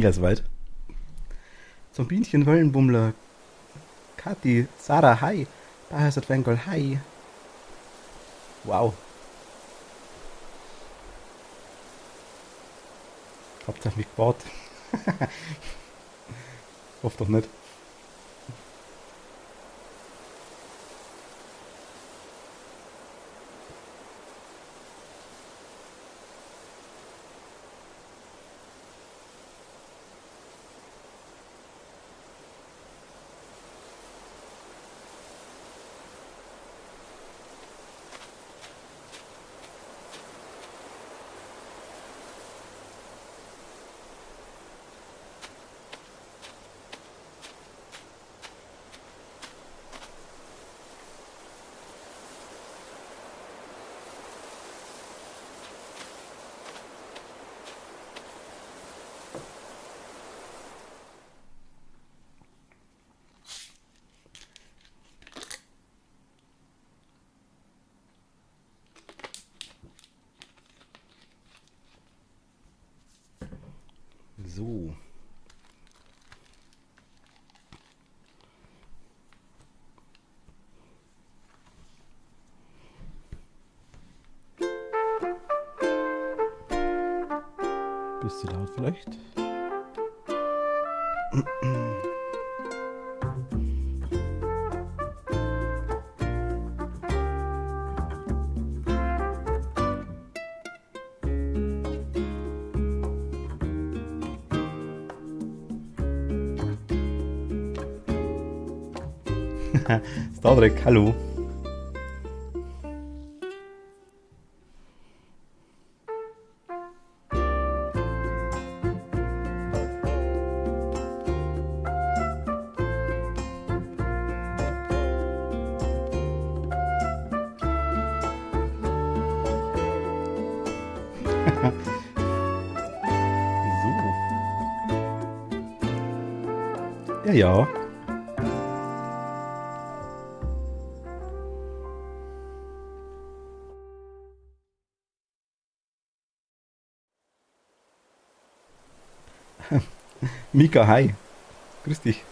gleich soweit. Zum Bienchen, Wellenbummler, Kathi, Sarah, hi. Biohazard Vanguard, hi. Wow. Habt ihr mich gebaut? Hofft doch nicht. So. Bisschen laut vielleicht. Star Trek, hallo. So. Ja, ja. Mika, hi. Grüß dich.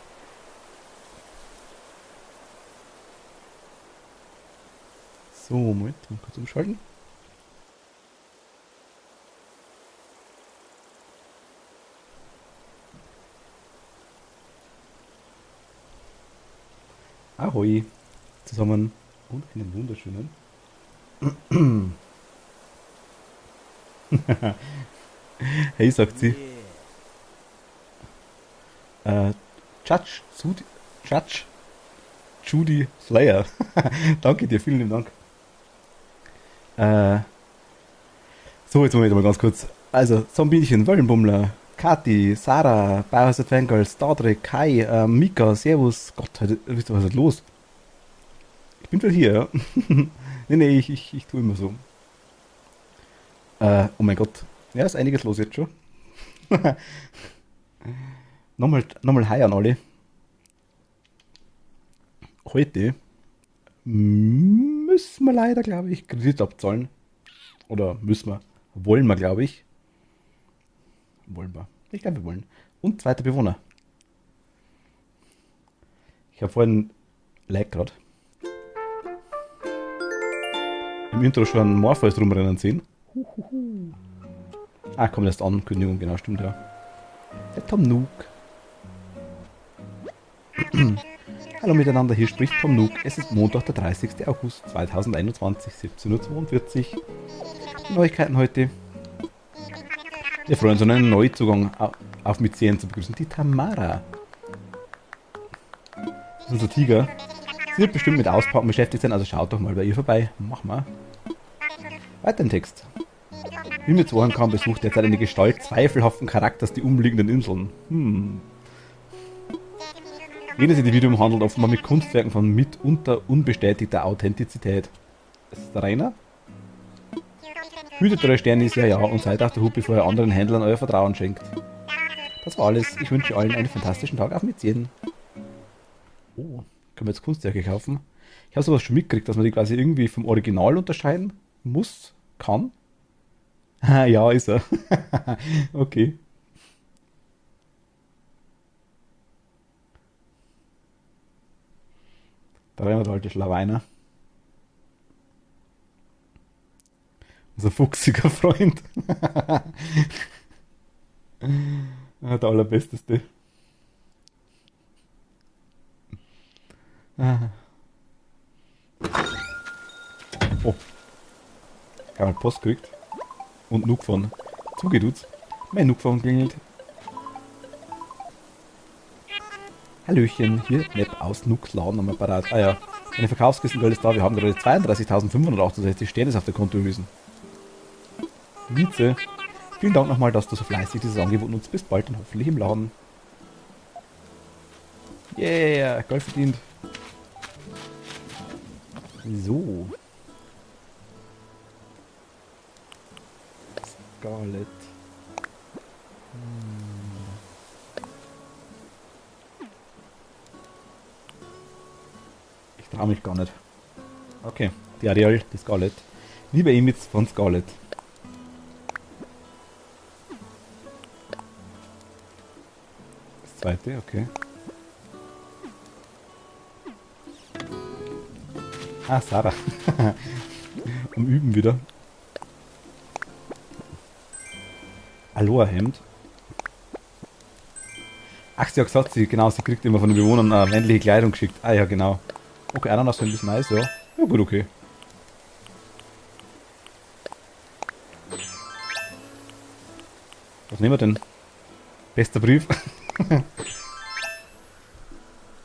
So, Moment, mal kurz umschalten. Ahoi. Zusammen und einen wunderschönen. Hey, sagt sie. Judge, Judge Judy Slayer. Danke dir, vielen lieben Dank. Äh, so, jetzt Moment mal ganz kurz. Also, Zombiechen, Wellenbummler, Kathi, Sarah, Biohazard Fangirl, Star Trek, Kai, Mika, Servus. Gott, heute, wisst ihr, was ist los? Ich bin wieder hier, ja. Nee, ich tue immer so. Oh mein Gott. Ja, ist einiges los jetzt schon. Nochmal Hi an alle. Heute müssen wir leider, glaube ich, Kredit abzahlen. Oder müssen wir. Wollen wir, glaube ich. Wollen wir. Ich glaube, wir wollen. Und zweiter Bewohner. Ich habe vorhin Like gerade im Intro schon Morpheus rumrennen sehen. Ah, kommt erst Ankündigung, genau, stimmt ja. Der Tom Nook. Hallo miteinander, hier spricht Tom Nook. Es ist Montag, der 30. August 2021, 17:42 Uhr. Die Neuigkeiten heute. Wir freuen uns, einen Neuzugang auf Mycen zu begrüßen. Die Tamara. Das ist unser Tiger. Sie wird bestimmt mit Auspacken beschäftigt sein, also schaut doch mal bei ihr vorbei. Mach mal. Weiter im Text. Wie mir zu Ohren kam, besucht derzeit eine Gestalt zweifelhaften Charakters die umliegenden Inseln. Jedes Individuum handelt offenbar mit Kunstwerken von mitunter unbestätigter Authentizität. Ist es der Rainer? Hütet eure Sternis, ja, und seid auf der Hut, bevor ihr anderen Händlern euer Vertrauen schenkt. Das war alles. Ich wünsche allen einen fantastischen Tag auf Mycen. Oh, können wir jetzt Kunstwerke kaufen? Ich habe sowas schon mitgekriegt, dass man die quasi irgendwie vom Original unterscheiden muss, kann. Ah, ja, ist er. Okay. Da rein der alte Schlaweiner. Unser fuchsiger Freund. Der allerbesteste. Oh, ich habe Post gekriegt. Und Nuke von Zugeduzt. Mein Nuke von klingelt. Hallöchen, hier Map aus Nukes Laden am Apparat. Ah ja, eine Verkaufskistengeld ist da. Wir haben gerade 32.568 Sterne auf der Kontohülsen. Mieze, vielen Dank nochmal, dass du so fleißig dieses Angebot nutzt. Bis bald und hoffentlich im Laden. Yeah, Gold verdient. So. Scarlet. Ich traue mich gar nicht. Okay, die Ariel, die Scarlet. Liebe Emits von Scarlet. Das zweite, okay. Ah, Sarah. Um Üben wieder. Aloha-Hemd. Ach, sie hat gesagt, sie kriegt immer von den Bewohnern männliche Kleidung geschickt. Ah ja, genau. Okay, Ananas-Hemd ist nice, ja. Ja gut, okay. Was nehmen wir denn? Bester Brief. Nehmen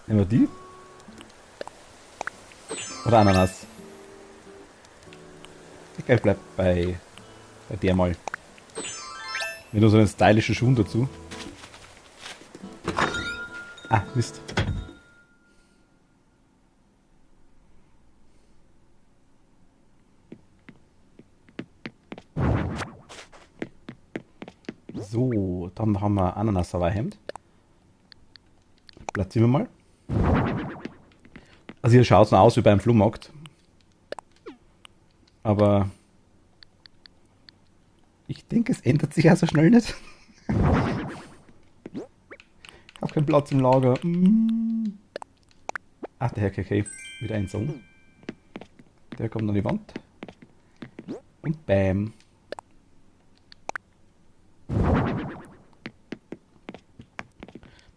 wir die? Oder Ananas? Ich glaube, ich bleib bei der mal. Mit nur so einen stylischen Schuh dazu. Ah, Mist. So, dann haben wir Ananas-Hawaii-Hemd. Platzieren wir mal. Also hier schaut es noch aus wie beim Flohmarkt. Aber ich denke, es ändert sich ja so schnell nicht. Ich habe keinen Platz im Lager. Ach, der Herr KK. Wieder ein Song. Der kommt an die Wand. Und bam.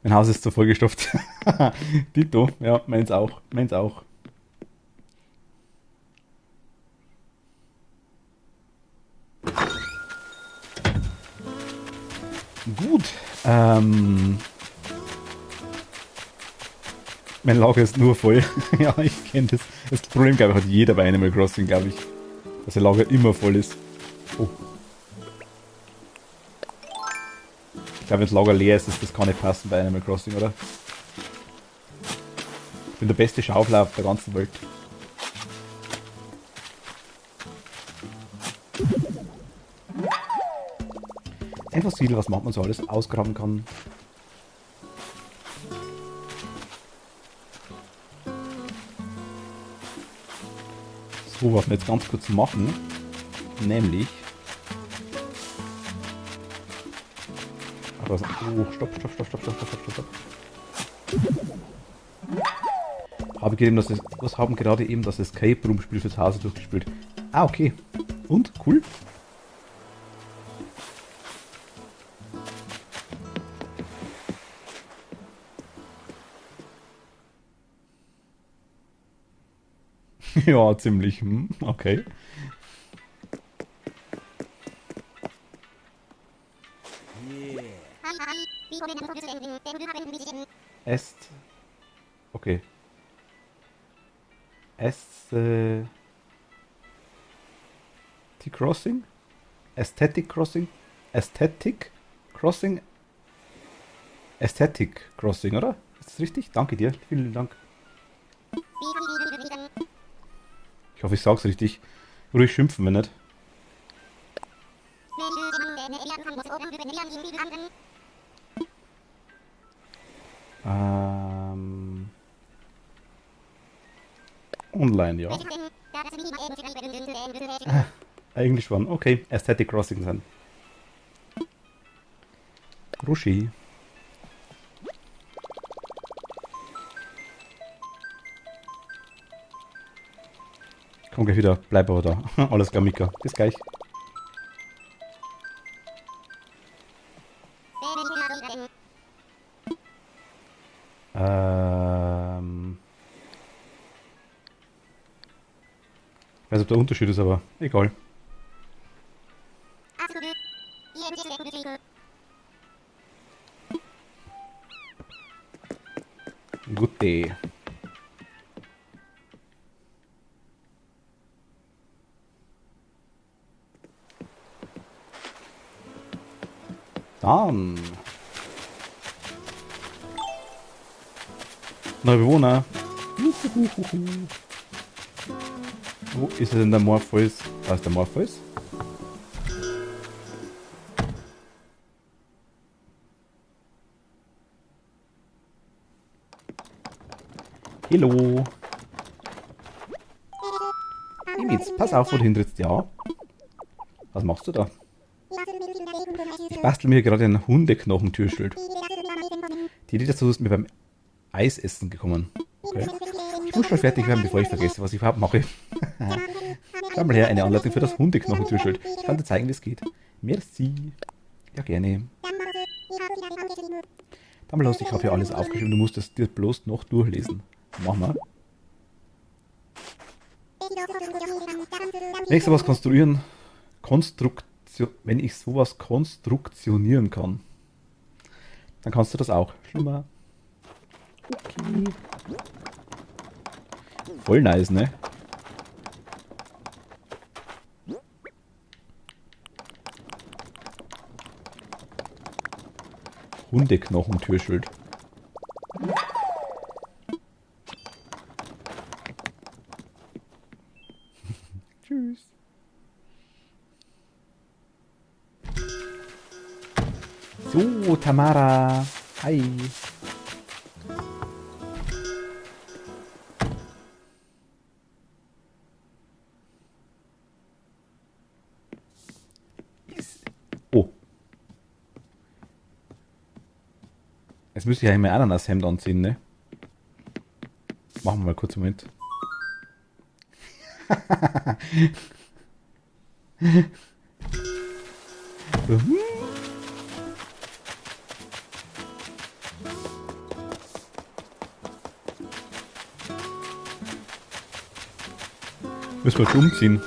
Mein Haus ist so vollgestopft. Dito, ja, meins auch. Meins auch. Gut. Mein Lager ist nur voll. Ja, ich kenne das. Das Problem, glaube ich, hat jeder bei Animal Crossing, glaube ich. Dass der Lager immer voll ist. Oh. Ich glaube, wenn das Lager leer ist, das kann nicht passen bei Animal Crossing, oder? Ich bin der beste Schaufler auf der ganzen Welt. Ein Fossil, was macht man so alles ausgraben kann. So, was wir jetzt ganz kurz machen, nämlich... Also, oh, stopp. Haben gerade eben das Escape Room Spiel fürs Haus durchgespielt. Ah, okay. Und? Cool. Ja, ziemlich. Okay. Est. Okay. Aesthetic Crossing? Aesthetic Crossing? Aesthetic Crossing? Aesthetic Crossing, oder? Ist das richtig? Danke dir. Vielen Dank. Ich hoffe, ich sag's richtig. Ruhig schimpfen, wenn nicht. Online, ja. Eigentlich schon. Okay, Aesthetic Crossing sein. Rushi. Komm gleich wieder. Bleib aber da. Alles klar, Mika. Bis gleich. Ich weiß nicht, ob der Unterschied ist, aber egal. Good day. Dann. Neue Bewohner. Wo ist denn der Morpheus? Da ist der Morpheus. Hallo. Jetzt pass auf, wo du hintrittst. Ja. Was machst du da? Ich bastel mir gerade ein Hundeknochentürschild. Die Idee dazu ist mir beim Eisessen gekommen. Okay. Ich muss schon fertig werden, bevor ich vergesse, was ich überhaupt mache. Schau mal her, eine Anleitung für das Hundeknochentürschild. Ich kann dir zeigen, wie es geht. Merci. Ja, gerne. Dann los, ich habe hier alles aufgeschrieben. Du musst es dir bloß noch durchlesen. Mach mal. Wenn ich sowas konstruieren, wenn ich sowas konstruktionieren kann, dann kannst du das auch. Schlummer. Okay. Voll nice, ne? Hundeknochentürschild. Tschüss. So, Tamara. Hi. Oh. Jetzt müsste ich eigentlich mein Ananashemd anziehen, ne? Machen wir mal kurz einen Moment. Müssen wir jetzt umziehen.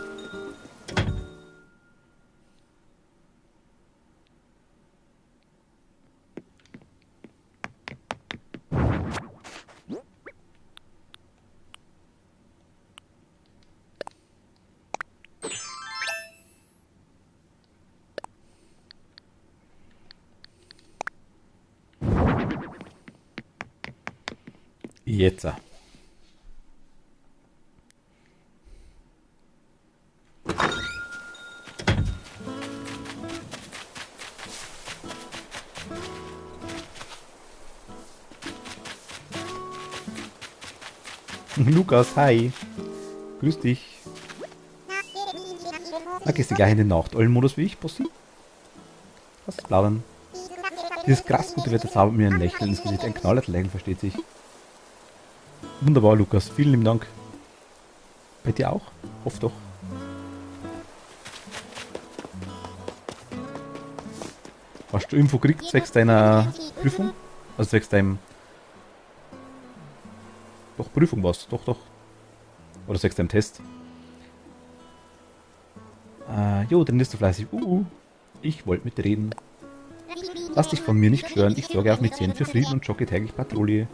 Jetzt. Lukas, hi. Grüß dich. Na, gehst du gleich in den Nachteulenmodus wie ich, Bossi? Was ist plaudern? Dieses krass gute Wetter zaubert mir ein Lächeln ins Gesicht. Ein knallertes versteht sich. Wunderbar, Lukas. Vielen lieben Dank. Bei dir auch? Hoff doch. Hast du Info gekriegt zwecks deiner Prüfung? Also zwecks deinem... Doch, Prüfung war's. Doch, doch. Oder zwecks deinem Test. Jo, trainierst du fleißig. Ich wollte mit dir reden. Lass dich von mir nicht stören. Ich sorge auf mit Zähnen für Frieden und jogge täglich Patrouille.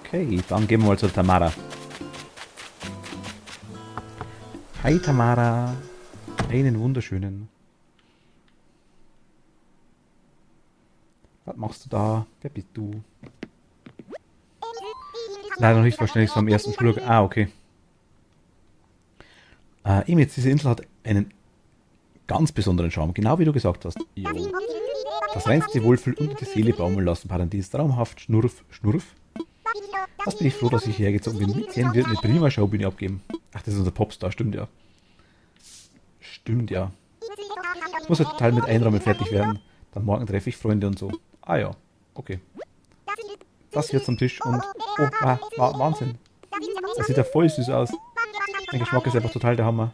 Okay, dann gehen wir mal zur Tamara. Hi Tamara. Einen wunderschönen. Was machst du da? Wer bist du? Leider noch nicht vollständig vom ersten Schultag. Ah, okay. Emil, diese Insel hat einen ganz besonderen Charme, genau wie du gesagt hast. Jo. Das reinste Wohlfühl unter die Seele baumeln lassen, Paradies, traumhaft, Schnurf, Schnurf. Was bin ich froh, dass ich hierher gezogen bin. Mit 10 wird eine prima Showbühne abgeben. Ach, das ist unser Popstar, stimmt ja. Stimmt ja. Ich muss ja total mit Einrahmen fertig werden. Dann morgen treffe ich Freunde und so. Ah ja, okay. Das hier zum Tisch und... Oh, Wahnsinn. Das sieht ja voll süß aus. Der Geschmack ist einfach total der Hammer.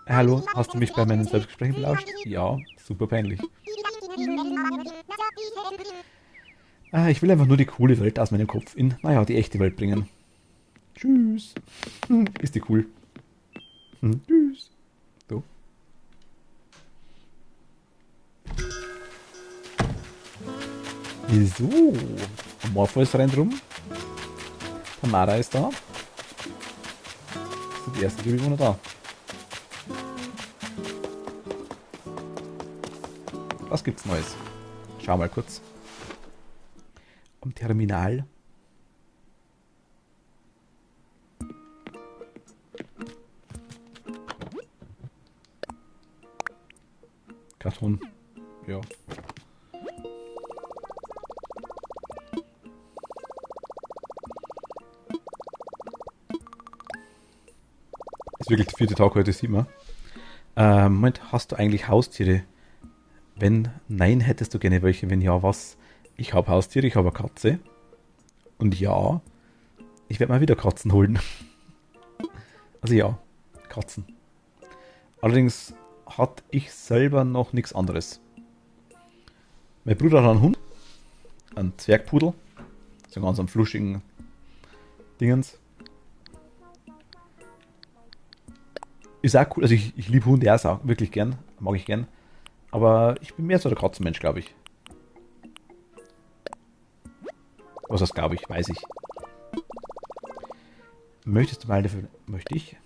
Hallo, hast du mich bei meinen Selbstgesprächen belauscht? Ja, super peinlich. Ich will einfach nur die coole Welt aus meinem Kopf in, naja, die echte Welt bringen. Tschüss. Ist die cool. Tschüss. So. So. Morpheus rennt rum. Tamara ist da. Sind die ersten Bewohner da. Was gibt's Neues? Schau mal kurz. Am Terminal. Karton. Ja. Ist wirklich der 4. Tag heute, sieht man. Moment, hast du eigentlich Haustiere? Wenn nein, hättest du gerne welche? Wenn ja, was? Ich habe Haustiere, ich habe eine Katze. Und ja, ich werde mal wieder Katzen holen. Also ja, Katzen. Allerdings hatte ich selber noch nichts anderes. Mein Bruder hat einen Hund, einen Zwergpudel, so ganz einen fluschigen Dingens. Ist auch cool, also ich liebe Hunde auch wirklich gern, mag ich gern. Aber ich bin mehr so der Katzenmensch, glaube ich. Was heißt, glaube ich, weiß ich. Möchtest du mal dafür? Möchte ich?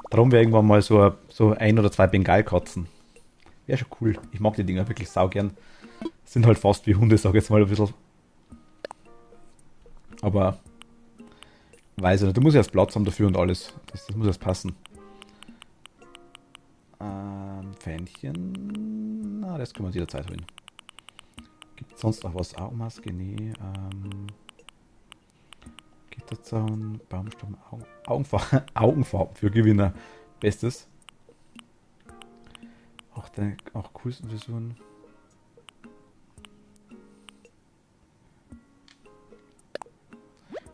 Darum wäre irgendwann mal so ein oder zwei Bengalkatzen. Wäre schon cool. Ich mag die Dinger wirklich saugern. Sind halt fast wie Hunde, sag ich jetzt mal ein bisschen. Aber weiß ich nicht. Du musst erst Platz haben dafür und alles. Das muss erst passen. Fähnchen. Na, das können wir uns jederzeit holen. Gibt es sonst noch was? Augenmaske? Nee. Gitterzaun, Baumstamm, Augenfarben für Gewinner. Bestes. Auch coolsten Frisuren.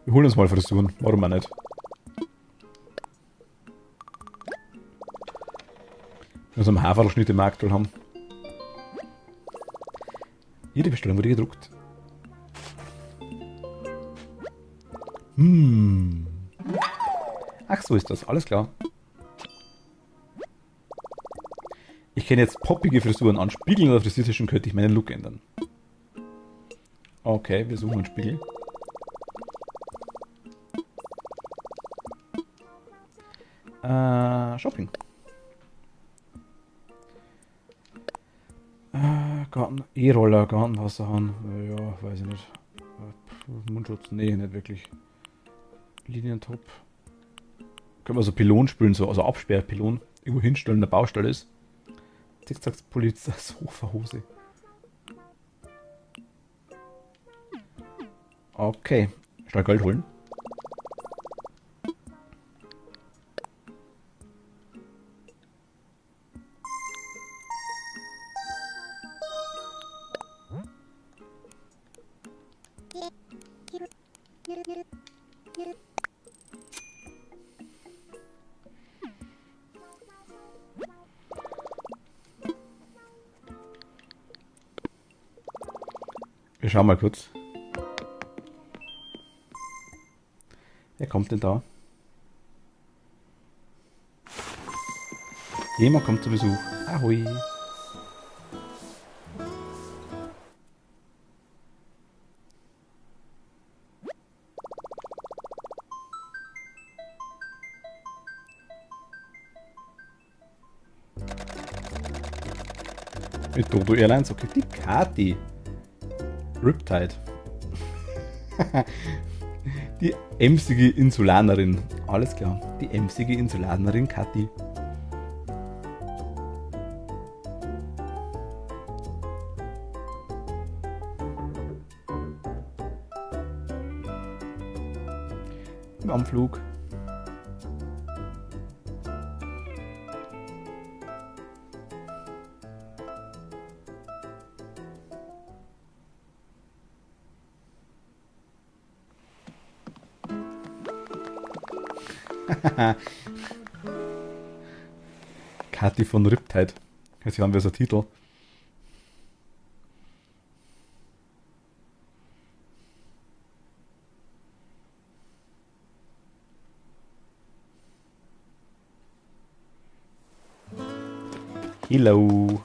Wir holen uns mal Frisuren. Warum auch nicht? Wir müssen am Haferlschnitt im aktuell haben. Jede Bestellung wurde gedruckt. Ach, so ist das. Alles klar. Ich kenne jetzt poppige Frisuren an. Spiegeln oder Frisiertischen könnte ich meinen Look ändern. Okay, wir suchen einen Spiegel. Shopping. Garten, E-Roller, Gartenwasserhahn. Ja, weiß ich nicht. Mundschutz, nee, nicht wirklich. Linientop. Können wir so Pylon spielen, so, also Absperrpylon. Irgendwo hinstellen, der Baustelle ist. Zickzacks-Polizei, Sofahose. Okay. Schnell Geld holen. Wir schauen mal kurz. Wer kommt denn da? Jemand kommt zu Besuch. Ahoi. Mit Dodo Airlines, okay. Die Kati. Riptide. Die emsige Insulanerin. Alles klar. Die emsige Insulanerin Kathi. Im Anflug. Kathi von Riptide. Hört sich an wie so ein Titel. Hello.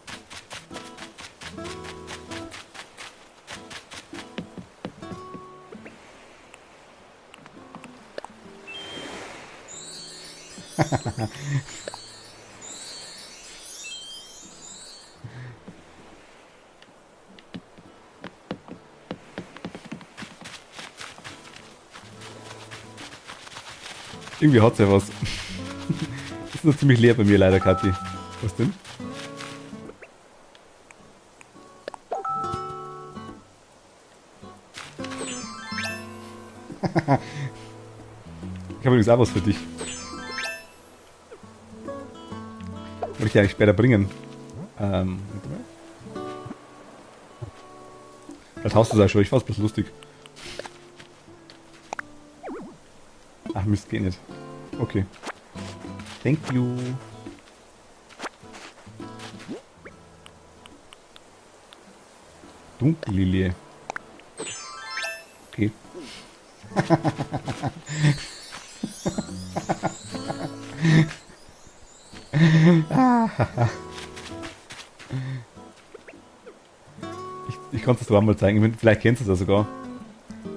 Irgendwie hat's ja was. Ist nur ziemlich leer bei mir leider, Kathi. Was denn? Ich habe übrigens auch was für dich. Wollte ich dir eigentlich später bringen. Warte mal. Vielleicht hast du es auch schon, ich fand's bloß lustig. Ach Mist, geht nicht. Okay. Thank you. Dunkellilie. Okay. Ich konnte es dir auch mal zeigen. Vielleicht kennst du es ja sogar.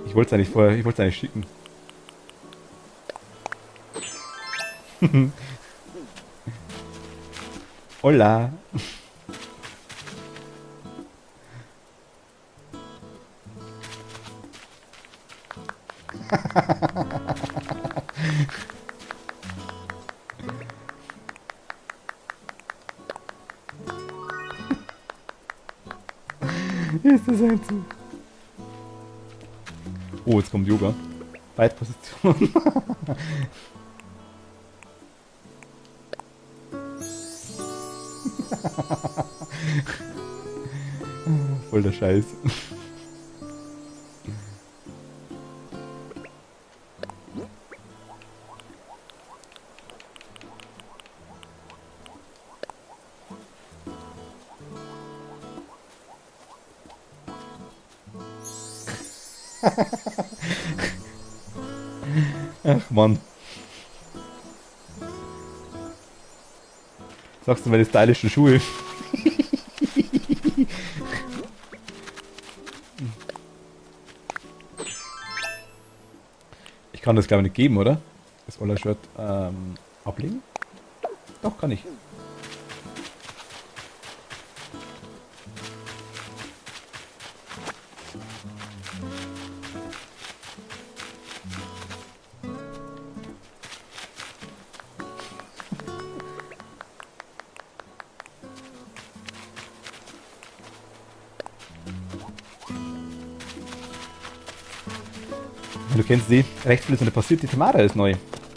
Ich wollte es eigentlich vorher, ich wollte es eigentlich schicken. Hola. Ist das ein Zug? Oh, jetzt kommt Yoga. Beidposition. Voll der Scheiß. Ach Mann. Sagst du meine stylischen Schuhe? Ich kann das glaube ich nicht geben, oder? Das Oller-Shirt ablegen? Doch, kann ich. Du kennst die rechtsblitzende passiert, die Tamara ist neu.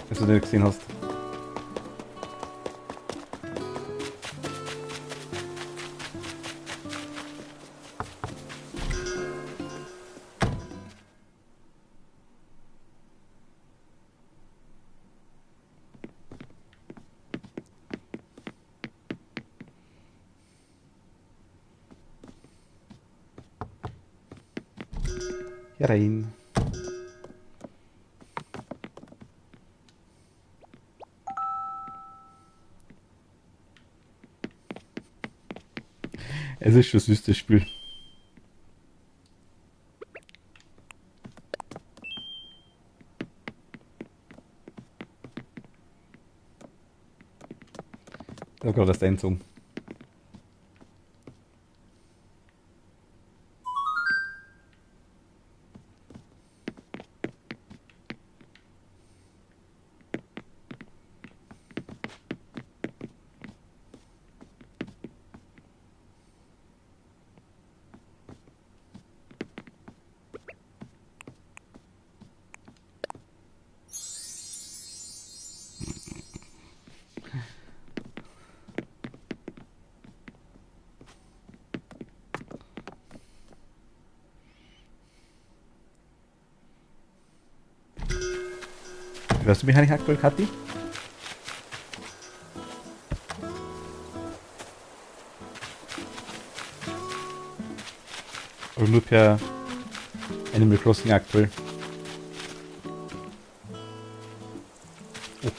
Wenn du die nicht gesehen hast. Hier rein. Es ist schon süß, das Spiel. Ich hab gerade das einzogen. Hörst du mich eigentlich aktuell, Kathi? Oder nur per Animal Crossing aktuell? Oh.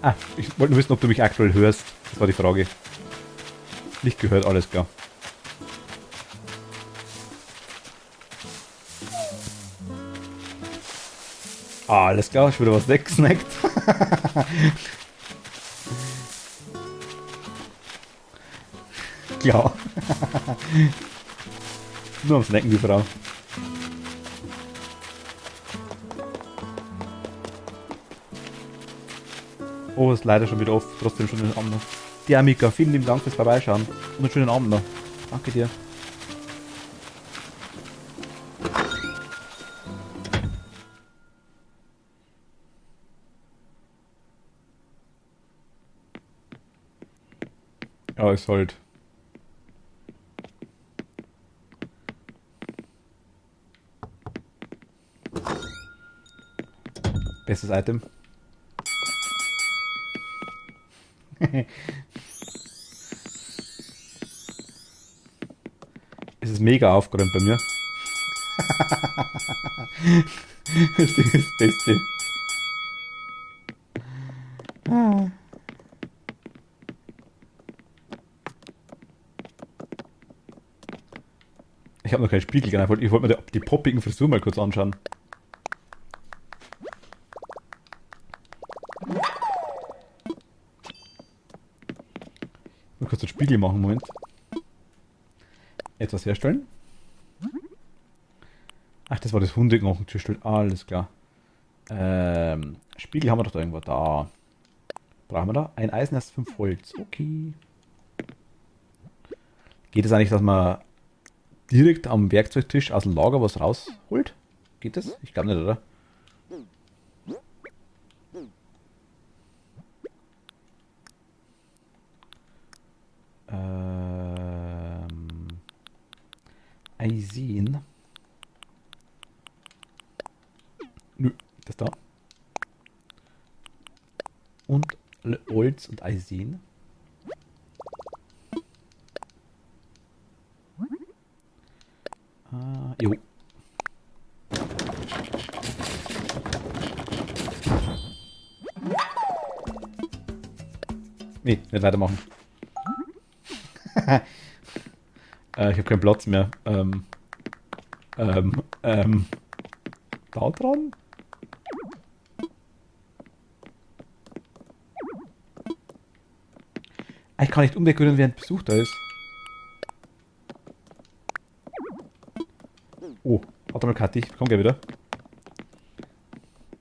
Ah, ich wollte nur wissen, ob du mich aktuell hörst. Das war die Frage. Nicht gehört, alles klar. Ah, alles klar, ich wurde was weggesnackt. Klar. Nur am Snacken, die Frau. Oh, ist leider schon wieder off. Trotzdem schon einen Abend noch. Die Amika, vielen lieben Dank fürs Vorbeischauen. Und einen schönen Abend noch. Danke dir. Ja, ist halt. Bestes Item. Es ist mega aufgeräumt bei mir. Das Ding ist das Beste. Ich habe noch keinen Spiegel, genau. Ich wollte mir die poppigen Frisur mal kurz anschauen. Mal kurz den Spiegel machen, Moment. Etwas herstellen. Ach, das war das Hundeknochen. Alles klar. Spiegel haben wir doch da irgendwo. Da. Brauchen wir da? Ein Eisenerz, 5 Holz. Okay. Geht es eigentlich, dass man direkt am Werkzeugtisch aus dem Lager was rausholt? Geht das? Ich glaube nicht, oder? Eisen. Nö, das da. Und Holz und Eisen. Jo. Nee, nicht weitermachen. Ich habe keinen Platz mehr. Da dran? Ich kann nicht umdekorieren, während Besuch da ist. Oh, warte mal, Kathi, ich komm gleich wieder.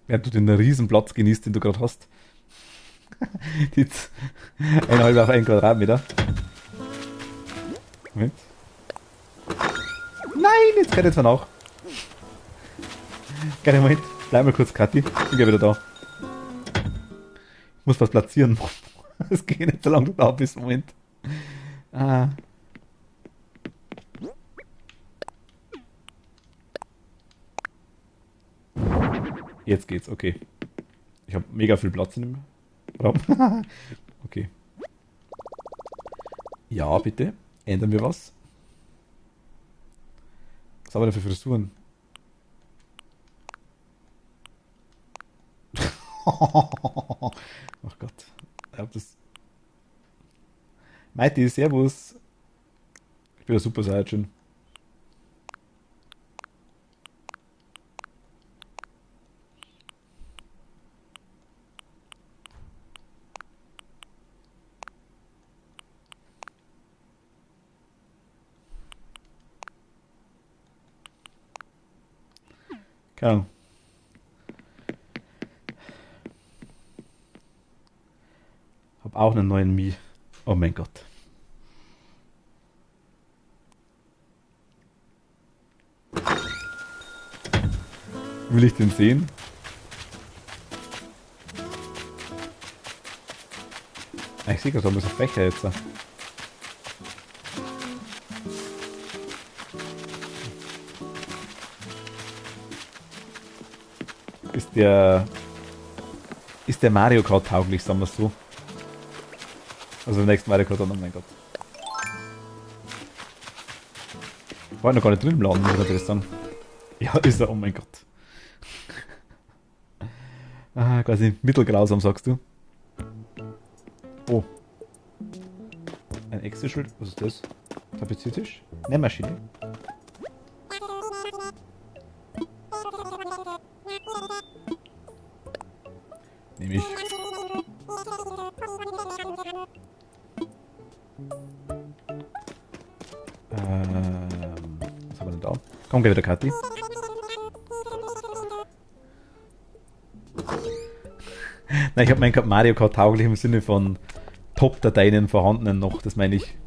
Während du den riesen Platz genießt, den du gerade hast. Die 1,5 auf 1 Quadratmeter. Moment. Nein, jetzt kann ich zwar nach. Keine Moment, bleib mal kurz, Kathi. Ich bin gleich wieder da. Ich muss was platzieren. Es geht nicht so lange da bis Moment. Ah. Jetzt geht's, okay. Ich habe mega viel Platz in dem Raum. Okay. Ja, bitte. Ändern wir was. Was haben wir denn für Frisuren? Ach Gott. Ich hab das. Mighty, servus. Ich bin der Super Saiyan. Keine Ahnung. Hab auch einen neuen Mi. Oh mein Gott. Will ich den sehen? Ich sehe gerade, da muss ein Fächer jetzt. ist der Mario Kart tauglich, sagen wir es so. Also im nächsten Mario Kart dann, oh mein Gott. War noch gar nicht drin im Laden, muss ich sagen. Ja, ist er, oh mein Gott. Ah, quasi mittelgrausam, sagst du. Oh. Ein Excel-Schild, was ist das? Tapeziertisch? Nähmaschine. Nehme ich. Was haben wir denn da? Komm, geh wieder, Kathi. Nein, ich habe meinen Mario Kart tauglich im Sinne von Top-Dateien vorhandenen noch, das meine ich.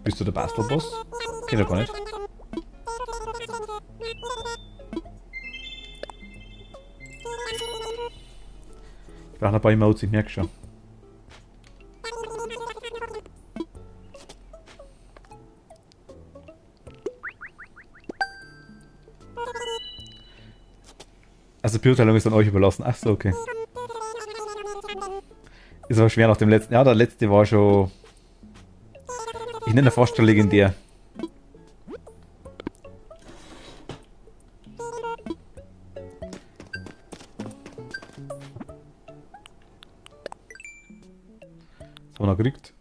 Bist du der Bastelboss? Kenn ich gar nicht. Ich brauche noch ein paar Emotes, ich merke schon. Also Beurteilung ist an euch überlassen. Ach so, okay. Ist aber schwer nach dem letzten. Ja, der letzte war schon... Ich nenne ihn fast schon legendär. Was haben wir noch gekriegt?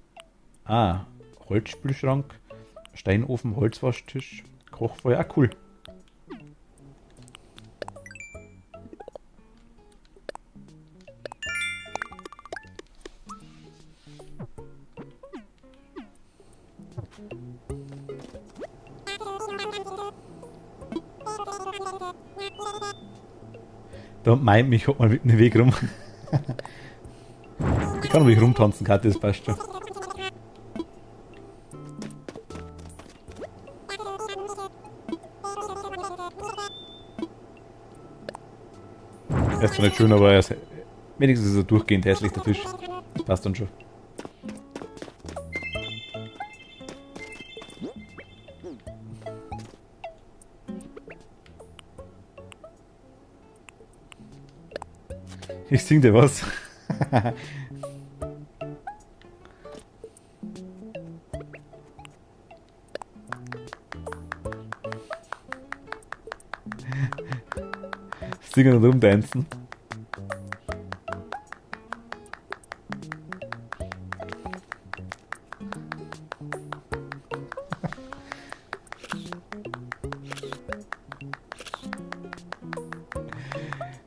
Ah, Holzspülschrank, Steinofen, Holzwaschtisch, Kochfeuer. Ah, cool. Da meint mich, hat man mit dem Weg rum. Ich kann ruhig rumtanzen, Kathi, das passt schon. Er ist zwar nicht schön, aber er ist, wenigstens ist er durchgehend hässlich, der Tisch. Das passt dann schon. Ich sing dir was. Singen und rumdancen.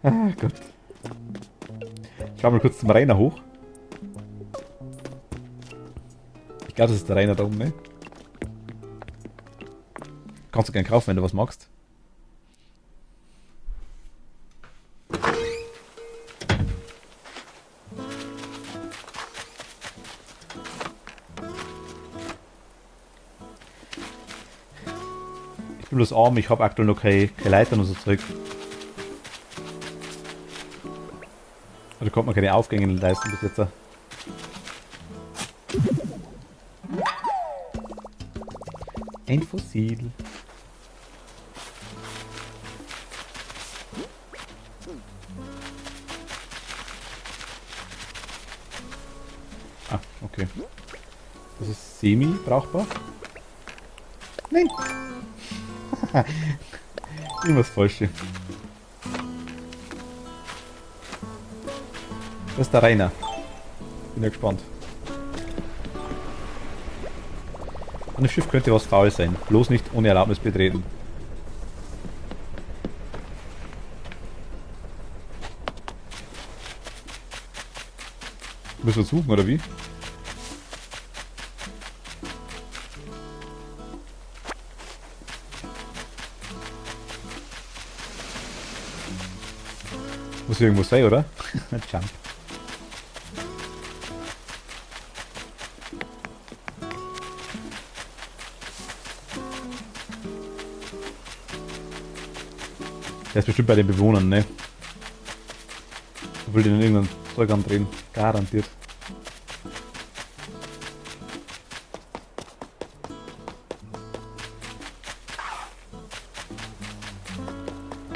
Ah Gott. Schau mal kurz zum Rainer hoch. Ich glaube, das ist der Rainer da oben, ne? Kannst du gern kaufen, wenn du was magst. Ich bin bloß arm, ich habe aktuell noch keine Leitern und so Zeug. Da konnte man keine Aufgänge leisten bis jetzt. Ein Fossil. Ah, okay. Das ist semi-brauchbar. Nein! Irgendwas Falsches. Das ist der Rainer. Bin ja gespannt. An dem Schiff könnte was faul sein. Bloß nicht ohne Erlaubnis betreten. Müssen wir suchen, oder wie? Muss hier irgendwo sein, oder? Jump. Der ist bestimmt bei den Bewohnern, ne? Ich will den in irgendein Zeug andrehen. Garantiert.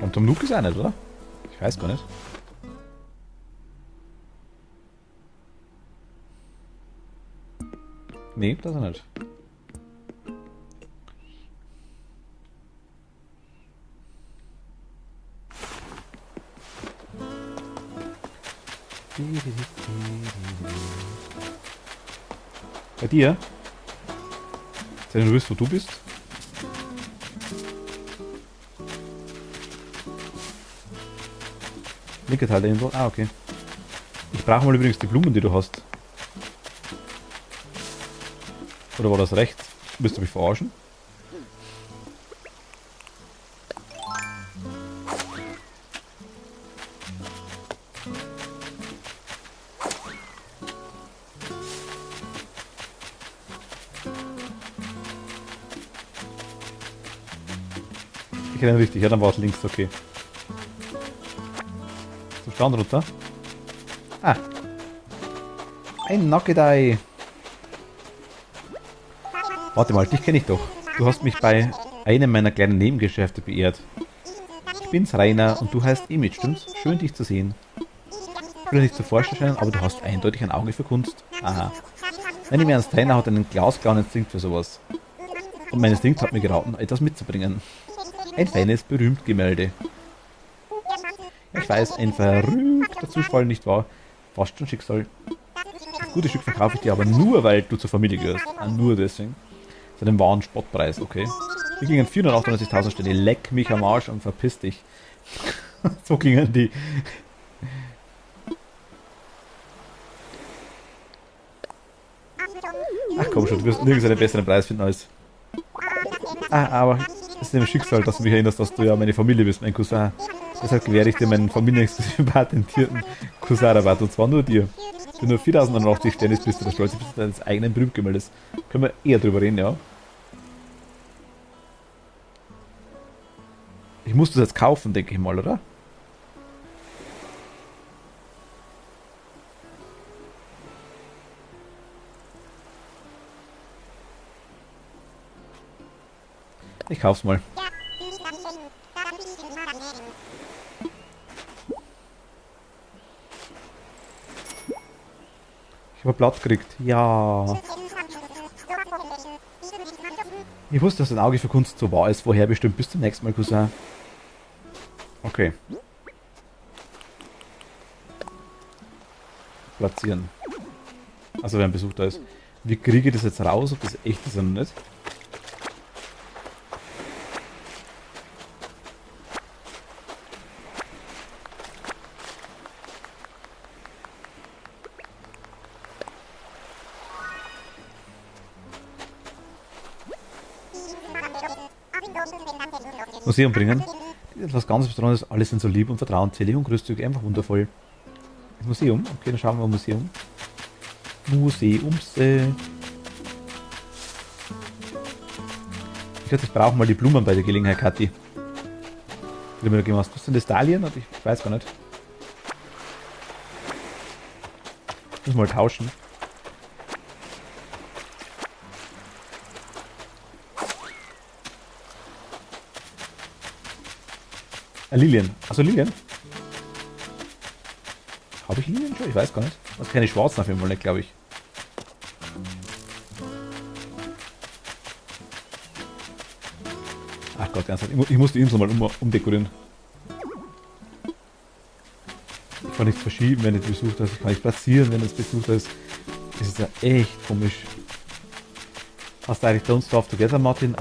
Und Tom Nook ist auch nicht, oder? Ich weiß gar nicht. Nee, das ist er nicht. Bei dir? Wenn du wisst, wo du bist? Linke Teil der Insel. Ah, okay. Ich brauche mal übrigens die Blumen, die du hast. Oder war das rechts? Willst du mich verarschen? Ich erinnere richtig, ja, dann war es links, okay. Zum Stand runter. Ah. Ein Nackedei. Warte mal, dich kenne ich doch. Du hast mich bei einem meiner kleinen Nebengeschäfte beehrt. Ich bin's, Rainer, und du heißt Emit, stimmt's? Schön, dich zu sehen. Ich will nicht zu forsch erscheinen, aber du hast eindeutig ein Auge für Kunst. Aha. Nein, im Ernst, Rainer hat einen glasklaren Instinkt für sowas. Und mein Instinkt hat mir geraten, etwas mitzubringen. Ein feines, berühmt Gemälde. Ich weiß, ein verrückter Zufall, nicht wahr? Fast schon Schicksal. Das gute Stück verkaufe ich dir aber nur, weil du zur Familie gehörst. Ah, nur deswegen. Zu einem wahren Spottpreis, okay. Wir gingen 498.000 Stelle. Leck mich am Arsch und verpiss dich. So gingen die. Ach komm schon, du wirst nirgends einen besseren Preis finden als... Ah, aber es ist dem Schicksal, dass du mich erinnerst, dass du ja meine Familie bist, mein Cousin. Deshalb gewähre ich dir meinen familienexklusiven patentierten Cousin-Rabatt, und zwar nur dir. Für nur 4.089 Sterne bist du der stolze Besitzer deines eigenen Berühmtgemäldes. Können wir eher drüber reden, ja? Ich muss das jetzt kaufen, denke ich mal, oder? Ich kauf's mal. Ich habe Blatt gekriegt. Ja. Ich wusste, dass ein Auge für Kunst so wahr ist. Vorher bestimmt. Bis zum nächsten Mal, Cousin. Okay. Platzieren. Also, wer ein Besuch da ist. Wie kriege ich das jetzt raus, ob das echt ist oder nicht? Museum bringen. Etwas ganz Besonderes, alle sind so lieb und vertrauenswürdig und großzügig, einfach wundervoll. Museum, okay, dann schauen wir mal Museum. Museums. Ich glaube, ich brauche mal die Blumen bei der Gelegenheit, Kathi. Die du mir da gemacht hast. Was sind das, Dahlien? Ich weiß gar nicht. Ich muss mal tauschen. Lilien. Achso, Lilien. Habe ich Lilien schon? Ich weiß gar nicht. Das keine schwarzen auf jeden Fall nicht, glaube ich. Ach Gott, ganz ehrlich. Ich muss die Insel mal umdekorieren. Ich kann nichts verschieben, wenn es besucht ist. Ich kann nicht platzieren, wenn es besucht ist. Das ist ja echt komisch. Hast du eigentlich Don't Starve Together, Martin?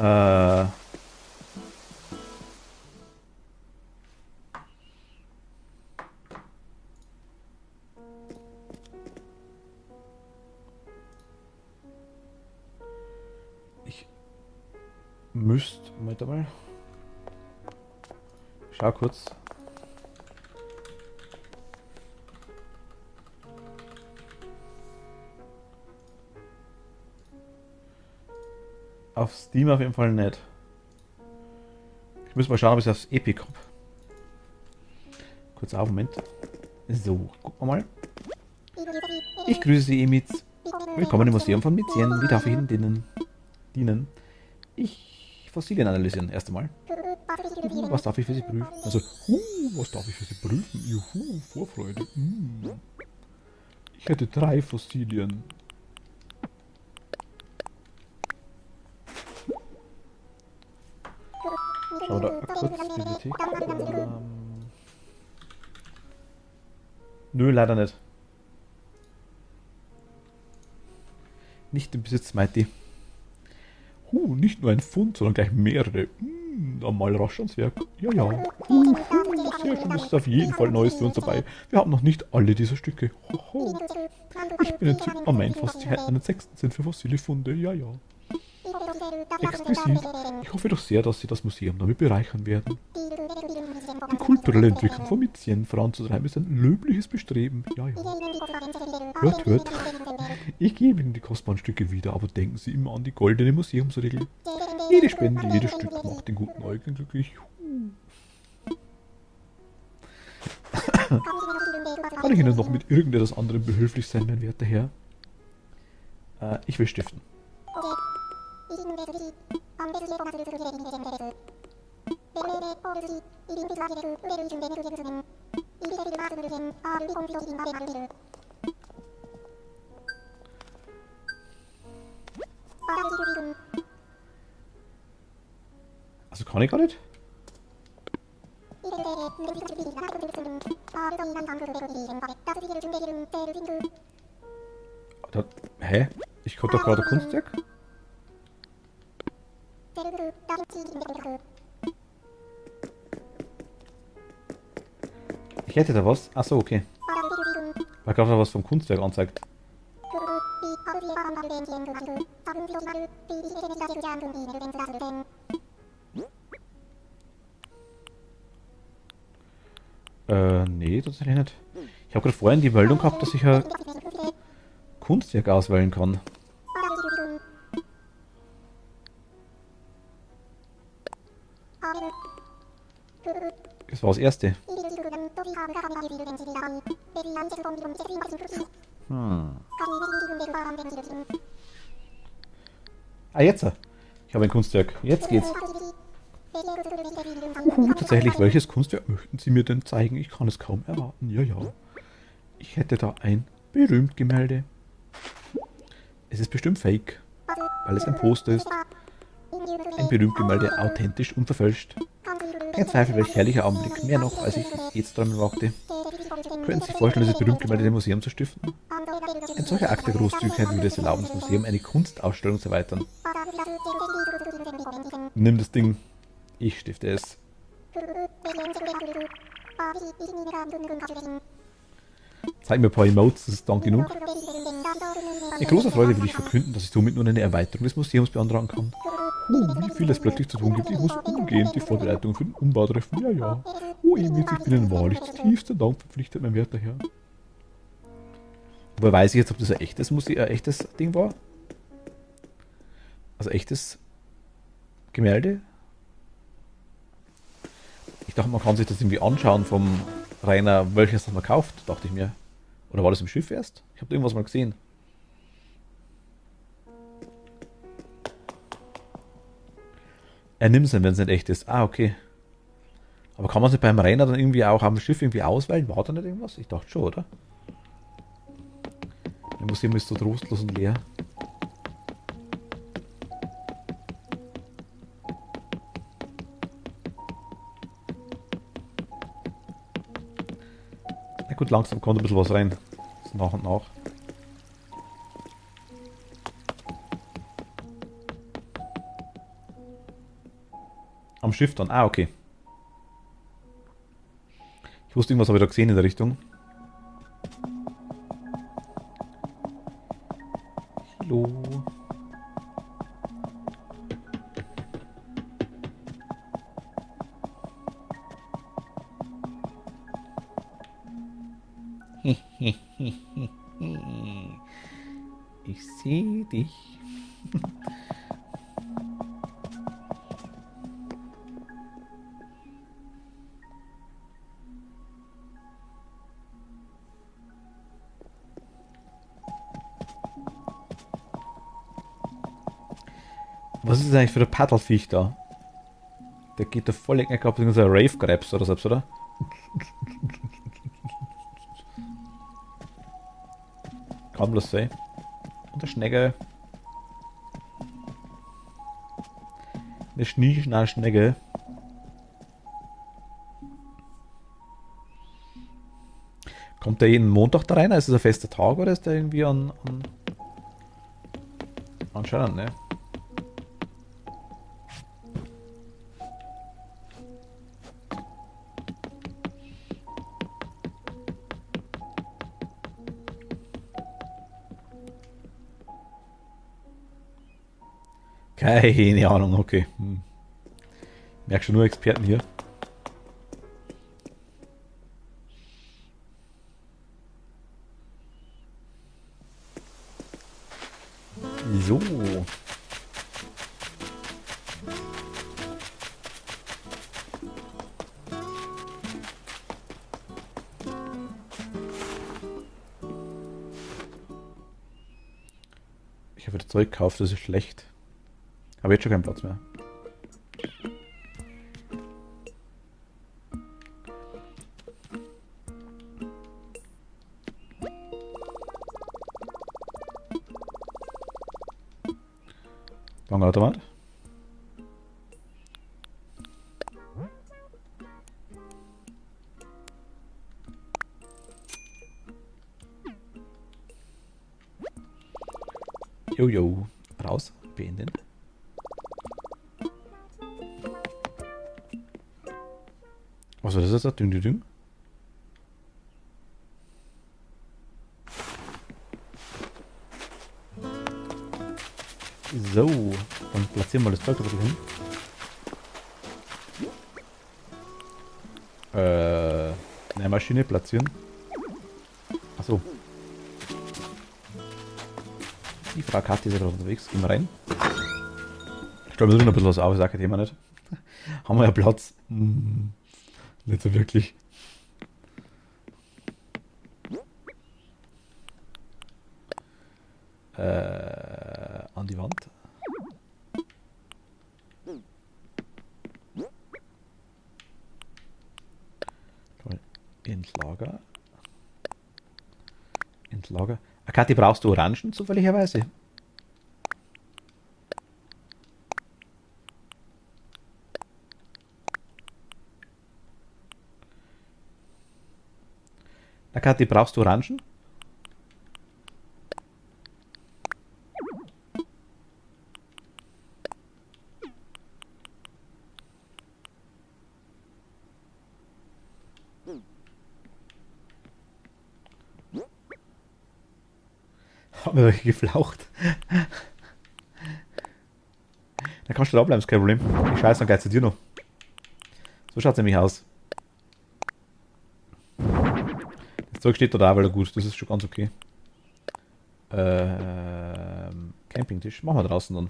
Moment mal. Schau kurz. Auf Steam auf jeden Fall nicht. Ich muss mal schauen, ob ich es aufs Epic habe. Kurz auf, Moment. So, gucken wir mal. Ich grüße Sie, Emit. Willkommen im Museum von Mizien. Wie darf ich Ihnen dienen? Ich Fossilien analysieren, erst einmal. Was darf ich für Sie prüfen? Also, was darf ich für Sie prüfen? Juhu, Vorfreude. Ich hätte 3 Fossilien. Schau da kurz Bibliothek. Nö, leider nicht. Nicht im Besitz, Mighty. Nicht nur ein Pfund, sondern gleich mehrere. Dann mal rasch ans Werk. Ja, ja. Sehr schön, es ist auf jeden Fall Neues für uns dabei. Wir haben noch nicht alle dieser Stücke. Hoho. Ich bin entzückt. Oh, mein Fähigkeiten einen Sechsten sind für fossile Funde. Ja, ja. Exquisit. Ich hoffe doch sehr, dass Sie das Museum damit bereichern werden. Die kulturelle Entwicklung von Mizien voranzutreiben ist ein löbliches Bestreben. Ja, ja. Hört, hört. Ich gebe Ihnen die kostbaren Stücke wieder, aber denken Sie immer an die goldene Museumsregel. Jede Spende, jedes Stück macht den guten Eugen glücklich. Kann ich Ihnen noch mit irgendetwas anderem behilflich sein, mein werter Herr? Ich will stiften. Also kann ich gar nicht? Hä? Ich konnte doch gerade Kunstwerk? Ich hätte da was? Achso, okay. Weil gerade was vom Kunstwerk anzeigt. Nee, tatsächlich nicht. Ich habe gerade vorhin die Meldung gehabt, dass ich ein Kunstwerk auswählen kann. Das war das erste. Ah, jetzt. Ich habe ein Kunstwerk. Jetzt geht's. Tatsächlich, welches Kunstwerk möchten Sie mir denn zeigen? Ich kann es kaum erwarten. Ja, ja. Ich hätte da ein Berühmt-Gemälde. Es ist bestimmt fake, weil es ein Poster ist. Ein Berühmt-Gemälde, authentisch, unverfälscht. Kein Zweifel, welch herrlicher Anblick. Mehr noch, als ich jetzt dran wagte. Können Sie sich vorstellen, dieses Berühmt-Gemälde im Museum zu stiften? Ein solcher Akt der Großzügigkeit würde es erlauben, das Museum eine Kunstausstellung zu erweitern. Nimm das Ding. Ich stifte es. Zeig mir ein paar Emotes, das ist dann genug. Mit großer Freude will ich verkünden, dass ich somit nun eine Erweiterung des Museums beantragen kann. Wie viel es plötzlich zu tun gibt, ich muss umgehend die Vorbereitungen für den Umbau treffen. Ja, ja. Emil, ich bin Ihnen wahrlich tiefster Dank verpflichtet, mein werter Herr. Woher weiß ich jetzt, ob das ein echtes Museum, ein echtes Ding war? Also echtes Gemälde? Ich dachte, man kann sich das irgendwie anschauen vom Rainer, welches das man kauft, dachte ich mir. Oder war das im Schiff erst? Ich habe irgendwas mal gesehen. Er nimmt es, wenn es nicht echt ist. Ah, okay. Aber kann man es nicht beim Rainer dann irgendwie auch am Schiff irgendwie auswählen? War da nicht irgendwas? Ich dachte schon, oder? Das Museum ist so trostlos und leer. Na gut, langsam kommt ein bisschen was rein. Das nach und nach. Am Schiff dann. Ah, okay. Ich wusste, irgendwas habe ich da gesehen in der Richtung. Hallo. Ich sehe dich. Was ist das eigentlich für ein Paddelviech da? Der geht da voll lecker gehabt, so ein Rave-Grabs oder so, oder? Kann bloß sein. Und der Schnecke. Eine Schnecke. Kommt der jeden Montag da rein? Ist es ein fester Tag oder ist der irgendwie an anscheinend, ne? Keine Ahnung, okay. Merkst du nur Experten hier. So. Ich habe wieder Zeug gekauft, das ist schlecht. Habe jetzt schon keinen Platz mehr. Automat. Jojo. Raus. Beenden. Was war das jetzt? Ding, ding, ding. So, dann platzieren wir das Zeug da hin. Eine Maschine platzieren. Achso. Die Frau Kathi ist ja gerade unterwegs. Gehen wir rein. Ich glaube, wir tun ein bisschen was auf, sagt jemand nicht. Haben wir ja Platz? Nicht so wirklich. An die Wand. Ins Lager. Ins Lager. Kathi, brauchst du Orangen zufälligerweise? Kathi, brauchst du Orangen? Haben wir euch geflaucht. Da kannst du da bleiben, ist kein Problem. Ich scheiße dann gleich zu dir noch. So schaut es nämlich aus. Das Zeug steht da da, weil gut, das ist schon ganz okay. Campingtisch, machen wir draußen dann.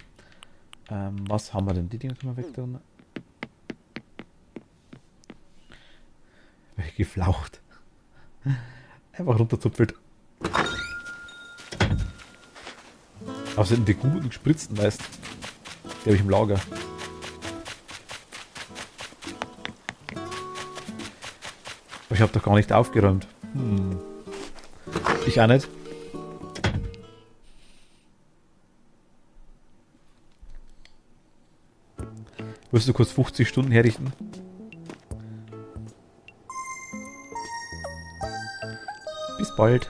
Was haben wir denn? Die Dinge können wir weg tun. Geflaucht. Einfach runterzupfelt. Was sind die guten gespritzten, weißt du? Die habe ich im Lager. Aber ich habe doch gar nicht aufgeräumt. Ich auch nicht. Willst du kurz 50 Stunden herrichten? Bis bald.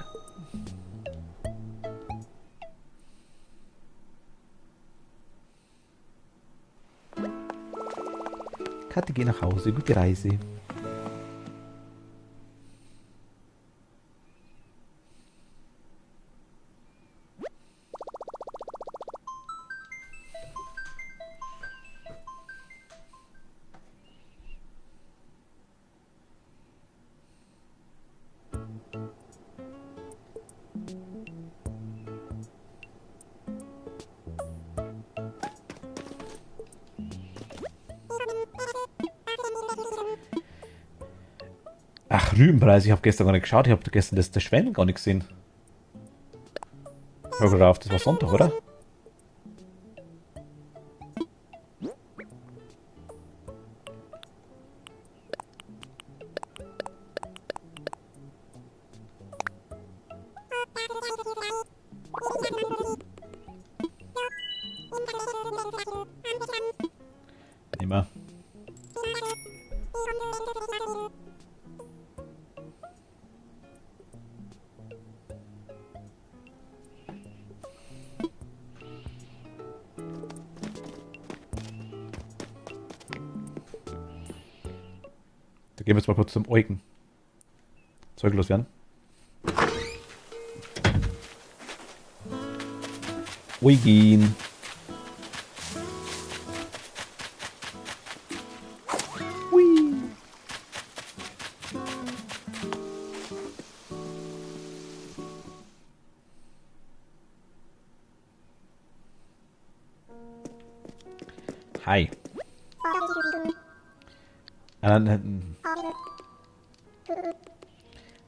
Kathi, geh nach Hause. Gute Reise. Ach, Rübenpreis, ich habe gestern gar nicht geschaut. Ich habe gestern das Schwänen gar nicht gesehen. Hör gerade auf, das war Sonntag, oder? Da gehen wir jetzt mal kurz zum Eugen. Zeuglos werden. Eugen. Hui. Hi.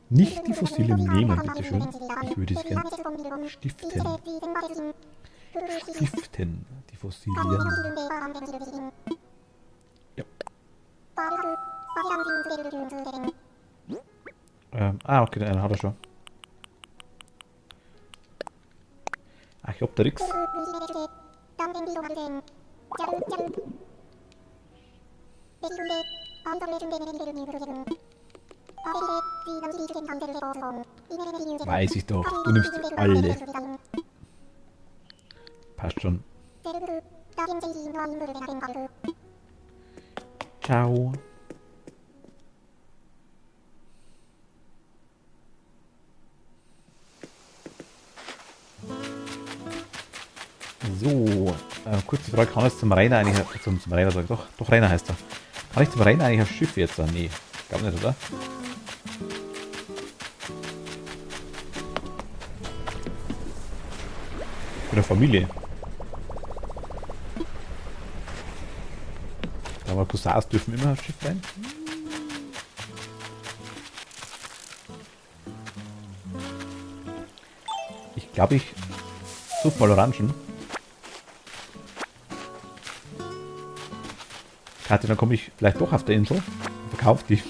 Nicht die Fossilien nehmen, bitteschön. Ich würde es gerne stiften. Stiften, die Fossilien. Ja. Okay, den einen hat er schon. Archaeopteryx. Weiß ich doch, du nimmst alle. Passt schon. Ciao. So, kurze Frage, kann es zum Rainer eigentlich, zum Rainer sag ich doch Rainer heißt er. Kann ich zum Rainer eigentlich ein Schiff jetzt? Nee, glaub nicht, oder? Für eine Familie. Aber Cousins dürfen immer ein Schiff rein. Ich glaube, ich suche mal Orangen. Kathi, dann komme ich vielleicht doch auf der Insel und verkaufe die.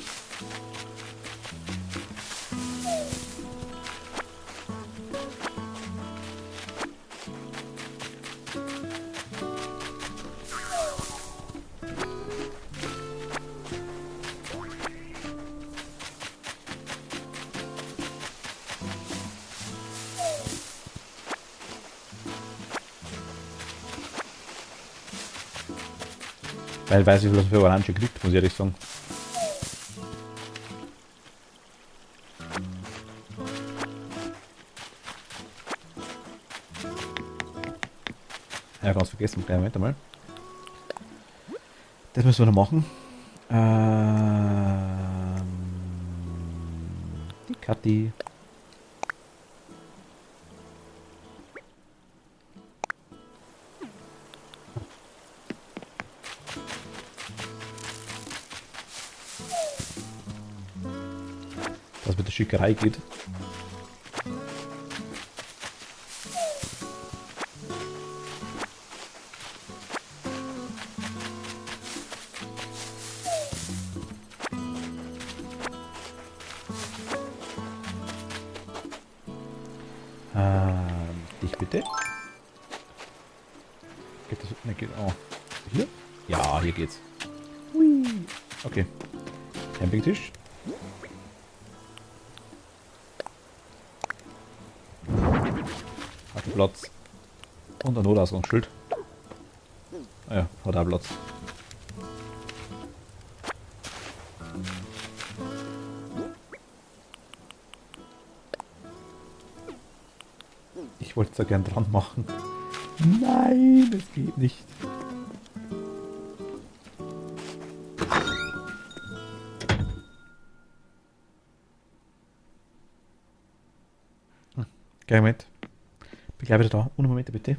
Weil ich weiß, wie viel das für Orange kriegt, muss ich ehrlich sagen. Ja, ganz vergessen, kleinen Moment einmal. Das müssen wir noch machen. Die Kathi. Was mit der Schickerei geht. Dich bitte. Geht das? Ne, geht auch. Hier? Ja, hier geht's. Hui. Okay. Campingtisch. Hat Platz. Und ein Notausgangsschild. Ah ja, hat auch Platz. Ich wollte es ja gern dran machen. Nein, es geht nicht. Gleich Moment. Bin gleich wieder da. Einen Moment bitte.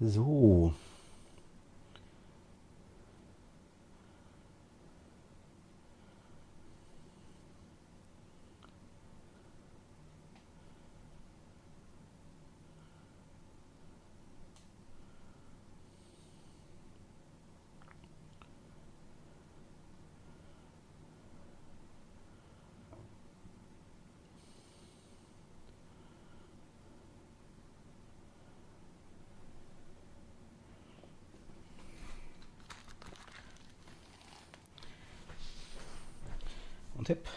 So. Und Tipp.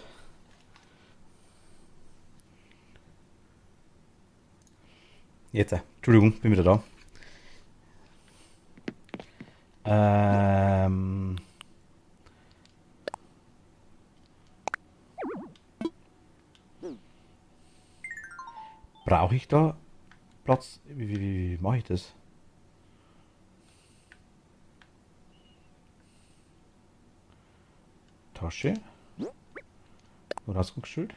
Jetzt, Entschuldigung, bin wieder da. Ähm, Brauche ich da Platz? Wie mache ich das? Tasche? Oder Ausgangsschild?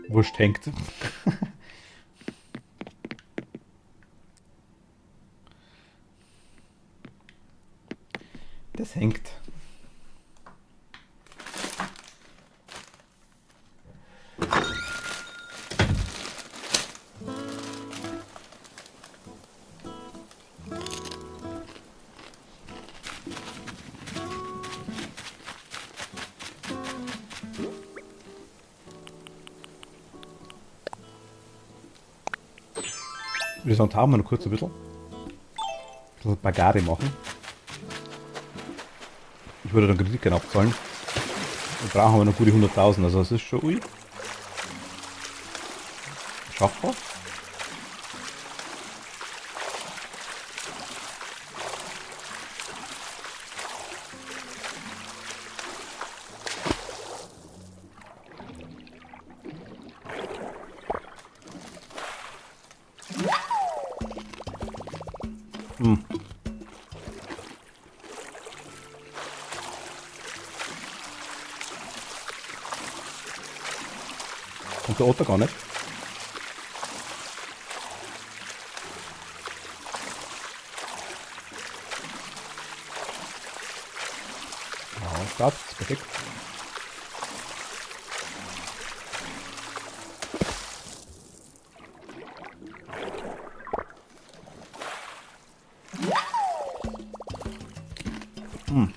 Wurscht hängt. Das hängt. Ich würde sagen, tauchen wir noch kurz ein bisschen Bagade machen. Ich würde dann Kredit gerne abzahlen. Wir brauchen aber noch gute 100.000, also das ist schon ui. Schaffbar. Hm. Kommt der Otter gar nicht? Ja, Start, perfekt. Hm.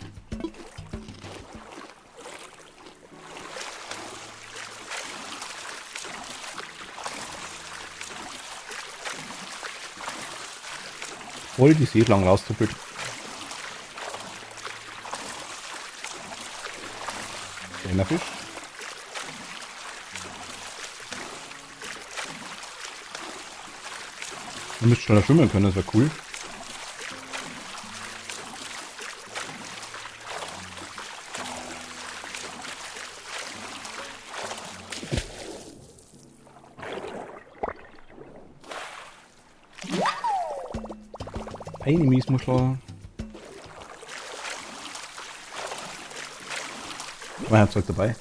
Voll die Seeschlangen raustuppelt. Schöner Fisch. Du müsst schneller schwimmen können, das wäre cool. Eine Miesmuschel. Mein Herzog dabei.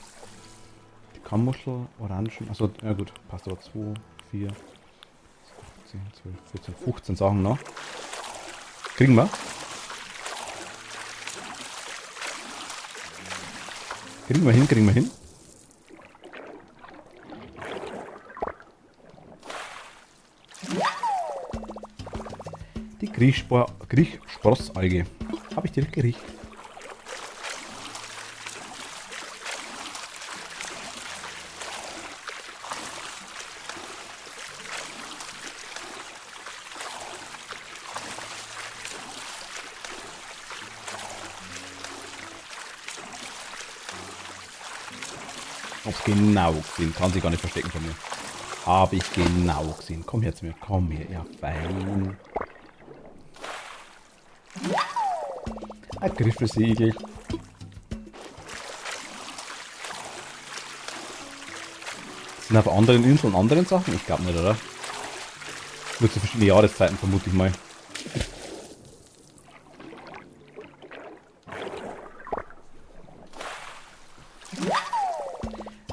Die Kammmuschel, Orangen. Achso, ja gut, passt aber 2, 4, 10, 12, 14, 15 Sachen noch. Kriegen wir. Kriegen wir hin, kriegen wir hin. Die Kriechsprossalge. Habe ich direkt geriecht. Hab's genau gesehen. Kann sich gar nicht verstecken von mir. Habe ich genau gesehen. Komm her zu mir. Komm her. Ja, fein. Ein Griffelsegel. Sind auf anderen Inseln anderen Sachen? Ich glaube nicht, oder? Nur zu verschiedenen Jahreszeiten, vermute ich mal.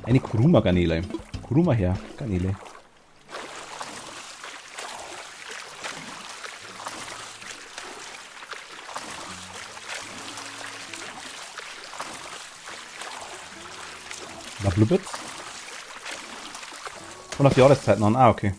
Eine Kuruma-Garnele. Ruh mal her, Garnele. Da blubbert. Und auf die Jahreszeiten an. Ah, okay.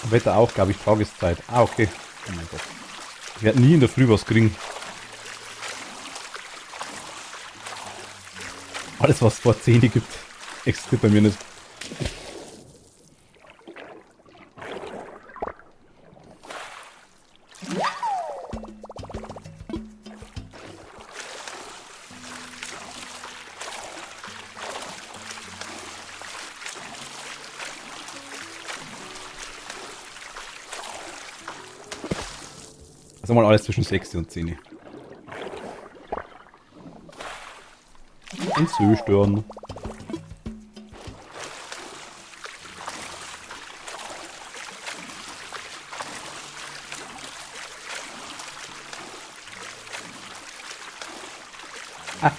Wetter auch, glaube ich, Tageszeit. Ah, okay. Oh mein Gott. Ich werde nie in der Früh was kriegen. Alles, was vor 10 gibt, existiert bei mir nicht. Also mal alles zwischen 6 und 10. Und so stören. Ah.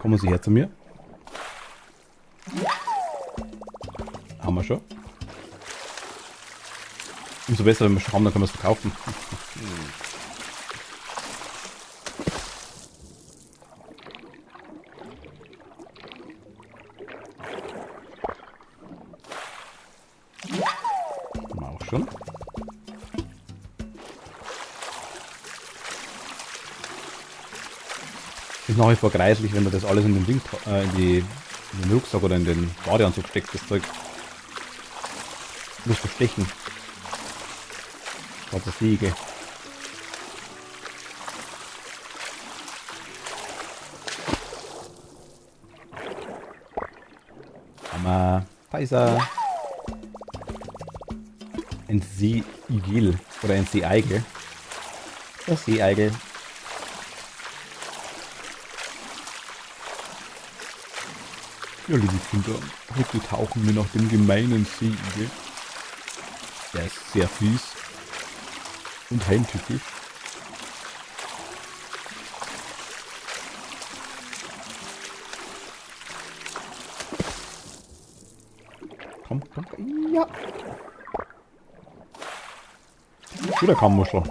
Kommen Sie her zu mir. Haben wir schon. Umso besser, wenn wir schon haben, dann können wir es verkaufen. Haben wir auch schon. Ist nach wie vor greislich, wenn du das alles in den Ding, in den Rucksack oder in den Badeanzug steckt, das Zeug. Musst du stechen. Das ist Siege. Hammer. Da ist er. Ein Seeigel. Oder ein Seeigel. Der Seeigel. Ja, liebe Kinder, heute tauchen wir nach dem gemeinen Seeigel. Der ist sehr fies und heimtückisch. Komm, komm, ja. Oder Kammuschel.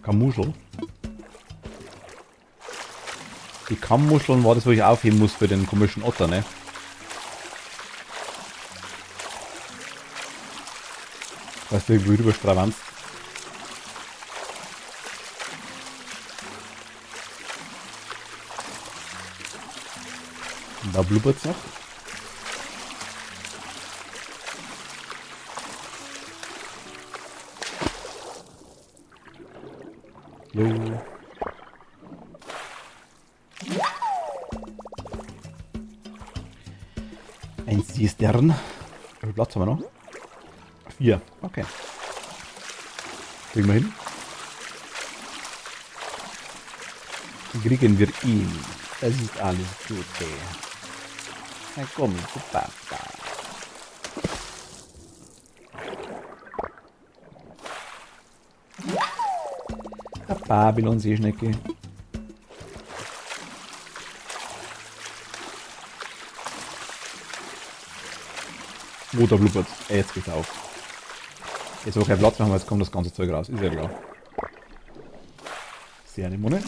Kammuschel. Die Kammuscheln war das, wo ich aufheben muss für den komischen Otter, ne? Weißt du, irgendwie rüber stravanzt. Und da blubbert's noch. Jo. Ein Seestern. Wie viel Platz haben wir noch? 4. Okay. Kriegen wir hin. Kriegen wir ihn. Das ist alles gut. Na komm, du Papa. Babylon-Seeschnecke. Wo der blubbert. Jetzt geht's auf. Jetzt, wo kein Platz mehr haben, jetzt kommt das ganze Zeug raus. Ist ja klar. Sehr Anemone.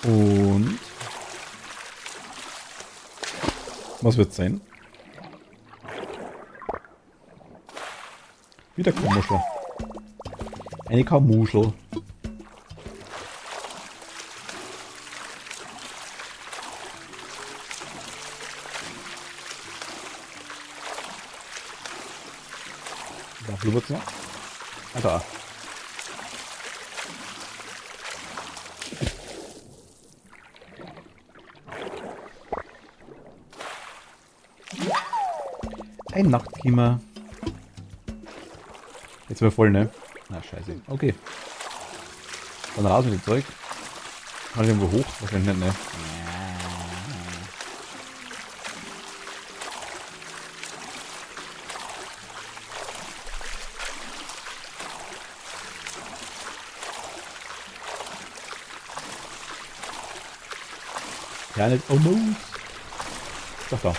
Und was wird's sein? Wieder Kammuschel. Eine Kammuschel. Da blubbert's noch. Ah, da. Ein Nachtkiemer. Jetzt sind wir voll, ne? Na, scheiße. Okay. Dann raus mit dem Zeug. Kann ich irgendwo hoch? Wahrscheinlich nicht, ne? Ja, nicht. Oh no. Doch, da.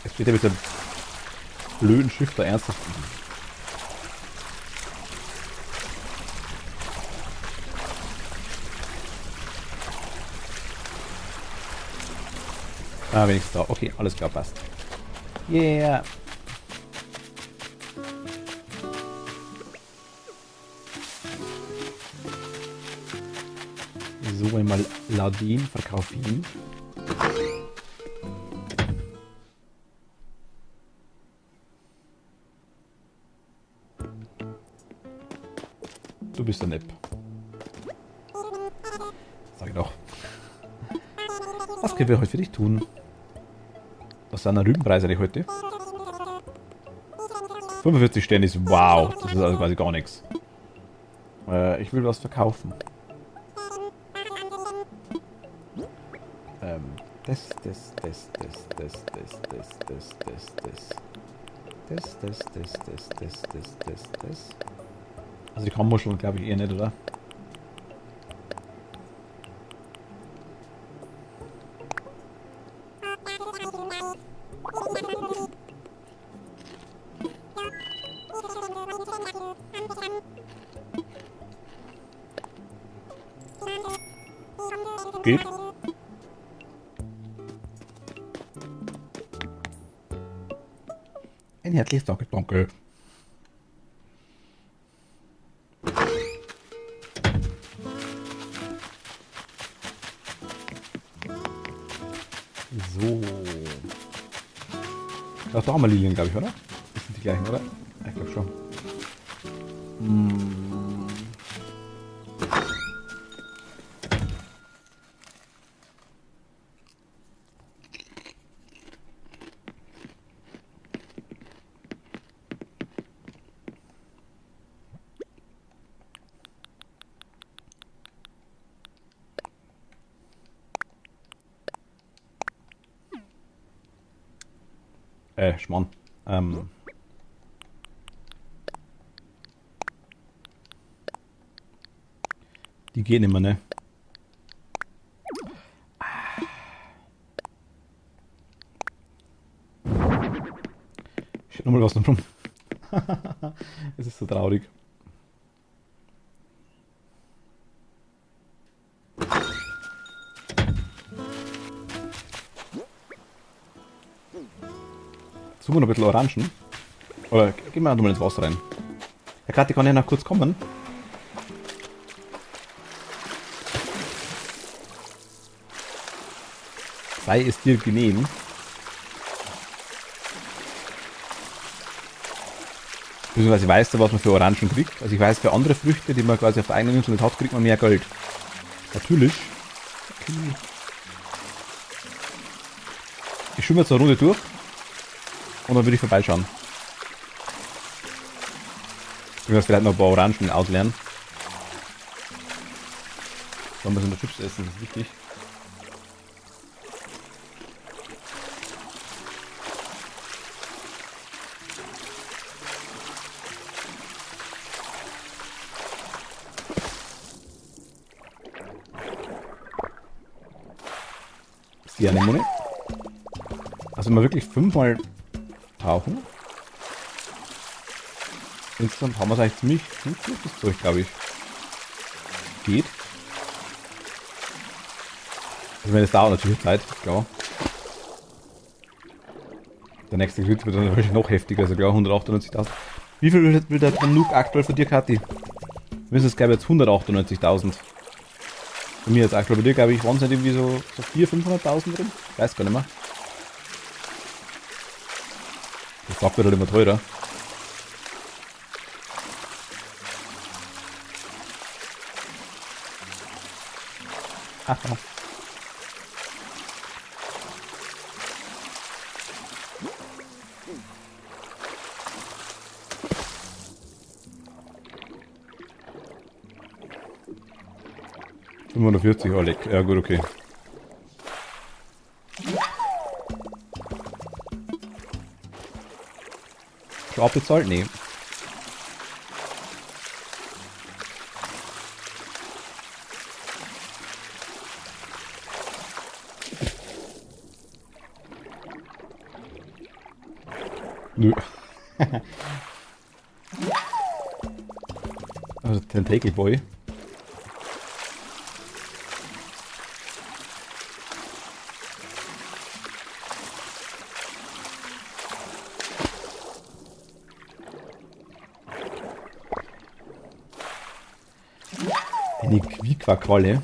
Jetzt steht er mit dem blöden Schiff da ernsthaft. Ah, wenigstens da. Okay, alles klar, passt. Yeah. So, einmal Ladin, verkauf ihn. Du bist ein App. Sag ich doch. Was können wir heute für dich tun? Was sind die Rübenpreise eigentlich heute? 45 Sterne ist wow. Das ist also quasi gar nichts. Ich will was verkaufen. Das. Also die Kammermuscheln glaube ich eher nicht, oder? Geht. Ein herzliches Danke, danke. So. Da haben wir Lilien, glaube ich, oder? Das sind die gleichen, oder? Ich glaube schon. Schmarrn. Die gehen immer, ne? Steht nochmal was rum. Es ist so traurig. Suchen wir noch ein bisschen Orangen. Oder gehen wir nochmal ins Wasser rein. Herr Kathi, kann ich noch kurz kommen? Sei es dir genehm. Beziehungsweise weißt du, was man für Orangen kriegt? Also ich weiß, für andere Früchte, die man quasi auf der eigenen Insel nicht hat, kriegt man mehr Geld. Natürlich. Okay. Ich schwimme jetzt eine Runde durch. Und dann würde ich vorbeischauen. Ich muss vielleicht noch ein paar Orangen auslernen. Dann müssen wir Chips essen, das ist wichtig. Sehr Anemone. Also mal wirklich 5-mal tauchen. Insgesamt haben wir es eigentlich ziemlich gut durch das Zeug, glaube ich. Geht. Also wenn es dauert natürlich Zeit, klar. Der nächste Glück wird dann natürlich noch heftiger, also klar, 198.000. Wie viel will der Nuke aktuell von dir, Kathi? Wir müssen es, glaube ich, jetzt 198.000. Bei mir jetzt aktuell, bei dir, glaube ich, waren es nicht irgendwie so 400.000, 500.000 drin? Ich weiß gar nicht mehr. Das sagt wird halt immer teurer. Aha. 45, oh leck. Ja gut, okay. Schon abbezahlt? Nee. Nö. Also Tentacle Boy. Eine Quiquaqualle.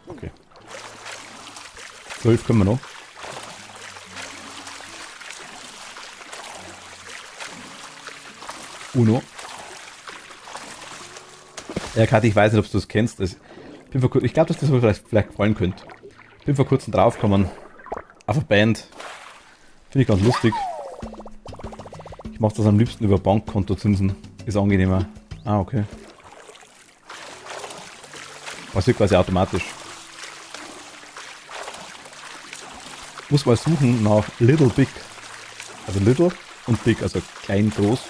Okay. 12 können wir noch. Uno. Ja, Kathi, ich weiß nicht, ob du das kennst. Ich glaube, dass das vielleicht gefallen könnte. Bin vor kurzem draufgekommen. Auf eine Band. Finde ich ganz lustig. Ich mache das am liebsten über Bankkontozinsen. Ist angenehmer. Ah, okay. Passiert quasi automatisch. Muss mal suchen nach Little Big. Also Little und Big, also klein, groß.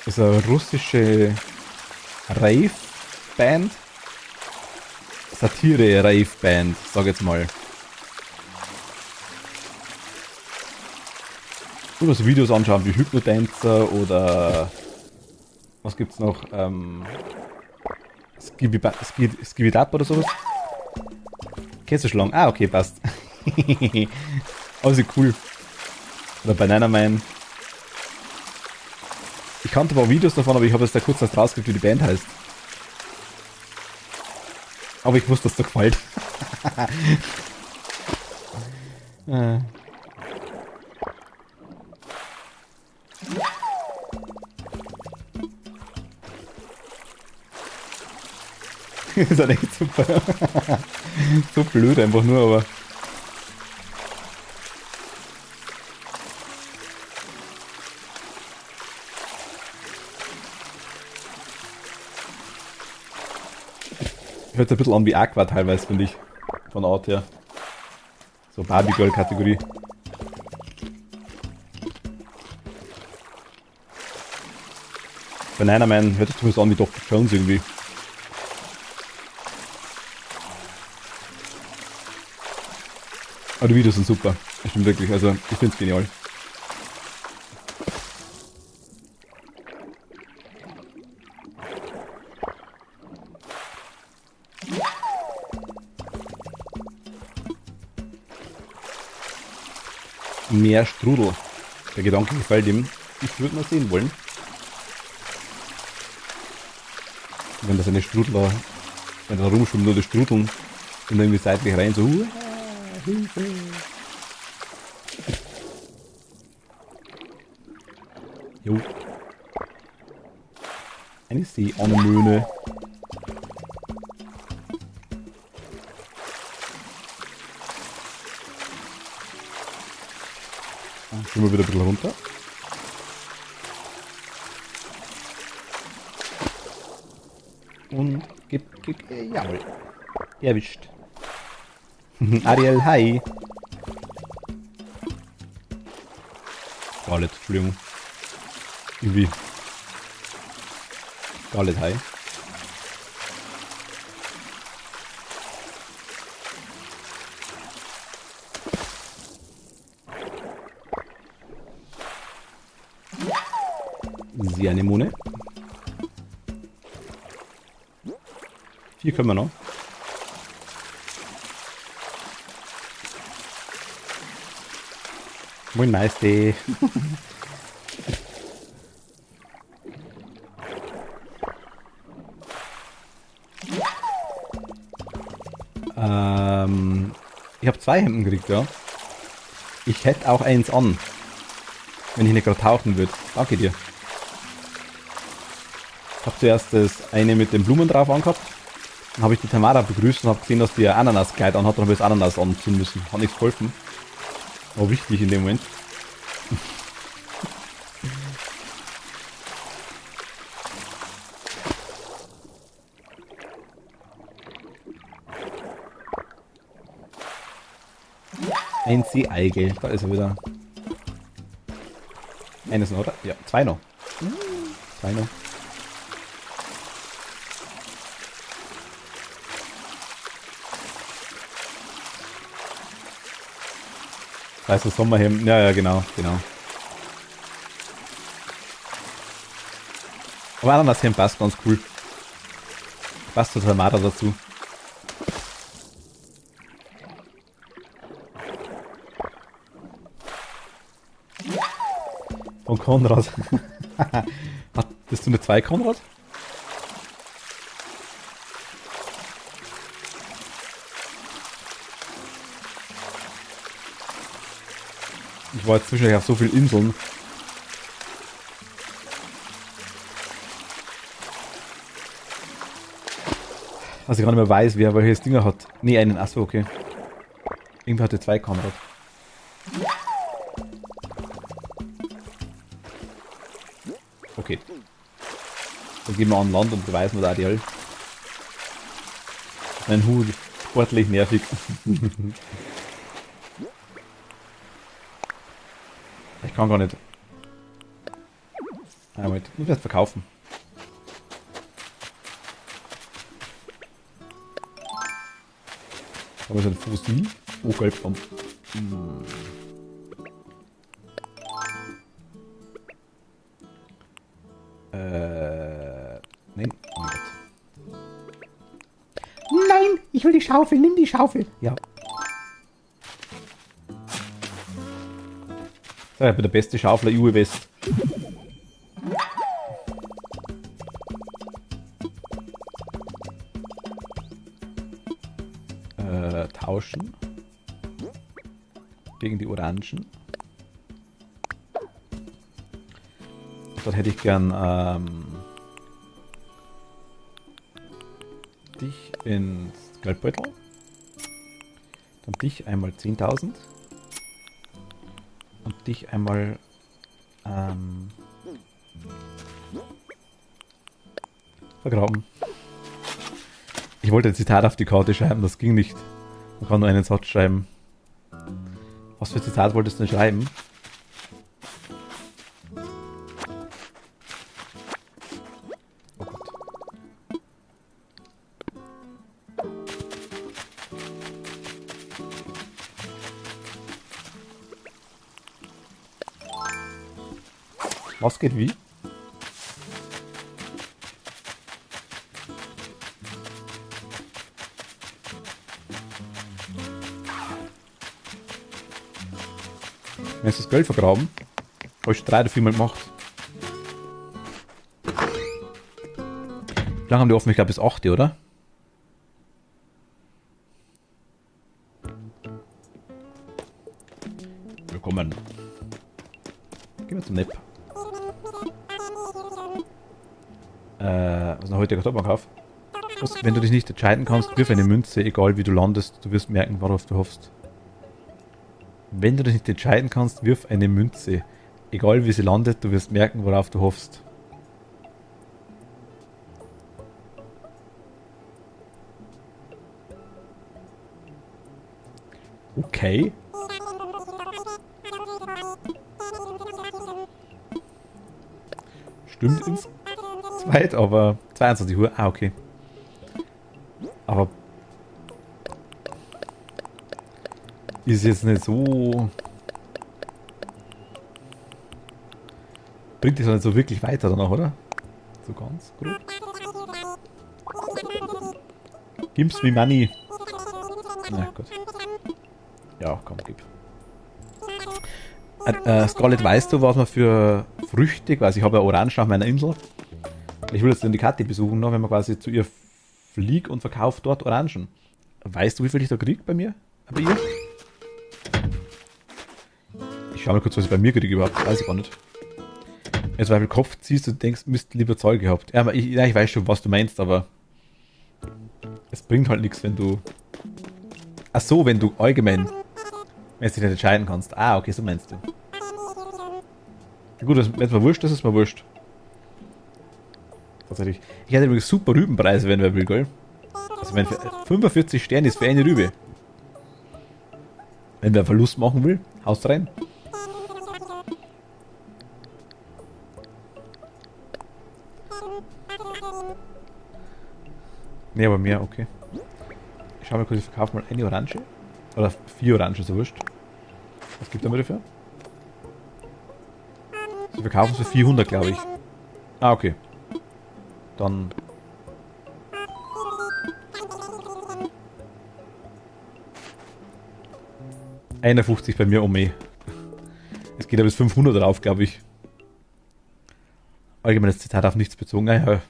Das ist eine russische Rave-Band. Satire-Rave-Band, sag jetzt mal. Oder so Videos anschauen wie Hypnodancer oder was gibt's noch? Skibidab oder sowas? Kennst du schon lang? Ah, okay, passt. Also cool. Oder Banana Man. Ich kannte ein paar Videos davon, aber ich habe jetzt da kurz erst rausgekriegt, wie die Band heißt. Aber ich wusste, dass dir gefällt. Das ist halt echt super. So blöd einfach nur, aber. Hört ein bisschen an wie Aqua teilweise, finde ich. Von Art her. So Barbie Girl Kategorie. Banana Man hört sich zumindest an wie Dr. Jones irgendwie. Aber die Videos sind super. Das stimmt wirklich, also ich finde es genial. Mehr Strudel. Der Gedanke gefällt ihm. Ich würde mal sehen wollen. Wenn das eine Strudler, wenn da rumschwimmt, nur die Strudeln und irgendwie seitlich rein, so Hilfe. Jo. Eine Seeanemone. Gehen wir wieder ein bisschen runter. Und gib, jawohl. Erwischt. Ariel, hi. Scarlett, Entschuldigung. Irgendwie. Scarlett, hi. Sie Anemone. 4 können wir noch. Moin Meister. Ich habe 2 Hemden gekriegt, ja. Ich hätte auch eins an, wenn ich nicht gerade tauchen würde. Danke dir. Ich habe zuerst das eine mit den Blumen drauf angehabt. Dann habe ich die Tamara begrüßt und habe gesehen, dass die ein Ananaskleid anhat. Dann habe ich das Ananas anziehen müssen. Hat nichts geholfen. War wichtig in dem Moment. Ein Seeigel. Da ist er wieder. Eines noch, oder? Ja, zwei noch. Zwei noch. Weißt du, Sommerhemden? Ja, ja, genau, genau. Aber Ananashemd passt ganz cool. Passt total Marder dazu. Von Konrad. Hattest du eine 2, Konrad? Ich war jetzt zwischendurch auf so vielen Inseln. Dass ich gar nicht mehr weiß, wer welches Dinger hat. Nee, einen. Achso, okay. Irgendwer hatte 2, Konrad. Okay. Dann gehen wir an Land und beweisen wir da die Hölle. Mein Hut, sportlich nervig. Ich kann gar nicht. Moment, ich muss das verkaufen. Aber so ein Fossil? Oh, Gelbbaum. Nein. Oh mein Gott. Nein, ich will die Schaufel, nimm die Schaufel. Ja. So, ich bin der beste Schaufler EU West. Tauschen. Gegen die Orangen. Dort hätte ich gern dich ins Geldbeutel. Dann dich einmal 10.000. Und dich einmal vergraben. Ich wollte ein Zitat auf die Karte schreiben, das ging nicht. Man kann nur einen Satz schreiben. Was für Zitat wolltest du denn schreiben? Oh Gott. Was geht wie? Wenn es das Geld vergraben, habe ich schon 3 oder 4 Mal gemacht. Wie lange haben die offen? Ich glaube bis 8, oder? Willkommen. Gehen wir zum Nap. Was ist noch heute Kartoffelkauf? Wenn du dich nicht entscheiden kannst, wirf eine Münze, egal wie du landest, du wirst merken, worauf du hoffst. Wenn du dich nicht entscheiden kannst, wirf eine Münze. Egal wie sie landet, du wirst merken, worauf du hoffst. Okay. Stimmt ins Zweit, aber 22 Uhr. Ah, okay. Aber ist jetzt nicht so. Bringt dich doch nicht so wirklich weiter danach, oder? So ganz gut. Gib's me money. Na gut. Ja, komm, gib. Scarlett, weißt du, was man für Früchte, quasi ich habe ja Orangen auf meiner Insel. Ich will jetzt die Kathi besuchen, noch, wenn man quasi zu ihr fliegt und verkauft dort Orangen. Weißt du, wie viel ich da krieg bei mir? Bei ihr? Ich schau mal kurz, was ich bei mir kriege überhaupt. Weiß ich gar nicht. Jetzt, weil du den Kopf ziehst und denkst, müsst lieber Zeug gehabt. Ja, ich weiß schon, was du meinst, aber es bringt halt nichts, wenn du. Ach so, wenn du allgemein, wenn du dich nicht entscheiden kannst. Ah, okay, so meinst du. Gut, wenn es mir wurscht ist, ist es mir wurscht. Tatsächlich. Ich hätte übrigens super Rübenpreise, wenn wer will, gell? Also wenn 45 Sterne ist für eine Rübe. Wenn wer Verlust machen will, haust rein. Ne, aber mehr, okay. Ich schau mal kurz, ich verkaufe mal eine Orange. Oder 4 Orangen, so wurscht. Was gibt er mir dafür? Sie verkaufen es für 400, glaube ich. Ah, okay. Dann... 51 bei mir, oh meh. Es geht ja bis 500 drauf, glaube ich. Allgemeines Zitat auf nichts bezogen. Ja.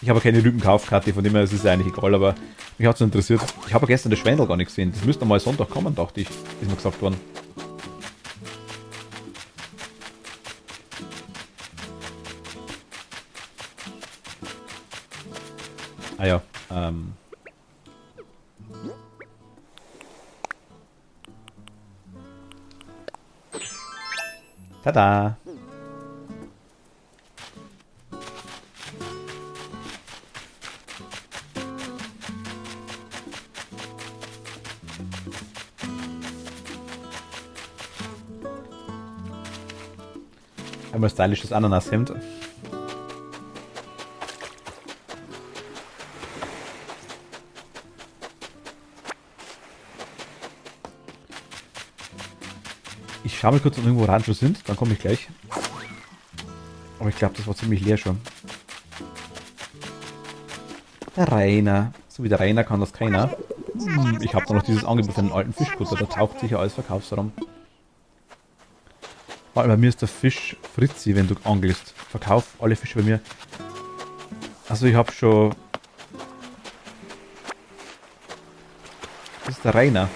Ich habe keine Rübenkaufkarte, von dem her ist es eigentlich egal, aber mich hat es interessiert. Ich habe gestern das Schweinel gar nicht gesehen. Das müsste mal Sonntag kommen, dachte ich. Ist mir gesagt worden. Ah ja, Tada! Einmal stylisches Ananashemd. Ich schaue mal kurz, ob irgendwo Orangen sind, dann komme ich gleich. Aber ich glaube, das war ziemlich leer schon. Der Rainer. So wie der Rainer kann das keiner. Ich habe da noch dieses Angebot für den alten Fischkutter, der taucht sicher als Verkaufsraum. Weil bei mir ist der Fisch Fritzi, wenn du angelst. Verkauf alle Fische bei mir. Also ich habe schon... Das ist der Rainer.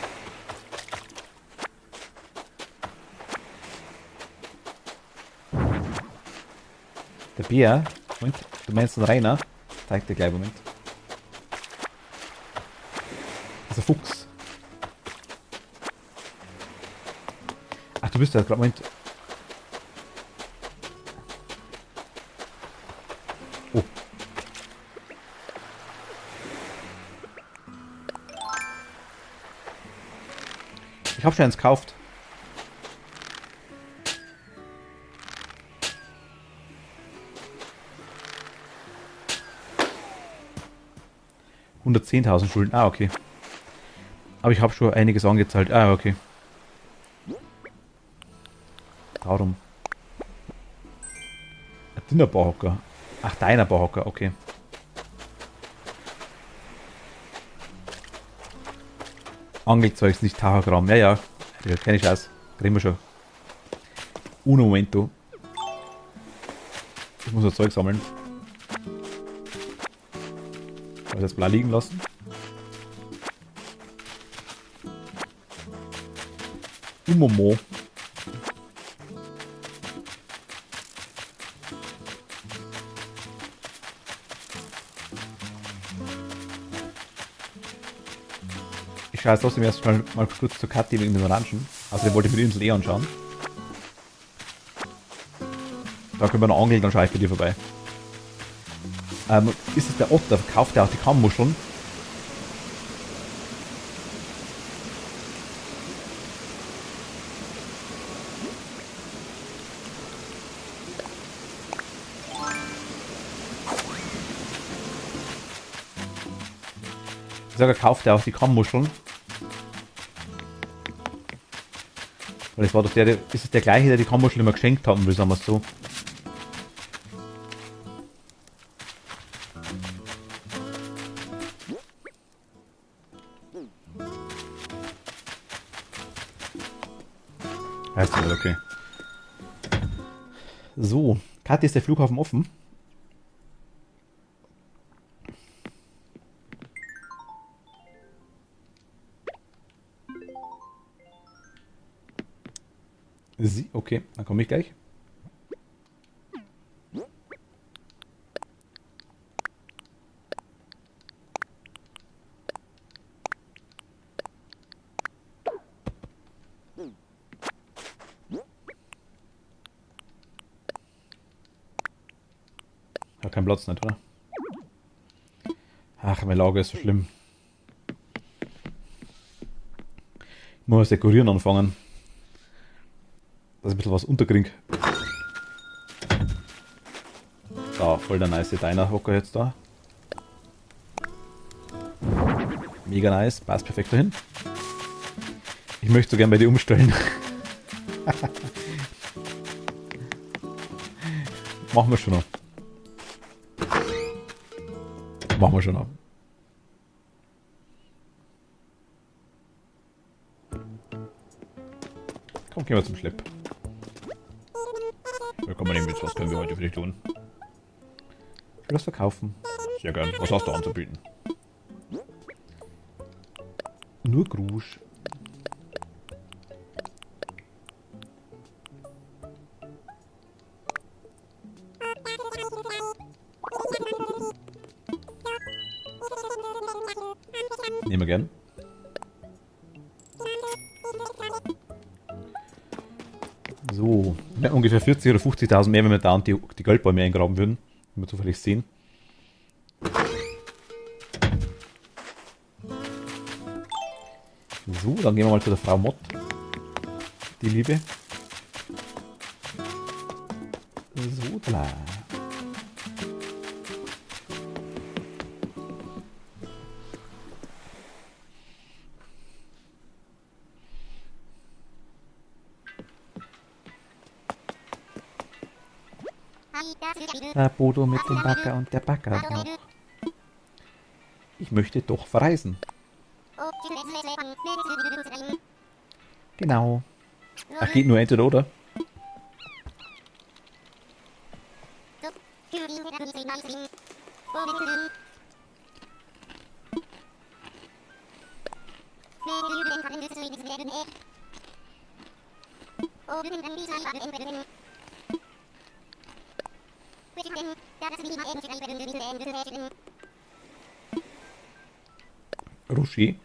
Der Bär? Moment, du meinst den Rainer? Zeig dir gleich, Moment. Das ist der Fuchs. Ach, du bist ja gerade, Moment. Oh. Ich habe schon eins gekauft. $110.000 Schulden. Ah, okay. Aber ich habe schon einiges angezahlt. Ah, okay. Darum. Ein dünner Bauhocker. Ach, deiner Bauhocker, okay. Angelzeugs, nicht Tachogramm. Ja. Keine Chance. Kriegen wir schon. Uno momento. Ich muss das Zeug sammeln. Habe ich das blau liegen lassen? Umomo. Ich schaue jetzt trotzdem erst mal kurz zur Kathi wegen den Orangen. Also den wollte ich mit Insel eh anschauen. Da können wir noch angeln, dann schaue ich bei dir vorbei. Ist es der Otter? Verkauft der auch die Kammmuscheln? Ich sage, kauft er auch die Kammmuscheln? Weil das war doch ist es der gleiche, der die Kammmuscheln immer geschenkt haben will, sagen wir es so. Heißt das, okay. So, Kathi, ist der Flughafen offen? Sie, okay, dann komme ich gleich. keinen Platz nicht, oder? Ach, mein Lager ist so schlimm. Ich muss dekorieren anfangen. Dass ich ein bisschen was unterkriege. Da, voll der nice Diner-Hocker jetzt da. Mega nice, passt perfekt dahin. Ich möchte so gern bei dir umstellen. Machen wir schon noch. Machen wir schon noch. Komm, gehen wir zum Schlepp. Ja, komm mal nehmen jetzt, was können wir heute für dich tun? Ich will das verkaufen. Sehr gern. Was hast du anzubieten? Nur Grusch. Nehmen wir gern. So, ja, ungefähr 40.000 oder 50.000 mehr, wenn wir da die Goldbäume eingraben würden. Wenn wir zufällig sehen. So, dann gehen wir mal zu der Frau Mott. Die Liebe. So, da. Der Bodo mit dem Bagger und der Bagger noch. Ich möchte doch verreisen. Genau. Ach, geht nur entweder oder. Ruschi.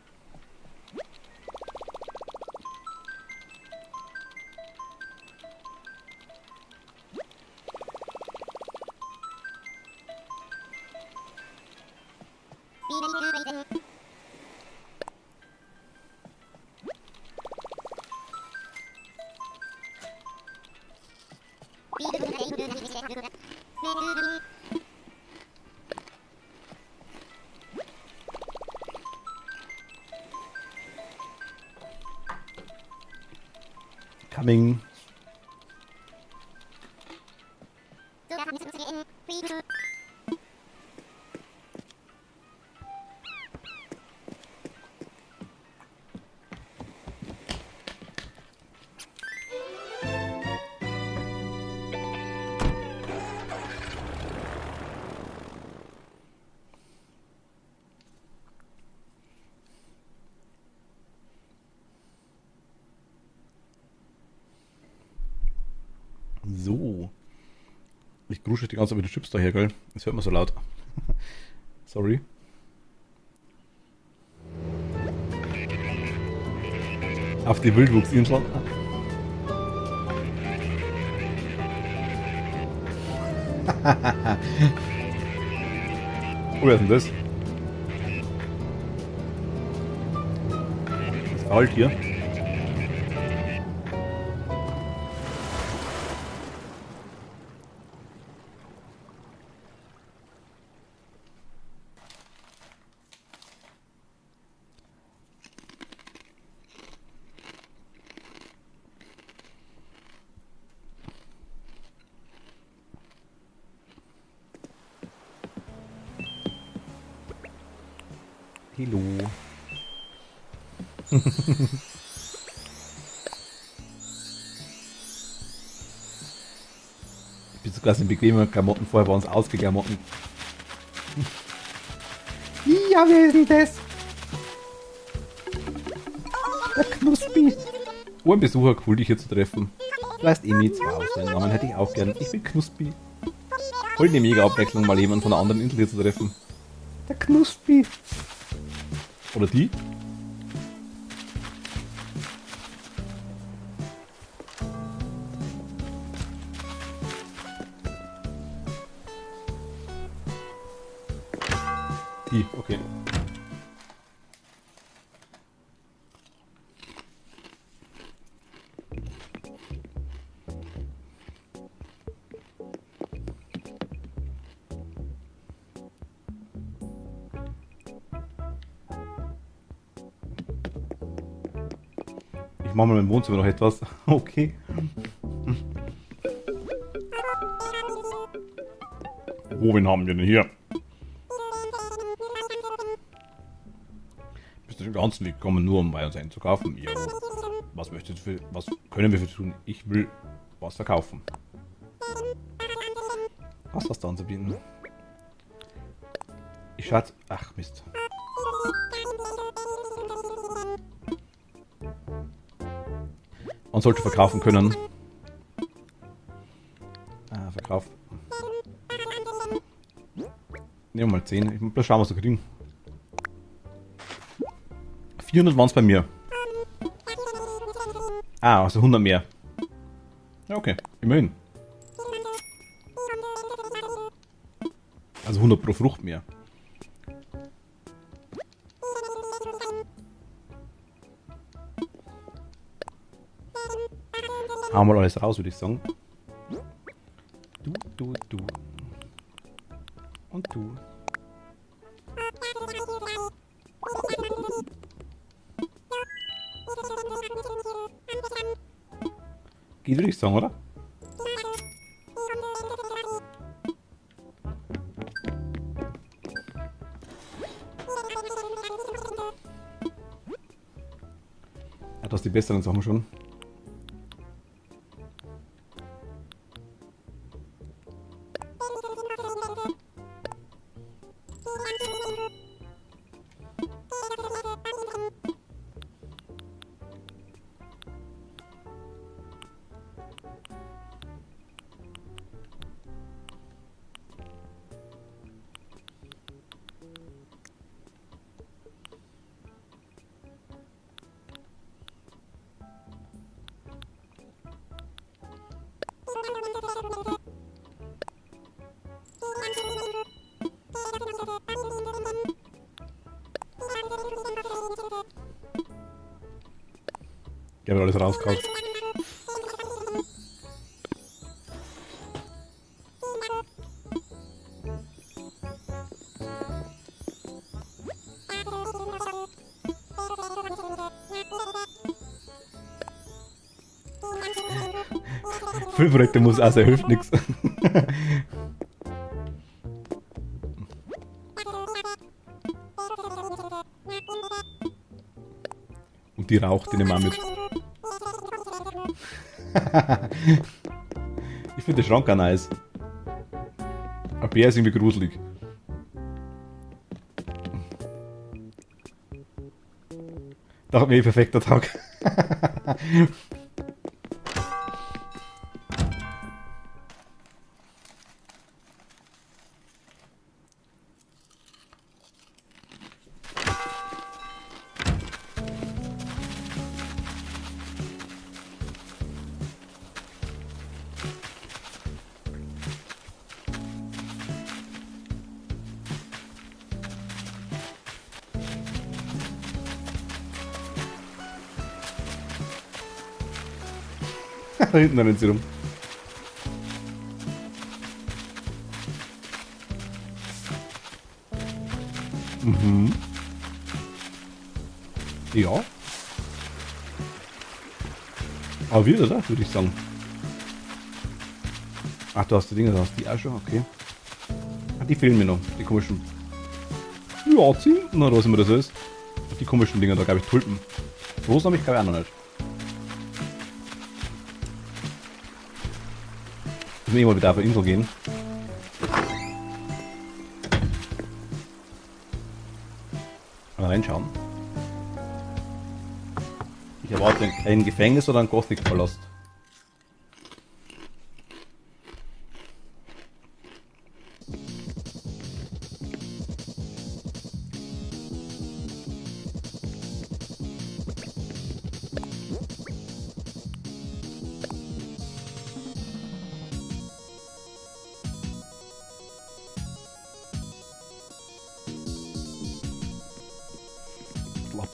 Coming. So. Ich grusche die ganze Zeit mit den Chips daher, gell? Das hört man so laut. Sorry. Auf die Wildwuchsinsel. Oh, wer ist denn das? Das fault hier. Hallo. Ich bin sogar in bequemen Klamotten, vorher waren es Ausgeklamotten. Ja, wer ist denn das? Der Knuspi. Oh, ein Besucher, cool dich hier zu treffen. Du heißt Emi, zwar aus deinen Namen hätte ich auch gern. Ich bin Knuspi. Voll eine mega Abwechslung, mal jemanden von einer anderen Insel hier zu treffen. Der Knuspi. Oder die? Okay. Ich mache mal im Wohnzimmer noch etwas. Okay. Oh, wen haben wir denn hier? Bist du den ganzen Weg gekommen, nur um bei uns einzukaufen? Ja. Was möchtest du was können wir für tun? Ich will was verkaufen. Was hast du anzubieten? Ich schätze. Ach Mist. Man sollte verkaufen können. Verkauf. Nehmen wir mal 10. Ich muss schauen, was wir kriegen. 400 waren es bei mir. Ah, also 100 mehr. Ja, okay. Immerhin. Also 100 pro Frucht mehr. Hauen wir alles raus, würde ich sagen. Du. Und du. Geht, würde ich sagen, oder? Ja, das die besseren Sachen schon. Ich habe alles rausgehauen. Füllprojekte muss also hilft nichts. Und die raucht den immer mit. Ich finde den Schrank auch nice. Ein Bär ist irgendwie gruselig. Da hat mir ein perfekter Tag. Da hinten rennen sie rum. Mhm. Ja. Aber wieder, oder? Würde ich sagen. Ach, du hast die Dinge, du hast die auch schon, okay. Ach, die fehlen mir noch, die komischen. Ja, Zinten oder was immer das ist. Die komischen Dinger, da glaube ich Tulpen. Rosen habe ich glaube ich auch noch nicht. Ich muss mal wieder auf die Insel gehen. Mal reinschauen. Ich erwarte ein Gefängnis oder ein Gothic-Palast.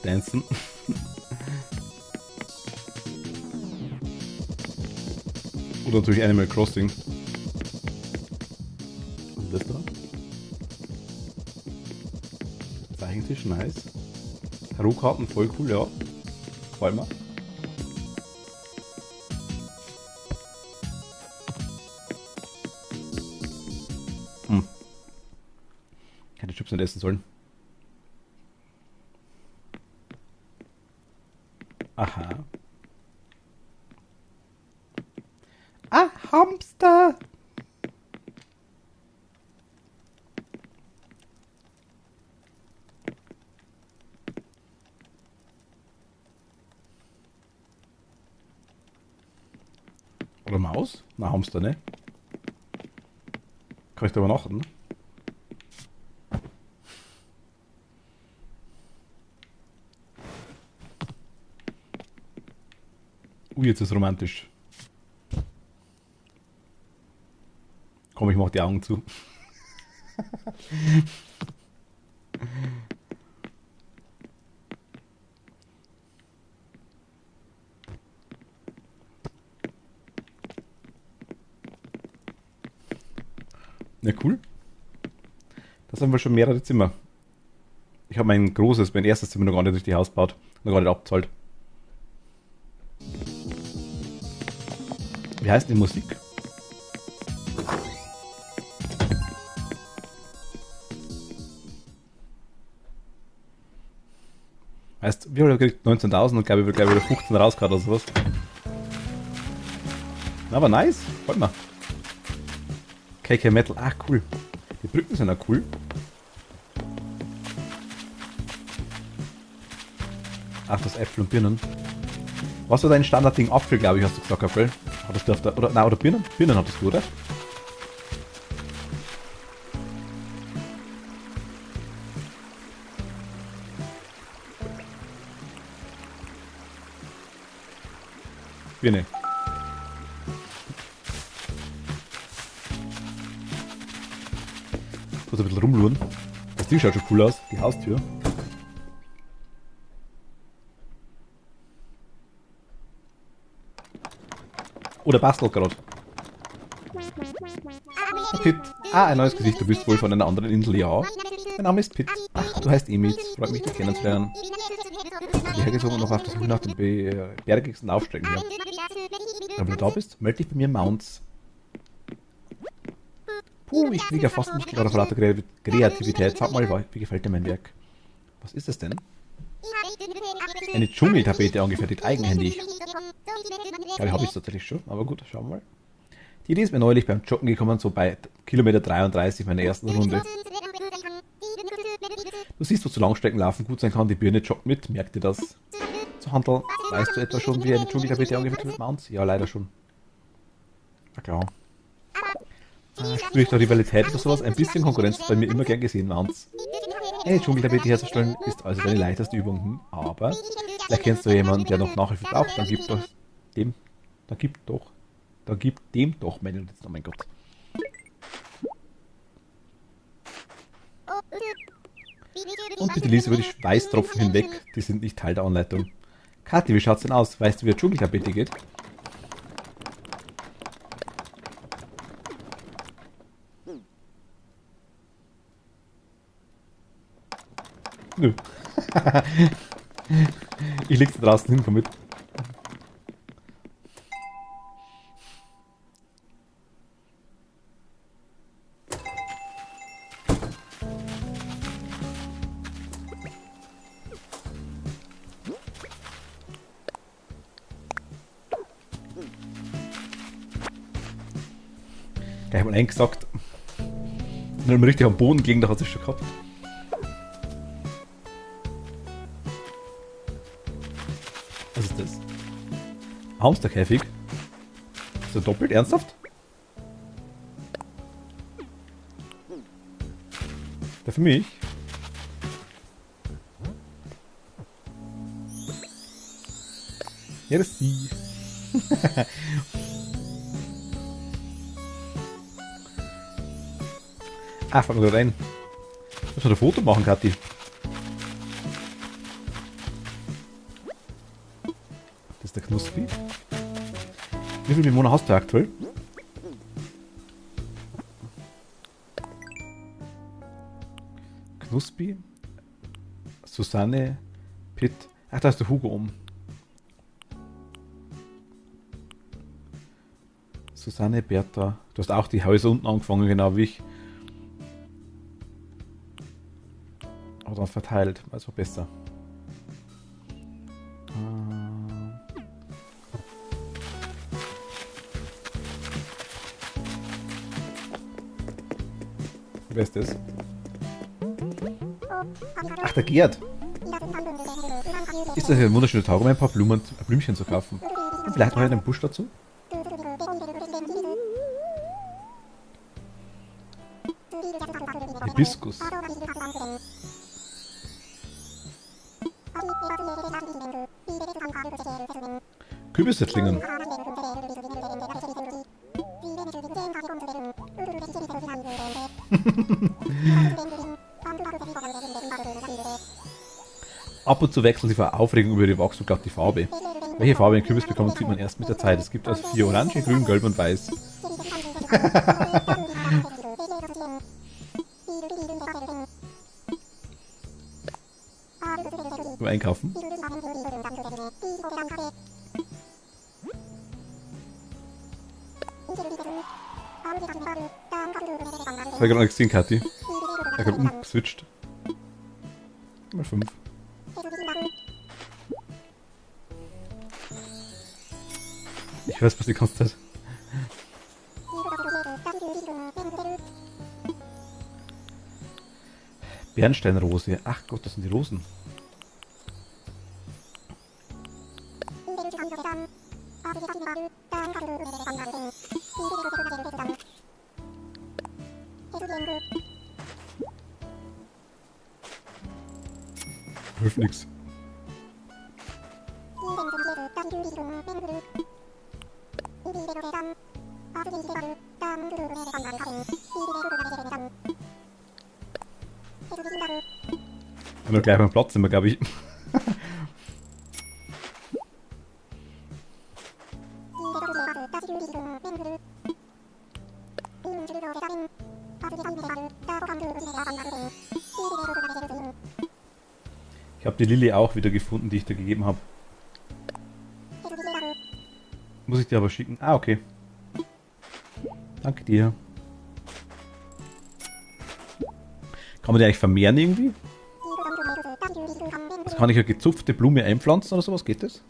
dancen. Oder natürlich Animal Crossing. Und das da? Zeichentisch, nice. Tarotkarten, voll cool, ja. Gefällt mir. Hätte Chips nicht essen sollen. Aha. Ah, Hamster! Oder Maus? Na, Hamster, ne? Kann ich da übernachten? Jetzt ist es romantisch. Komm, ich mach die Augen zu. Ja, cool. Das haben wir schon mehrere Zimmer. Ich habe mein großes, mein erstes Zimmer noch gar nicht durch die Haus gebaut. Noch gar nicht abgezahlt. Wie heißt die Musik? Heißt, wir haben gekriegt 19.000 und glaube ich, wird gleich wieder 15 rausgehauen oder sowas. Aber nice, freut mir. KK Metal, ach cool. Die Brücken sind auch cool. Ach, das Äpfel und Birnen. Was war dein Standardding? Apfel, glaube ich, hast du gesagt, Apfel. Hattest du auf der, oder Birnen? Birnen hattest du, oder? Birne. Ich muss ein bisschen rumluren. Das Ding schaut schon cool aus, die Haustür. Oder bastelt gerade. Pitt. Ah, ein neues Gesicht. Du bist wohl von einer anderen Insel, ja. Mein Name ist Pitt. Ach, du heißt Emil. Freut mich, dich kennenzulernen. Hierher gezogen und noch auf der Suche nach dem bergigsten Aufsteigen hier. Wenn du da bist, melde dich bei mir Mounts. Puh, ich kriege ja fast nicht gerade vor lauter Kreativität. Sag mal, wie gefällt dir mein Werk? Was ist es denn? Eine Dschungeltapete angefertigt, eigenhändig. Ja, die habe ich tatsächlich schon, aber gut, schauen wir mal. Die Idee ist mir neulich beim Joggen gekommen, so bei Kilometer 33 meiner ersten Runde. Du siehst, was zu Langstrecken laufen gut sein kann, die Birne joggt mit, merkt ihr das? Zu Handel, weißt du etwa schon, wie eine Dschungeltapete angefertigt wird, Mounts? Ja, leider schon. Na klar. Spüre ich da Rivalität oder sowas? Ein bisschen Konkurrenz ist bei mir immer gern gesehen, Mounts. Eine Dschungeltapete herzustellen ist also deine leichteste Übung, aber vielleicht kennst du jemanden, der noch Nachhilfe braucht, dann gib dem doch meine Notizen, oh mein Gott. Und bitte lies über die Schweißtropfen hinweg, die sind nicht Teil der Anleitung. Kathi, wie schaut's denn aus? Weißt du, wie eine Dschungeltapete geht? Nö. Ich leg's da draußen hin, komm mit. Gleich mal eingesagt. Und dann richtig am Boden gelegen, da hat es schon gehabt. Was ist das? Hamsterkäfig? Ist das doppelt ernsthaft? Der für mich? Ja, das ist sie. Fällt mir gerade ein. Muss man ein Foto machen, Kathi? Das ist der Knuspi. Wie viele Bewohner hast du aktuell? Knuspi, Susanne, Pitt. Ach, da ist der Hugo um. Susanne, Bertha. Du hast auch die Häuser unten angefangen, genau wie ich. Aber dann verteilt. Das war besser. Wer ist das? Ach, der Gerd. Ist das ein wunderschöner Tag, um ein paar Blümchen zu kaufen? Und vielleicht noch einen Busch dazu? Hibiskus. Kürbissettlingen. Ab und zu wechseln sie vor Aufregung über die Wachstum gerade die Farbe. Welche Farbe ein Kürbis bekommt, sieht man erst mit der Zeit. Es gibt also 4: Orange, Grün, Gelb und Weiß. Nur einkaufen. Das habe ich gerade noch gesehen, Kathi. Ich habe umgeswitcht. Mal 5. Ich weiß, was die ganze Zeit. Bernsteinrose. Ach Gott, das sind die Rosen. Hilft nix. Haben wir gleich beim Platz immer, glaube ich. Ich habe die Lilly auch wieder gefunden, die ich dir gegeben habe. Muss ich dir aber schicken. Ah, okay. Danke dir. Kann man die eigentlich vermehren irgendwie? Also kann ich eine gezupfte Blume einpflanzen oder sowas? Geht das?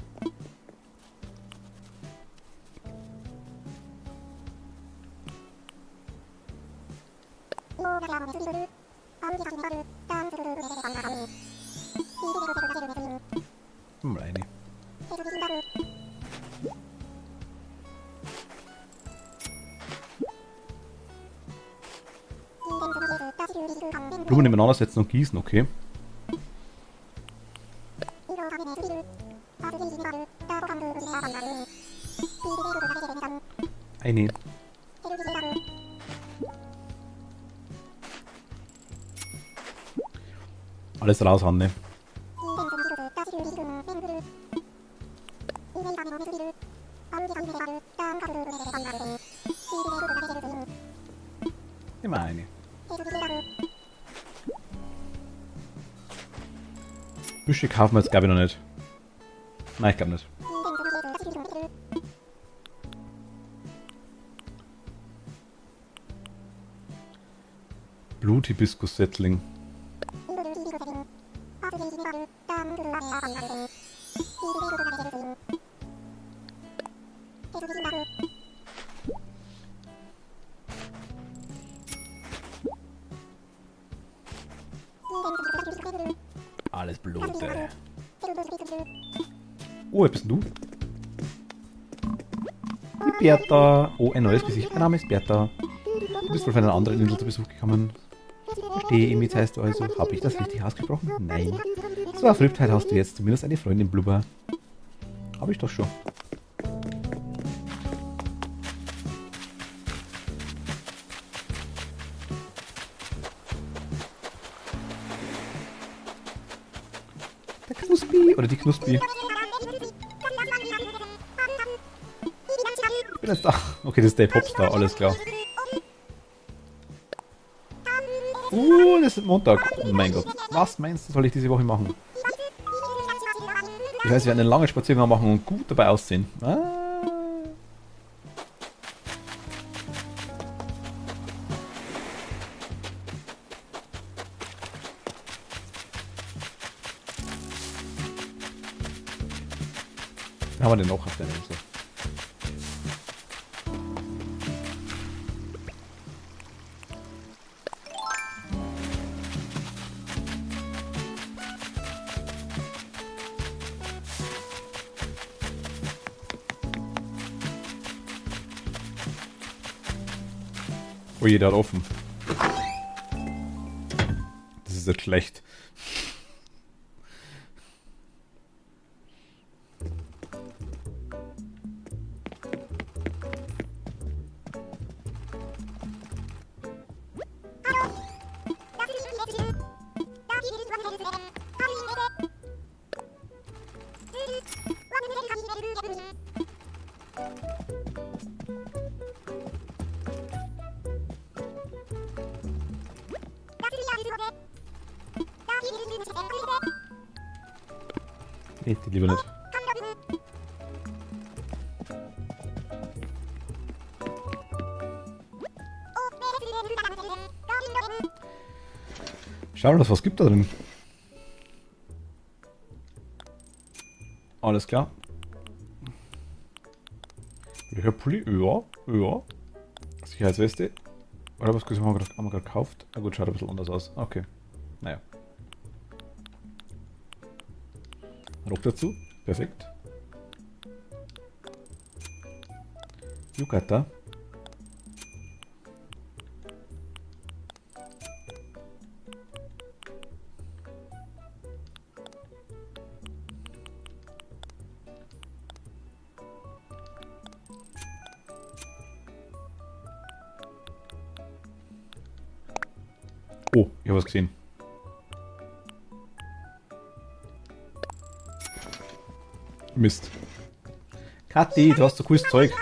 Mal eine. Blumen nebeneinander setzen und gießen, okay. Eine. Alles raus, Hanne. Immer eine. Büsche kaufen wir jetzt, glaube ich, noch nicht. Nein, ich glaube nicht. Bluthibiskus-Settling. Alles Blute. Oh, wer bist denn du? Die Bertha. Oh, ein neues Gesicht. Mein Name ist Bertha. Du bist wohl von einer anderen Insel zu Besuch gekommen. Verstehe, Emit heißt du also. Habe ich das richtig ausgesprochen? Nein. So eine Verrücktheit hast du jetzt. Zumindest eine Freundin, Blubber. Habe ich doch schon. Der Knuspi oder die Knuspi. bin jetzt da. Okay, das ist der Popstar, alles klar. Das ist Montag. Oh mein Gott. Was meinst du, soll ich diese Woche machen? Ich weiß, wir werden einen langen Spaziergang machen und gut dabei aussehen. Was haben wir denn noch auf der Insel? Oh je, der hat offen. Das ist jetzt schlecht. Nee, die lieber nicht. Schauen wir uns, was gibt da drin. Alles klar. Welcher Pulli? Ja, ja. Sicherheitsweste. Oder was haben wir gerade gekauft? Na gut, schaut ein bisschen anders aus. Okay. Naja. Rock dazu. Perfekt. Yukata. Oh, ich habe was gesehen. Mist. Kathi, du hast so cooles Zeug.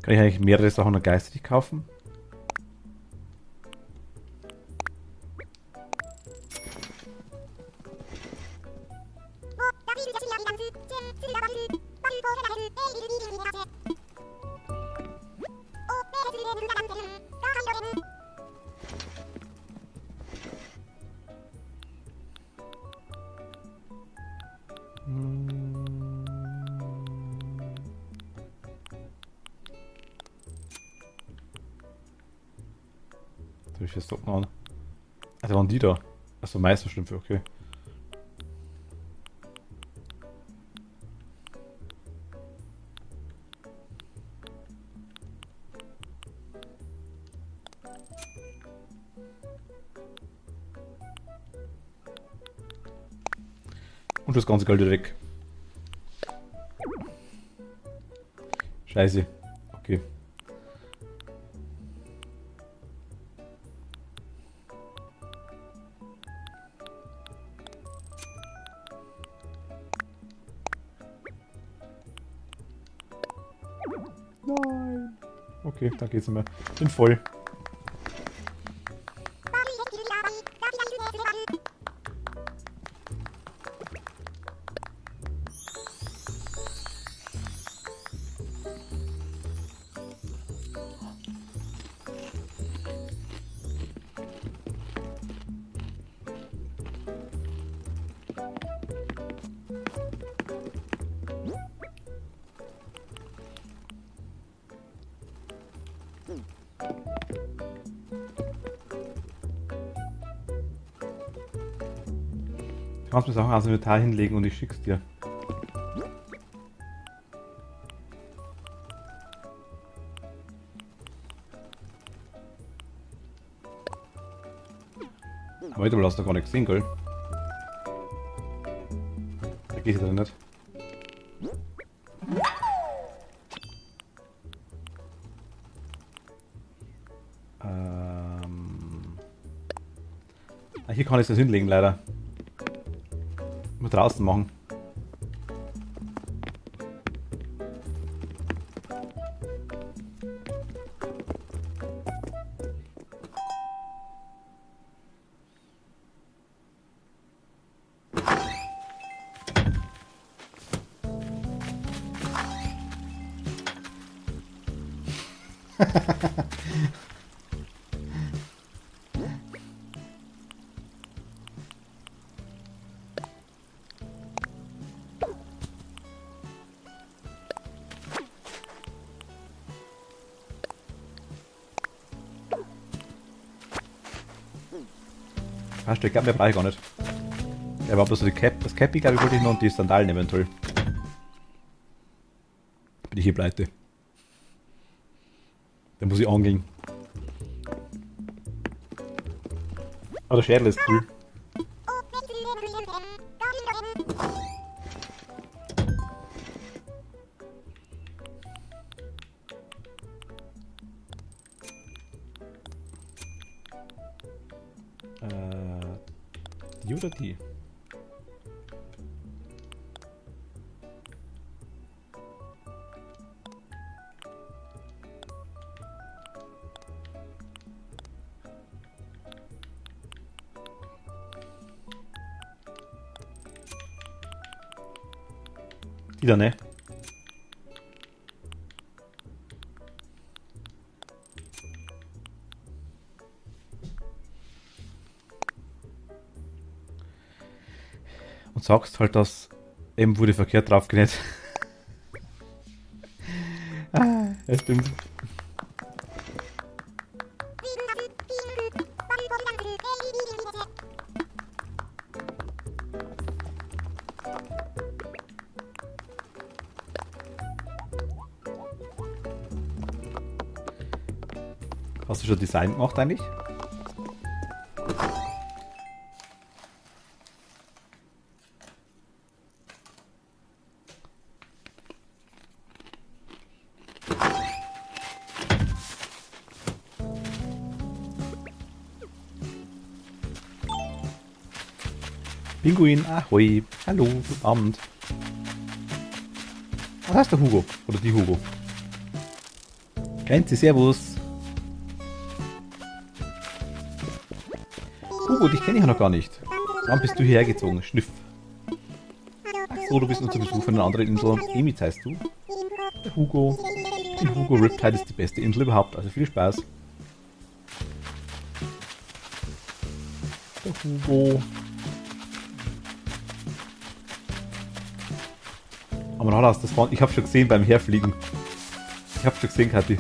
Kann ich eigentlich mehrere Sachen noch geistig kaufen? Soll ich das doch mal? Also waren die da? Achso, Meisterstümpfe, okay. Und das ganze Geld wieder weg. Scheiße. Okay. Nein. Okay, da geht's nicht mehr. Bin voll. kannst mir Sachen aus dem Inventar hinlegen und ich schick's dir. Warte mal, hast du gar nicht gesehen, gell? Da geht ja nicht. Hier kann ich das hinlegen, leider. Muss draußen machen. Hast du, ich glaube, mehr brauche ich gar nicht. Er war bloß so die Cap, das Cappy, glaube ich, wollte ich noch und die Sandalen eventuell. Bin ich hier pleite. Da muss ich angehen. Aber der Schädel ist cool. Die oder die? Die da, ne? Und sagst halt, dass eben wurde verkehrt draufgenäht. Ja, stimmt. Hast du schon Design gemacht eigentlich? Pinguin, ahoi, hallo, guten Abend. Was heißt der Hugo? Oder die Hugo? Grenze, servus. Hugo, dich kenne ich ja noch gar nicht. Wann bist du hierher gezogen? Schniff. Ach so, du bist nur zu Besuch von einer anderen Insel. Emits heißt du? Der Hugo. Die Hugo Riptide ist die beste Insel überhaupt, also viel Spaß. Der Hugo. Aber noch hast das war, ich habe schon gesehen beim Herfliegen. Ich habe schon gesehen, Kathi.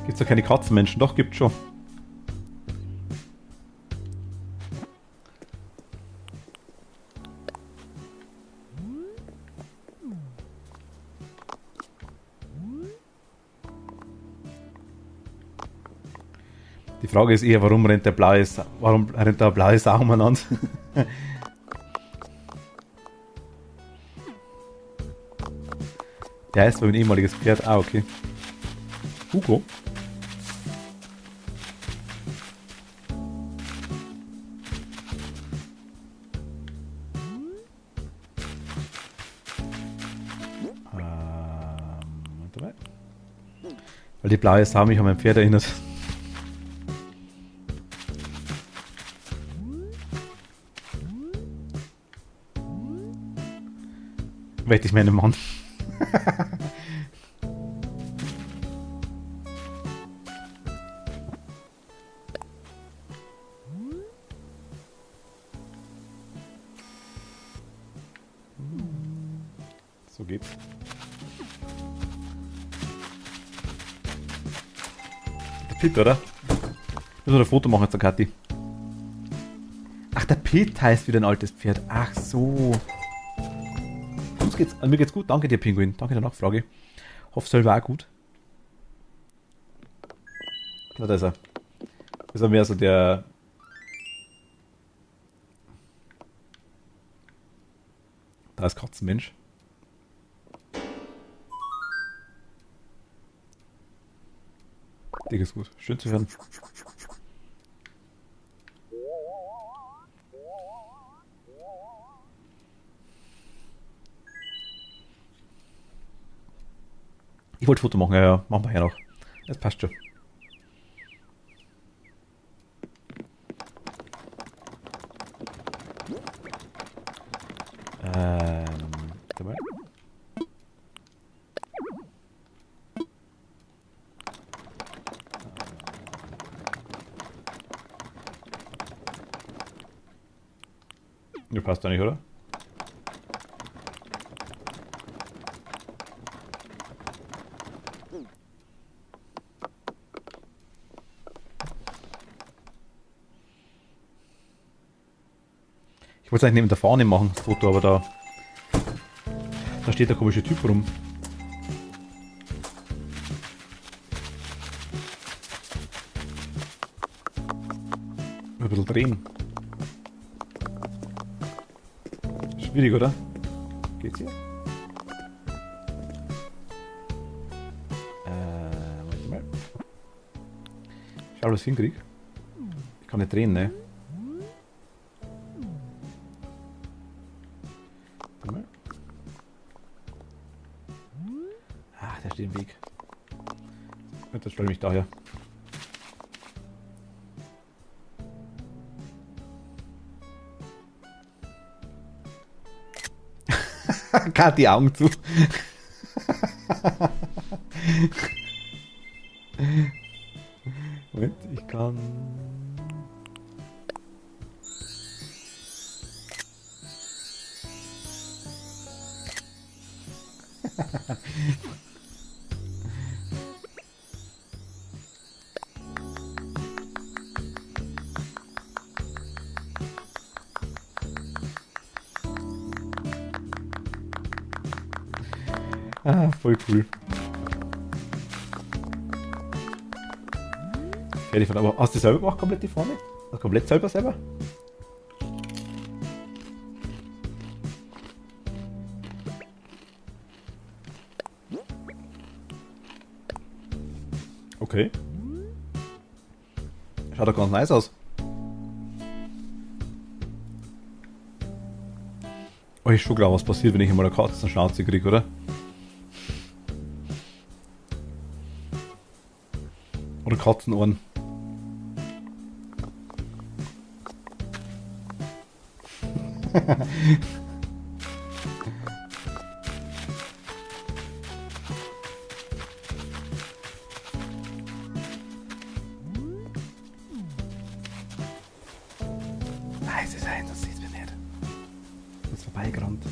Gibt's doch keine Katzenmenschen? Doch, gibt's schon. Die Frage ist eher, warum rennt der blaue Sau umeinander? Der heißt wohl ein ehemaliges Pferd. Ah, okay. Hugo? Warte mal. Weil die blaue Sau mich an mein Pferd erinnert. Wette ich meinen Mann. So geht's. Der Pit, oder? Müssen wir ein Foto machen jetzt, der Kathi. Ach, der Pit heißt wieder ein altes Pferd. Ach so. Mir geht's gut. Danke dir, Pinguin. Danke der Nachfrage. Hoffe selber auch gut. Na, da ist er. Das ist mehr so der... Da ist Katzenmensch. Dir geht's gut. Schön zu hören. Ich wollte Foto machen, ja. Machen wir ja noch. Das passt schon. Warte mal. Ja, passt da nicht, oder? Ich wollte es eigentlich neben der Fahne machen, das Foto, aber da steht der komische Typ rum. Ein bisschen drehen. Schwierig, oder? Geht's hier? Warte mal. Schau, was ich hinkrieg. Ich kann nicht drehen, ne? Warte mal. Ach, der steht im Weg. Jetzt stelle ich mich daher. Gerade die Augen zu. Moment, ich kann... Ah, voll cool. Fertig von, aber hast du selber gemacht, komplett die Forme? Also komplett selber? Okay. Schaut doch ganz nice aus. Oh, ich schon klar, was passiert, wenn ich einmal eine Katzenschnauze kriege, oder? Oder Katzenohren. Leise sein, das sieht man nicht. Das ist vorbeigerannt.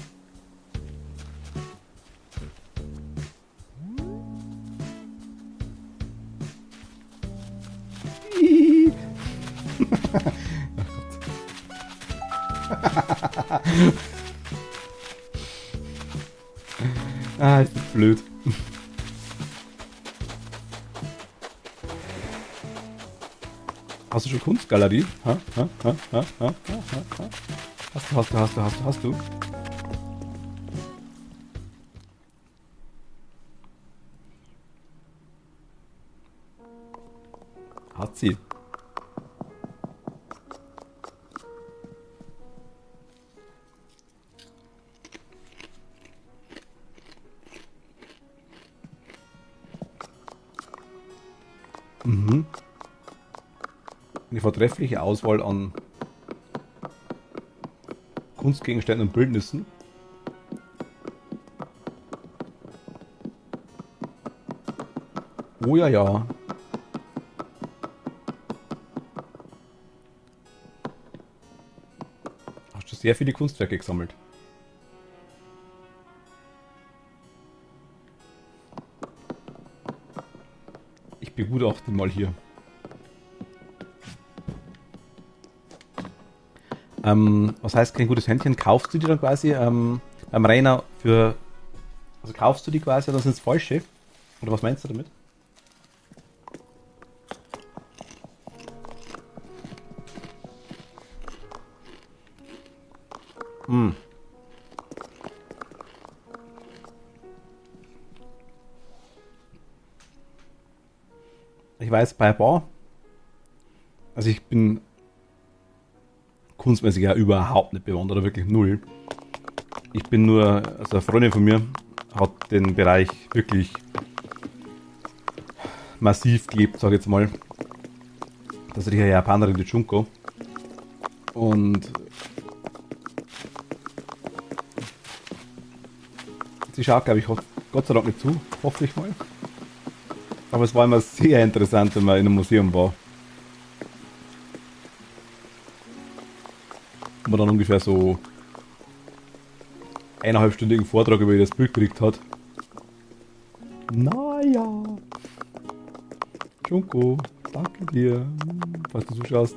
Ah, ist das blöd. Hast du schon Kunstgalerie? Ha? Hast du? Hat sie. Mhm. Eine vortreffliche Auswahl an Kunstgegenständen und Bildnissen. Oh ja, ja. Hast du sehr viele Kunstwerke gesammelt? begutachten mal hier. Was heißt kein gutes Händchen? Kaufst du die dann quasi beim Rainer für... Also kaufst du die quasi, oder sind es falsche? Oder was meinst du damit? Hm. Ich weiß, bei Bar, also ich bin kunstmäßig ja überhaupt nicht bewandert, oder wirklich null. Ich bin nur, also eine Freundin von mir hat den Bereich wirklich massiv gelebt, sage ich jetzt mal. Das ist die Japanerin, die Junko. Und sie schaut, glaube ich, Gott sei Dank nicht zu, hoffe ich mal. Aber es war immer sehr interessant, wenn man in einem Museum war. Und man dann ungefähr so eineinhalbstündigen Vortrag über das Bild gekriegt hat. Naja. Junko, danke dir, falls du zuschaust.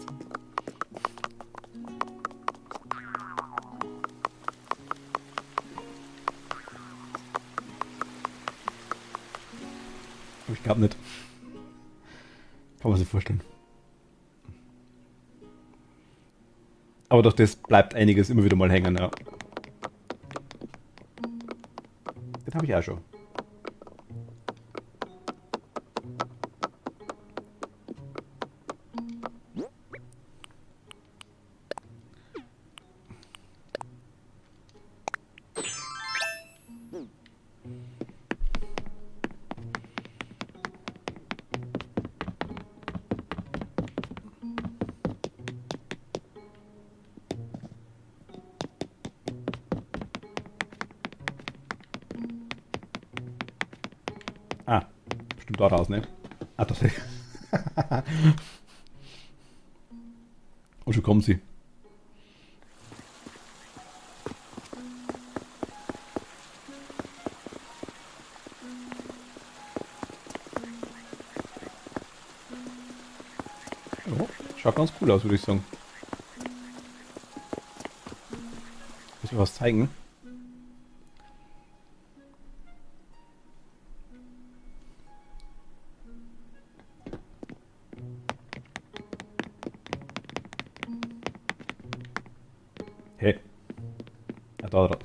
Aber ich glaube nicht. Kann man sich vorstellen. Aber durch das bleibt einiges immer wieder mal hängen, ja. Den habe ich auch schon. Ah, bestimmt da raus, ne? Ah, das ist. Und schon kommen sie. Ja, schaut ganz cool aus, würde ich sagen. Muss ich was zeigen? Hey. Ja, da.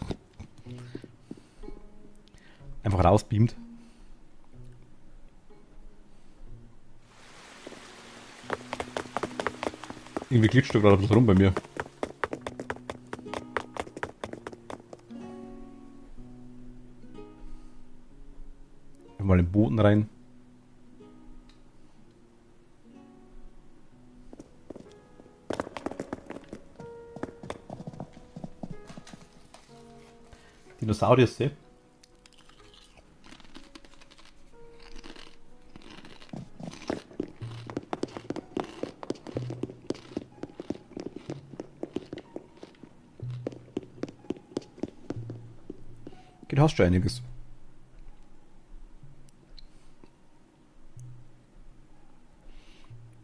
Einfach rausbeamt. Irgendwie glitscht da gerade was rum bei mir. Mal in den Boden rein. Dinosaurier. Geht hast schon einiges.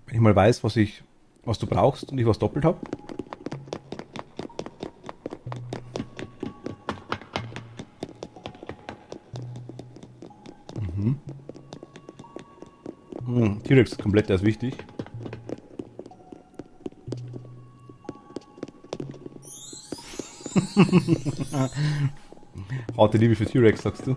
Wenn ich mal weiß, was du brauchst und ich was doppelt habe. Mhm. T-Rex ist komplett, der ist wichtig. Harte Liebe für T-Rex, sagst du?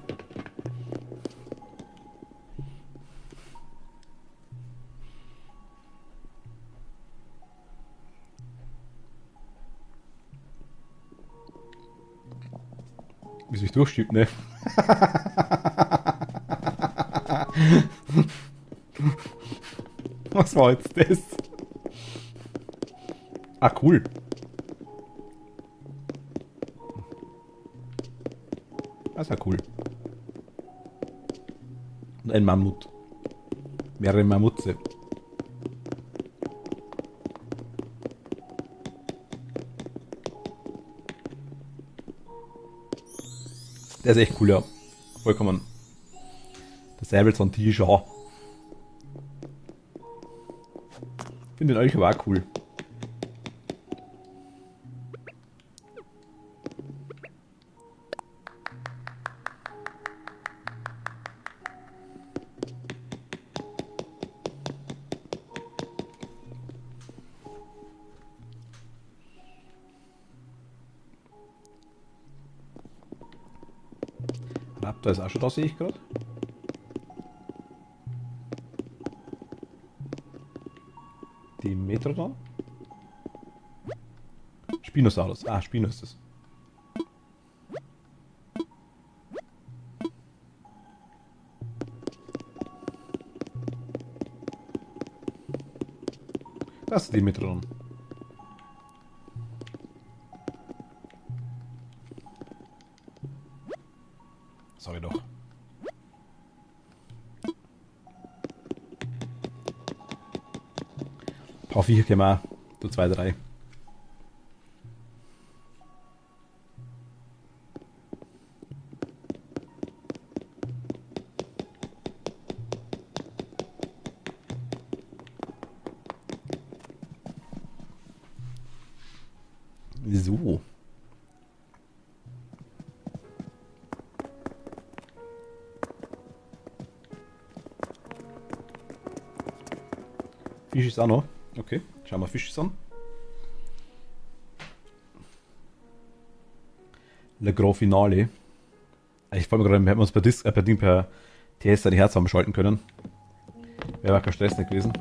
Wie sich durchschiebt, ne? Was war jetzt das? Ah, cool. Das ist ja cool. Und ein Mammut. Mehrere Mammutze. Der ist echt cool, ja. Vollkommen. Der Säbelzahntiger. Finde den Elch aber auch cool. Raptor ist auch schon da, sehe ich gerade. Die Metrodon. Spinosaurus. Ah, Spino ist das. Das ist die Metrodon. Sorry doch. Ein paar Viecher können wir auch. Du 2, 3. So. Fisch ist auch noch. Okay, schauen wir Fisch an. Le Grand Finale. Ich freue mich gerade, wir hätten uns per TS die Herz haben schalten können. Wäre auch kein Stress nicht gewesen.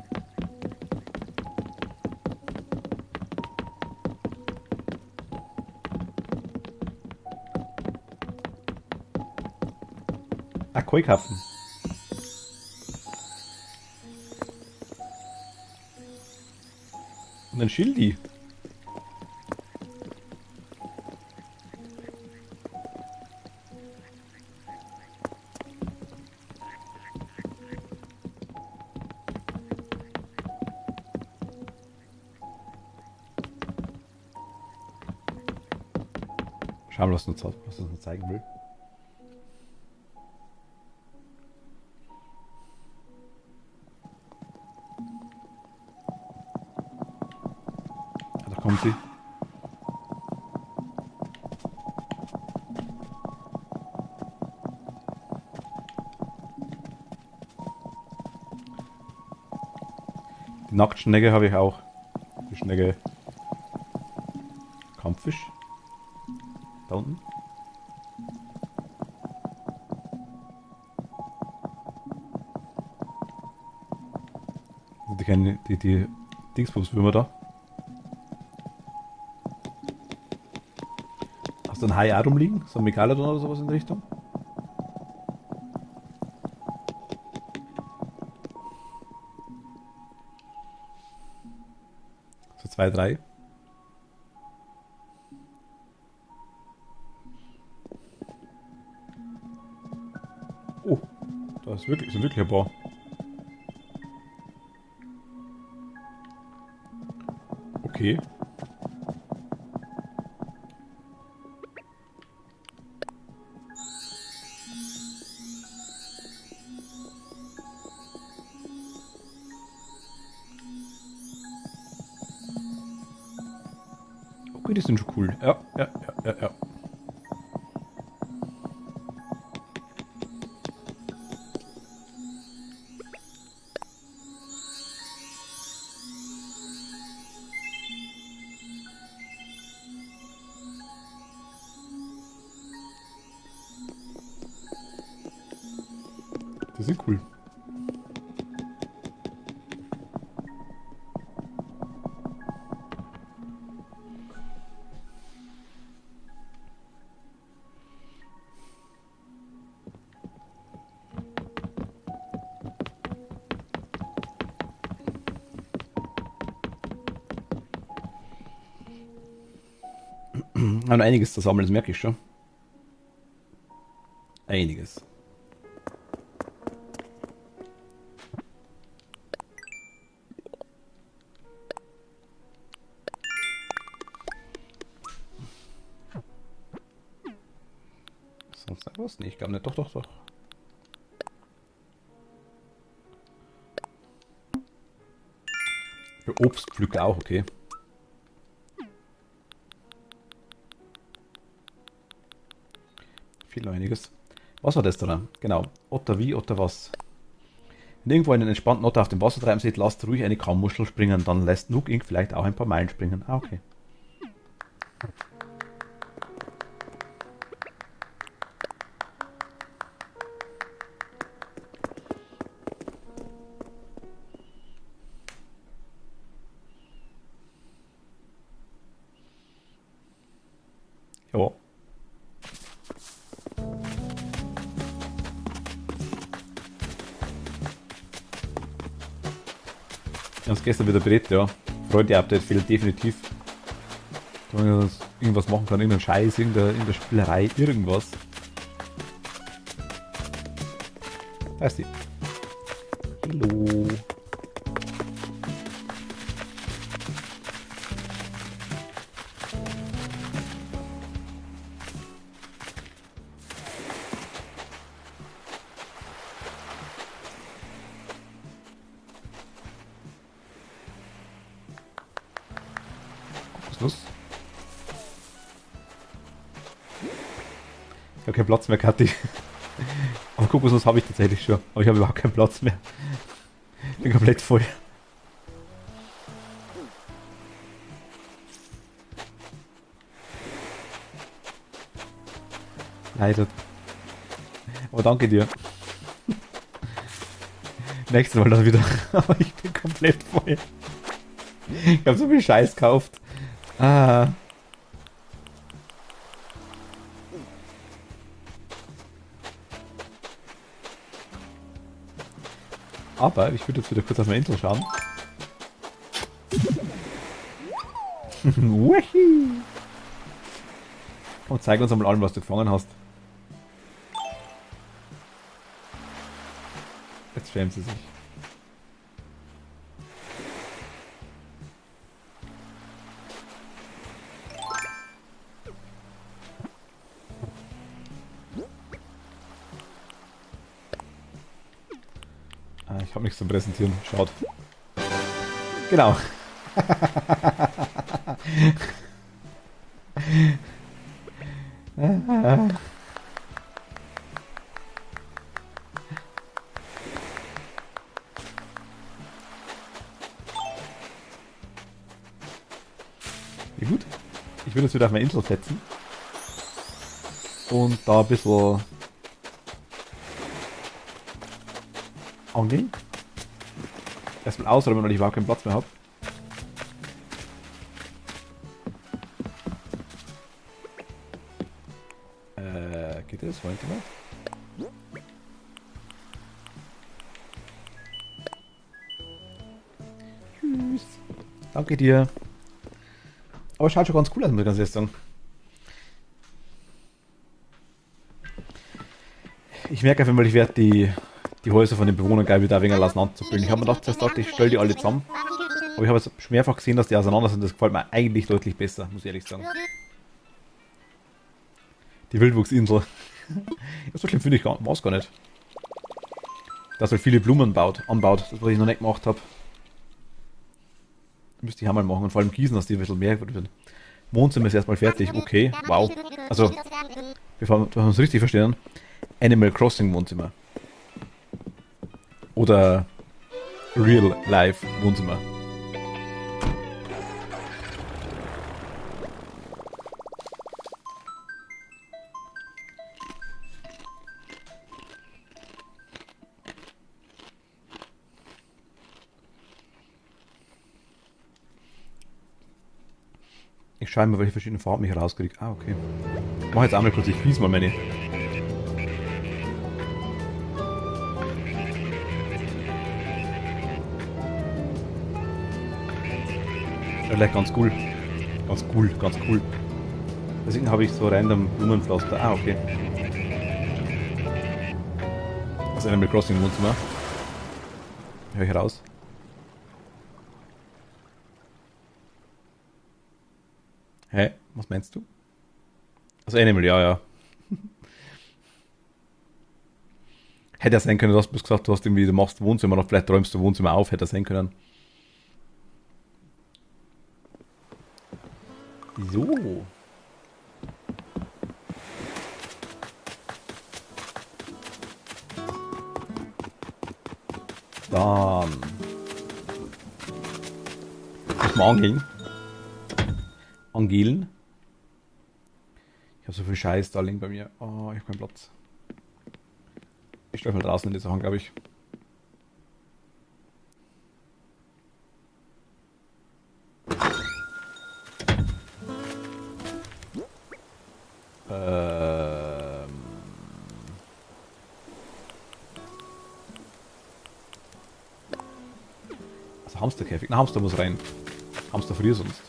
Ah, Keukarpfen. Und ein Schildi. Schauen wir, was uns noch zeigen will. Da kommt sie. Die Nacktschnecke habe ich auch. Die Schnecke. Kampffisch. Da unten. Die Dingsbumswürmer da. Hast du ein Hai auch rumliegen? So ein Megalodon oder sowas in der Richtung? So 2, 3. Oh, da sind wirklich ein paar. Okay. Okay, die sind schon cool. Ja. Die sind cool. Haben einiges zu sammeln, das merke ich schon. Einiges. Sonst was? Nee, ich glaube nicht. Doch. Für Obstpflücker auch, okay. Viel einiges. Was war das da? Genau. Otter wie, Otter was? Wenn irgendwo einen entspannten Otter auf dem Wasser treiben seht, lasst ruhig eine Kaumuschel springen. Dann lässt Nook Inc. vielleicht auch ein paar Meilen springen. Ah, okay. Ja. Wir haben es gestern wieder berät, ja. Freude-Update fehlt definitiv. Wenn man irgendwas machen kann, irgendein Scheiß, irgendeine Spielerei, irgendwas. Da ist die. Hallo. Was ist los? Ich habe keinen Platz mehr, Kathi. Aber guck, was habe ich tatsächlich schon. Aber ich habe überhaupt keinen Platz mehr. Ich bin komplett voll. Leider. Aber danke dir. Nächstes Mal dann wieder. Aber ich bin komplett voll. Ich habe so viel Scheiß gekauft. Ah. Aber ich würde jetzt wieder kurz auf mein Intro schauen. Und zeig uns einmal allen, was du gefangen hast. Jetzt schämt sie sich. Ah, ich habe nichts zum Präsentieren. Schaut. Genau. Ja, gut. Ich würde jetzt wieder auf mein Intro setzen. Und da ein bisschen angeln. Erstmal ausräumen, weil ich überhaupt keinen Platz mehr habe. Geht das? Wollen Sie mal? Tschüss. Danke dir. Aber schaut schon ganz cool aus, muss ich ganz ehrlich sagen. Ich merke auf jeden Fall, ich werde die Häuser von den Bewohnern geil wieder ein wenig auseinanderzubringen. Ich habe mir gedacht, ich stelle die alle zusammen. Aber ich habe jetzt schon mehrfach gesehen, dass die auseinander sind. Das gefällt mir eigentlich deutlich besser, muss ich ehrlich sagen. Die Wildwuchsinsel. Ja, so schlimm finde ich war es gar nicht. Dass er viele Blumen anbaut, das was ich noch nicht gemacht habe. Müsste ich auch mal machen und vor allem gießen, dass die ein bisschen mehr wird. Wohnzimmer ist erstmal fertig, okay, wow. Also, bevor wir uns richtig verstehen, Animal Crossing Wohnzimmer. Oder Real Life Wohnzimmer. Ich schaue mal, welche verschiedenen Farben ich rauskriege. Ah, okay. Ich mache jetzt einmal kurz, ich gieße mal meine. Vielleicht ganz cool. Ganz cool, ganz cool. Deswegen habe ich so random Blumenpflaster. Ah, okay. Das ist Animal Crossing Wohnzimmer. Hör ich raus. Hä? Was meinst du? Also Animal, ja, ja. Hätte ja sein können, dass du gesagt hast, irgendwie, du machst Wohnzimmer noch, vielleicht räumst du Wohnzimmer auf, hätte ja sein können. So. Dann. Muss man angeln. Angeln. Ich habe so viel Scheiß da liegen bei mir. Oh, ich habe keinen Platz. Ich stelle mal draußen in die Sachen, glaube ich. Also Hamsterkäfig. Na, Hamster muss rein. Hamster friert sonst.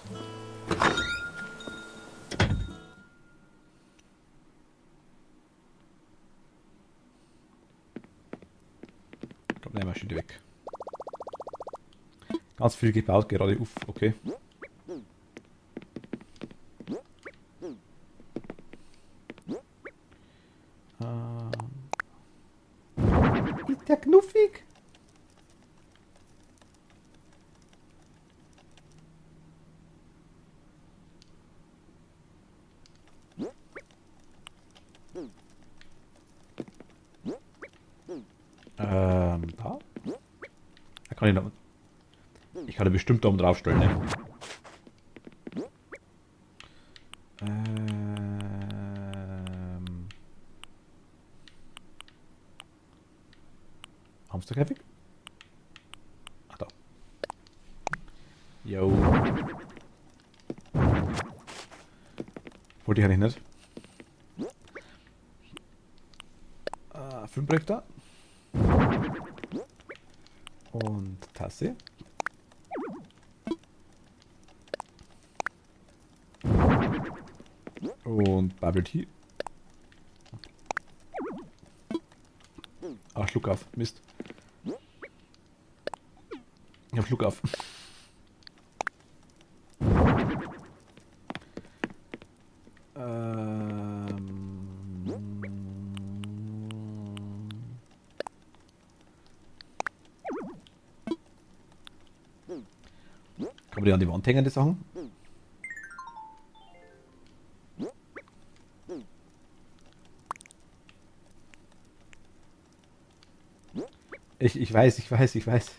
Ich glaube, nehmen wir schon weg. Ganz viel gebaut gerade. Uff, okay. Ist der knuffig? Da? Da kann ich noch. Ich kann ihn bestimmt da oben draufstellen, ne? Hamsterkäfig? Ach da. Jo. Wollte ich eigentlich nicht. 5 Projektor. Und Tasse. Und Bubble Tea. Ach, Schluck auf. Mist. Ich hab Schluck auf. Kann man die an die Wand hängen, die Sachen? Ich weiß, ich weiß, ich weiß.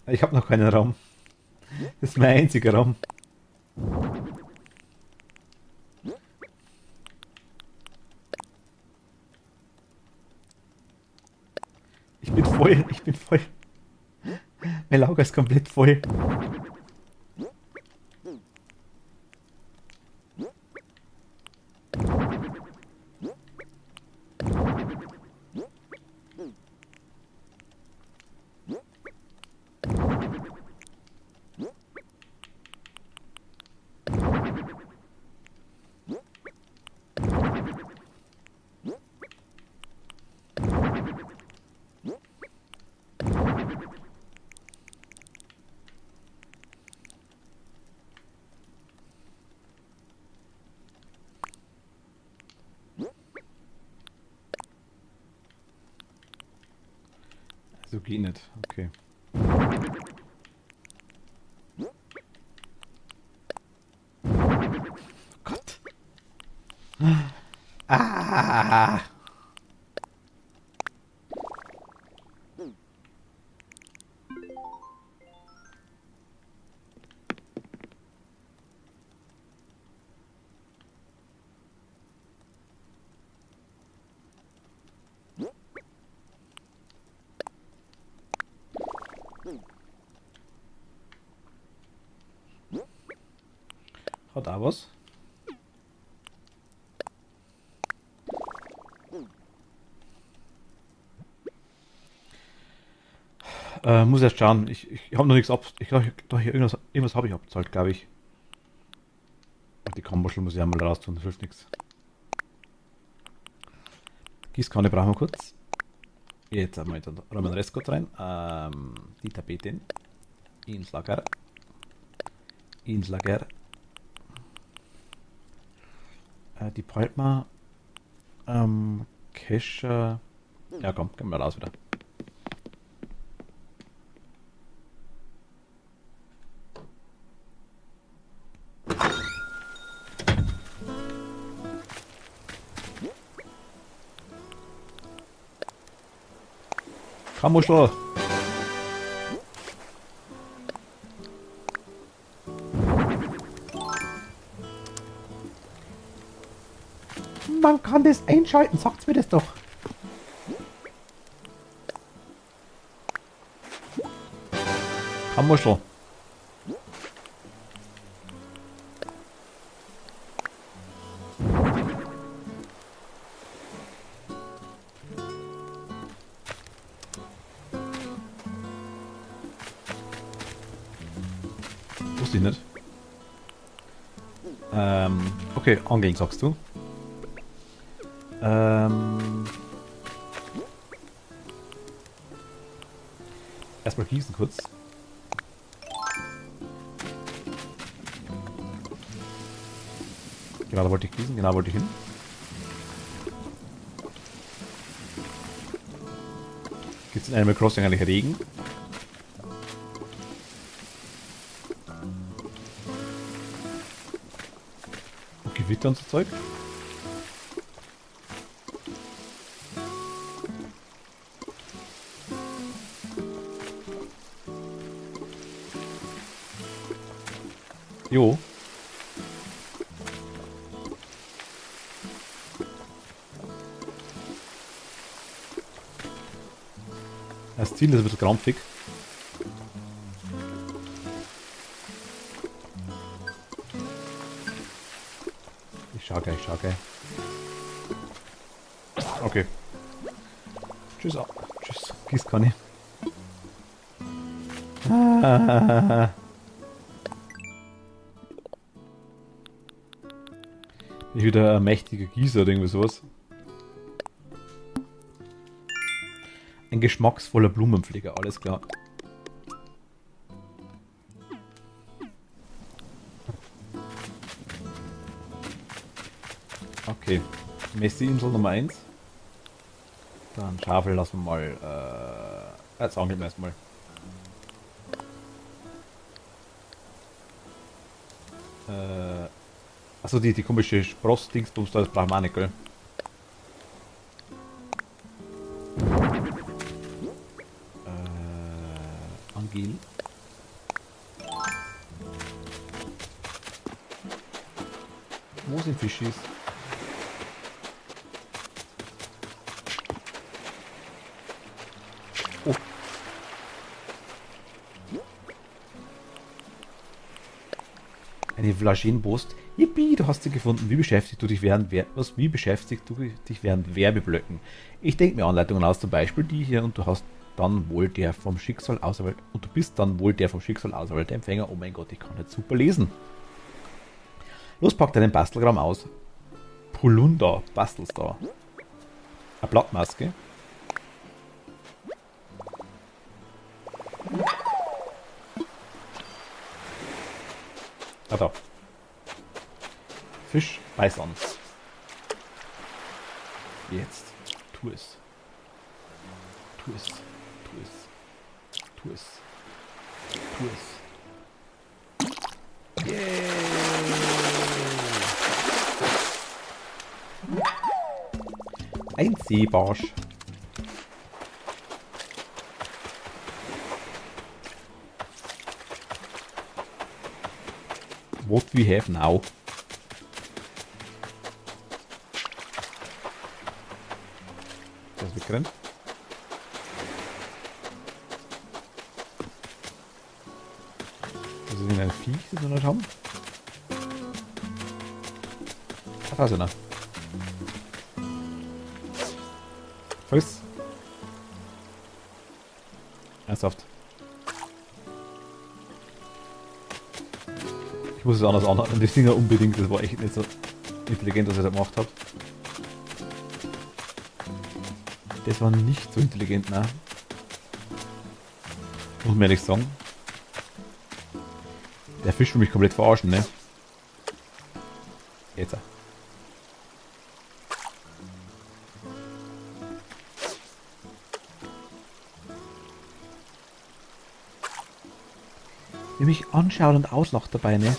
Ich habe noch keinen Raum. Das ist mein einziger Raum. Ich bin voll, ich bin voll. Mein Lager ist komplett voll. So geht nicht. Okay. Gott. Ah. Hat auch was. Muss erst schauen. Ich habe noch nichts ab. Ich glaube, hier irgendwas habe ich abgezahlt, glaube ich. Die Kammerschel muss ich einmal raus tun, das hilft nichts. Gießkanne brauchen wir kurz. Jetzt haben wir den Restcode rein. Die Tapete ins Lager. Ins Lager. Die Palma. Kescher. Ja, komm, gehen wir raus wieder. Kammuschel. Man kann das einschalten, sagt's mir das doch. Kammuschel. Wusste ich nicht. Okay, angeln sagst du. Erstmal gießen kurz. Genau, da wollte ich gießen, genau wollte ich hin. Gibt es in Animal Crossing eigentlich Regen? Und Gewitter und so Zeug? Jo. Das Ziel ist ein bisschen krampfig. Ich schau gleich. Okay. Tschüss. Tschüss. Gießkanne. Ich wieder ein mächtiger Gießer oder irgendwie sowas. Ein geschmacksvoller Blumenpfleger, alles klar. Okay. Messiinsel Nummer 1. Dann Schafe lassen wir mal. Jetzt angeln wir erstmal. Achso, die komische Spross-Dingsbums da, das brauchen wir auch nicht, gell? Angel. Wo sind Fischis? Oh. Eine Vlaginenbrust. Yippie, du hast sie gefunden. Wie beschäftigt du dich während Werbeblöcken? Ich denke mir Anleitungen aus, zum Beispiel die hier, und du hast dann wohl der vom Schicksal auserwählte, und du bist dann wohl der vom Schicksal auserwählte Empfänger. Oh mein Gott, ich kann jetzt super lesen. Los, pack deinen Bastelkram aus. Polunder, bastelst da. Eine Blattmaske. Ah, da. Fisch, beiß an. Jetzt. Tu es. Tu es. Tu es. Tu es. Tu es. Yeah. Ein Seebarsch. What we have now. Das ist weggerannt. Das ist ein Viech, das wir nicht haben. Ach, da ist einer. Friss. Ernsthaft. Ich muss es anders anhalten. Die Dinger unbedingt. Das war echt nicht so intelligent, was ich da gemacht habe. Das war nicht so intelligent, ne? Muss mir ehrlich sagen. Der Fisch will mich komplett verarschen, ne? Jetzt. Wie mich anschaut und auslacht dabei, ne?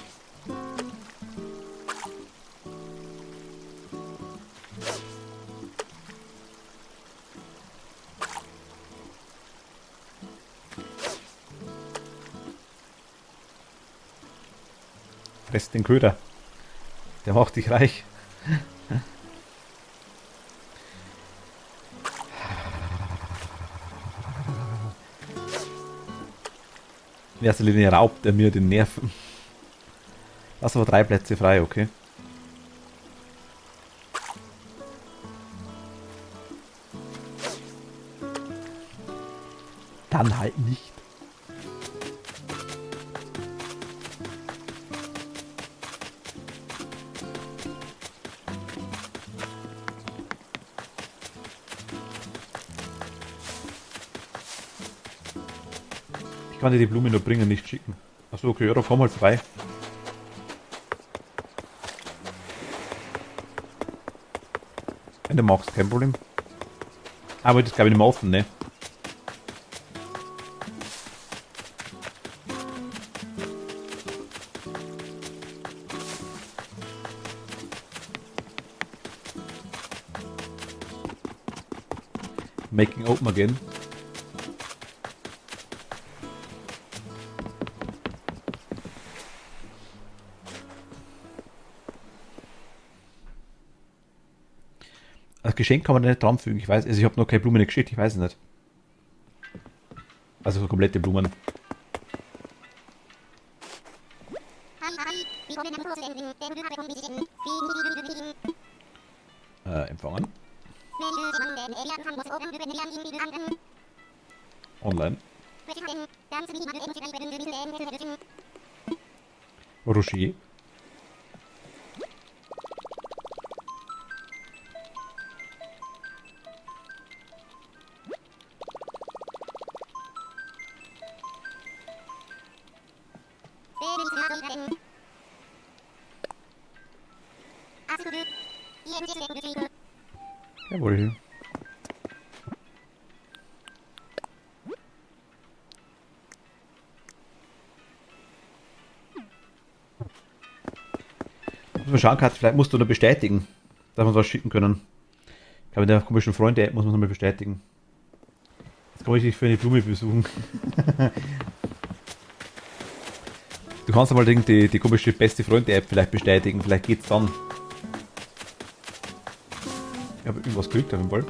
Fress den Köder. Der macht dich reich. In erster Linie raubt er mir den Nerven. Lass aber 3 Plätze frei, okay? Dann halt nicht. Ich kann dir die Blume nur bringen, nicht schicken. Achso, okay, ja, da komm halt vorbei. Wenn du magst, kein Problem. Aber das glaube ich nicht mehr offen, ne? Making open again. Als Geschenk kann man da nicht dran fügen. Ich weiß, also ich habe noch keine Blumen geschickt, ich weiß es nicht. Also so komplette Blumen. Empfangen. Online. Rocher. Jawohl. Muss man schauen, Katz, vielleicht musst du da bestätigen, dass wir was schicken können. Ich glaube, in der komischen Freunde-App muss man es nochmal bestätigen. Jetzt kann ich dich für eine Blume besuchen. Du kannst mal die komische beste Freunde-App vielleicht bestätigen, vielleicht geht's dann. Ich habe irgendwas gekriegt auf jeden Fall.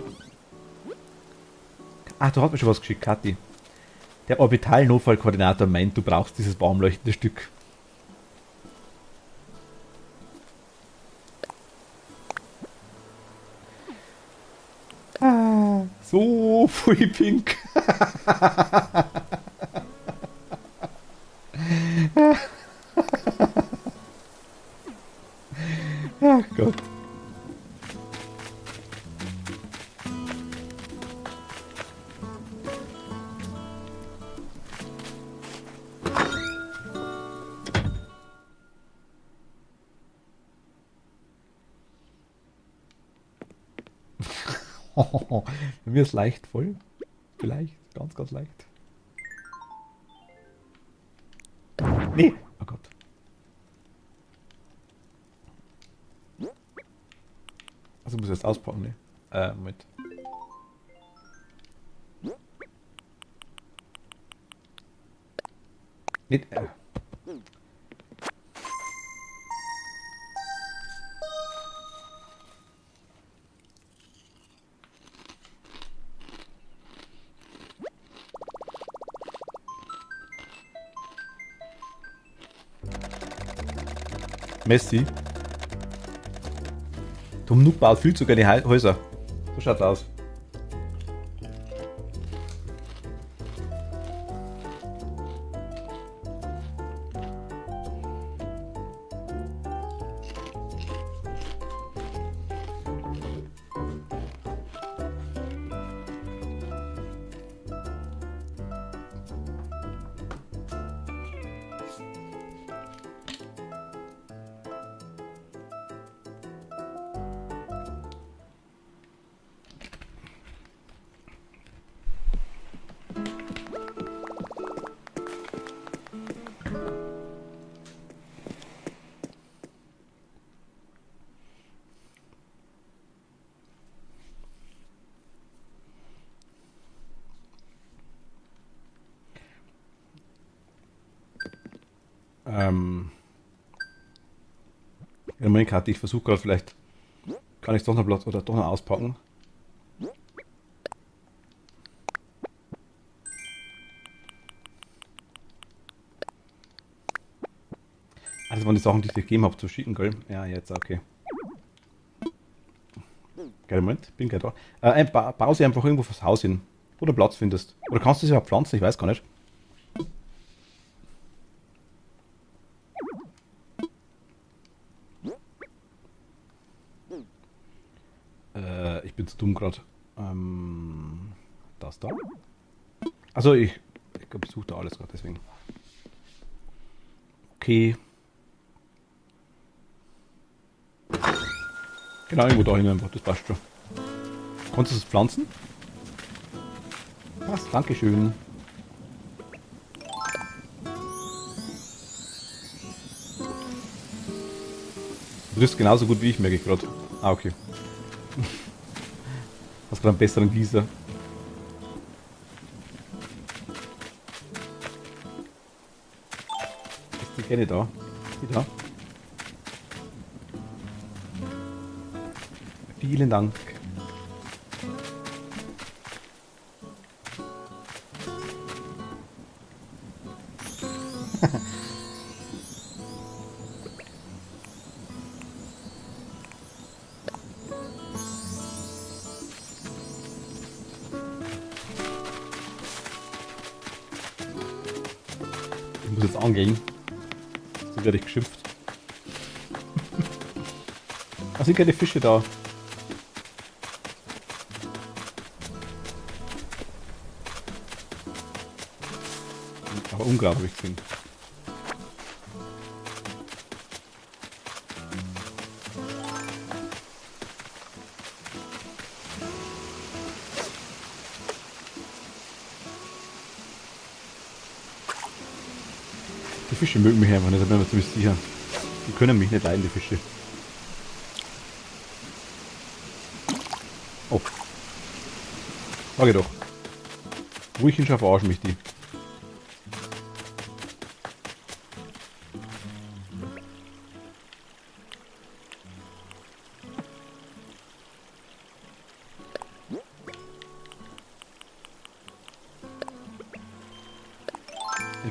Ach, du hast mir schon was geschickt, Kathi. Der Orbital-Notfallkoordinator meint, du brauchst dieses baumleuchtende Stück. So, voll pink. Ach Gott. Bei mir ist leicht voll. Vielleicht. Ganz, ganz leicht. Nee. Oh Gott. Also muss ich jetzt auspacken, ne? Moment. Nicht. Messi. Tom Nook baut viel zu gerne Häuser. So schaut's aus. in der Karte, ich versuche gerade vielleicht, kann ich doch noch Platz oder doch noch auspacken. Ah, das waren die Sachen, die ich dir gegeben habe zu schicken, gell? Ja, jetzt, okay. Geil, Moment, bin gleich da. Bau sie einfach irgendwo fürs Haus hin, wo du Platz findest. Oder kannst du sie überhaupt pflanzen? Ich weiß gar nicht. Ich bin zu dumm gerade. Das da? Also ich besuche da alles gerade, deswegen. Okay. Genau, irgendwo da hin einfach, das passt schon. Konntest du es pflanzen? Was? Dankeschön. Du triffst genauso gut wie ich, merke ich gerade. Ah, okay. Hast gerade einen besseren Gießer. Ist die Kenne da? Die da? Vielen Dank. Ich muss jetzt angehen. So werde ich geschimpft. Da sind keine Fische da. Aber Unkraut habe ich gesehen. Die Fische mögen mich einfach nicht, da bin ich mir ziemlich sicher. Die können mich nicht leiden, die Fische. Oh. Sag ich doch. Wo ich hinschaue, verarschen mich die.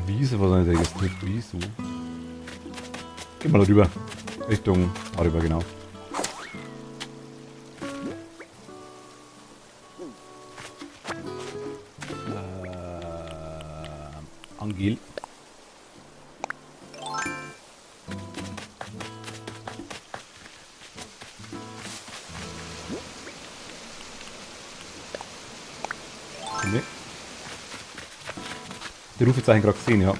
Wiese, was soll ich registriert? Wieso? Geh mal da rüber. Richtung darüber, genau. Angel. Nee. Die Rufezeichen gerade gesehen, ja.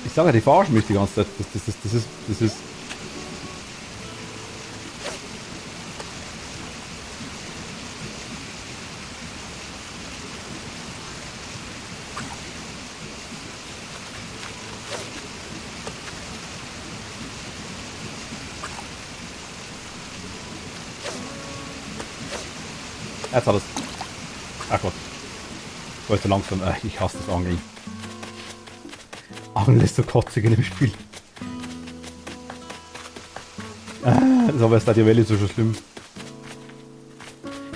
Ich sage ja, die verarschen mich die ganze Zeit. Das ist. Jetzt hat es. Ach Gott. War zu langsam. Ich hasse das Angeln. Angeln ist so kotzig in dem Spiel. Das ist aber jetzt die Welle so schon schlimm.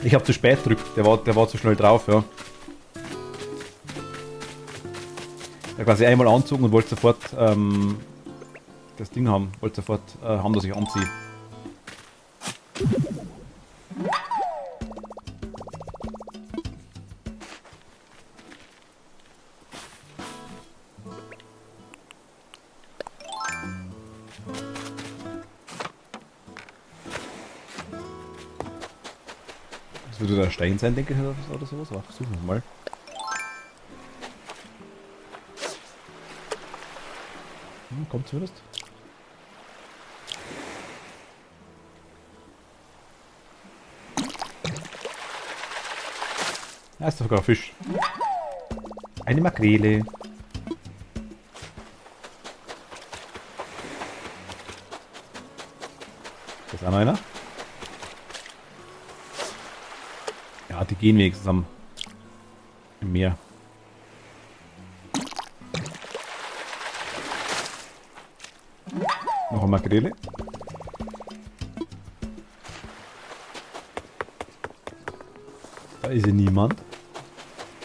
Ich habe zu spät gedrückt. Der war zu schnell drauf, ja. Der quasi einmal anzogen und wollte sofort das Ding haben. Wollte sofort haben, dass ich anziehe. Das würde der Stein sein, denke ich, oder sowas. Aber versuchen wir mal. Kommt zumindest. Ja, ist doch sogar ein Fisch. Eine Makrele. ist auch noch einer. Ja, die gehen wenigstens im Meer. Noch eine Makrele. Da ist ja niemand.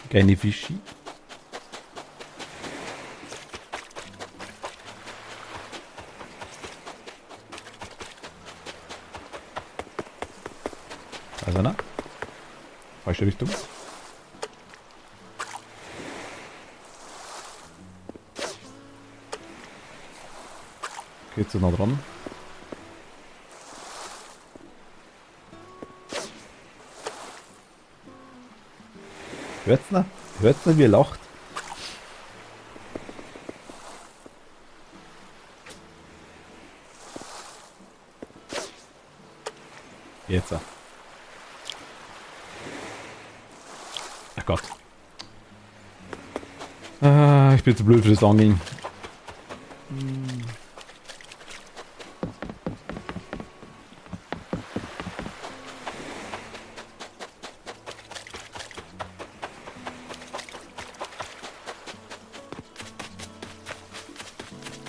Keine Fischi. Da ist einer. Falsche Richtung. Geht so nah dran. Hört's noch? Hört's noch, wie er lacht? Jetzt. Ach Gott. Ich bin zu blöd für das Angeln.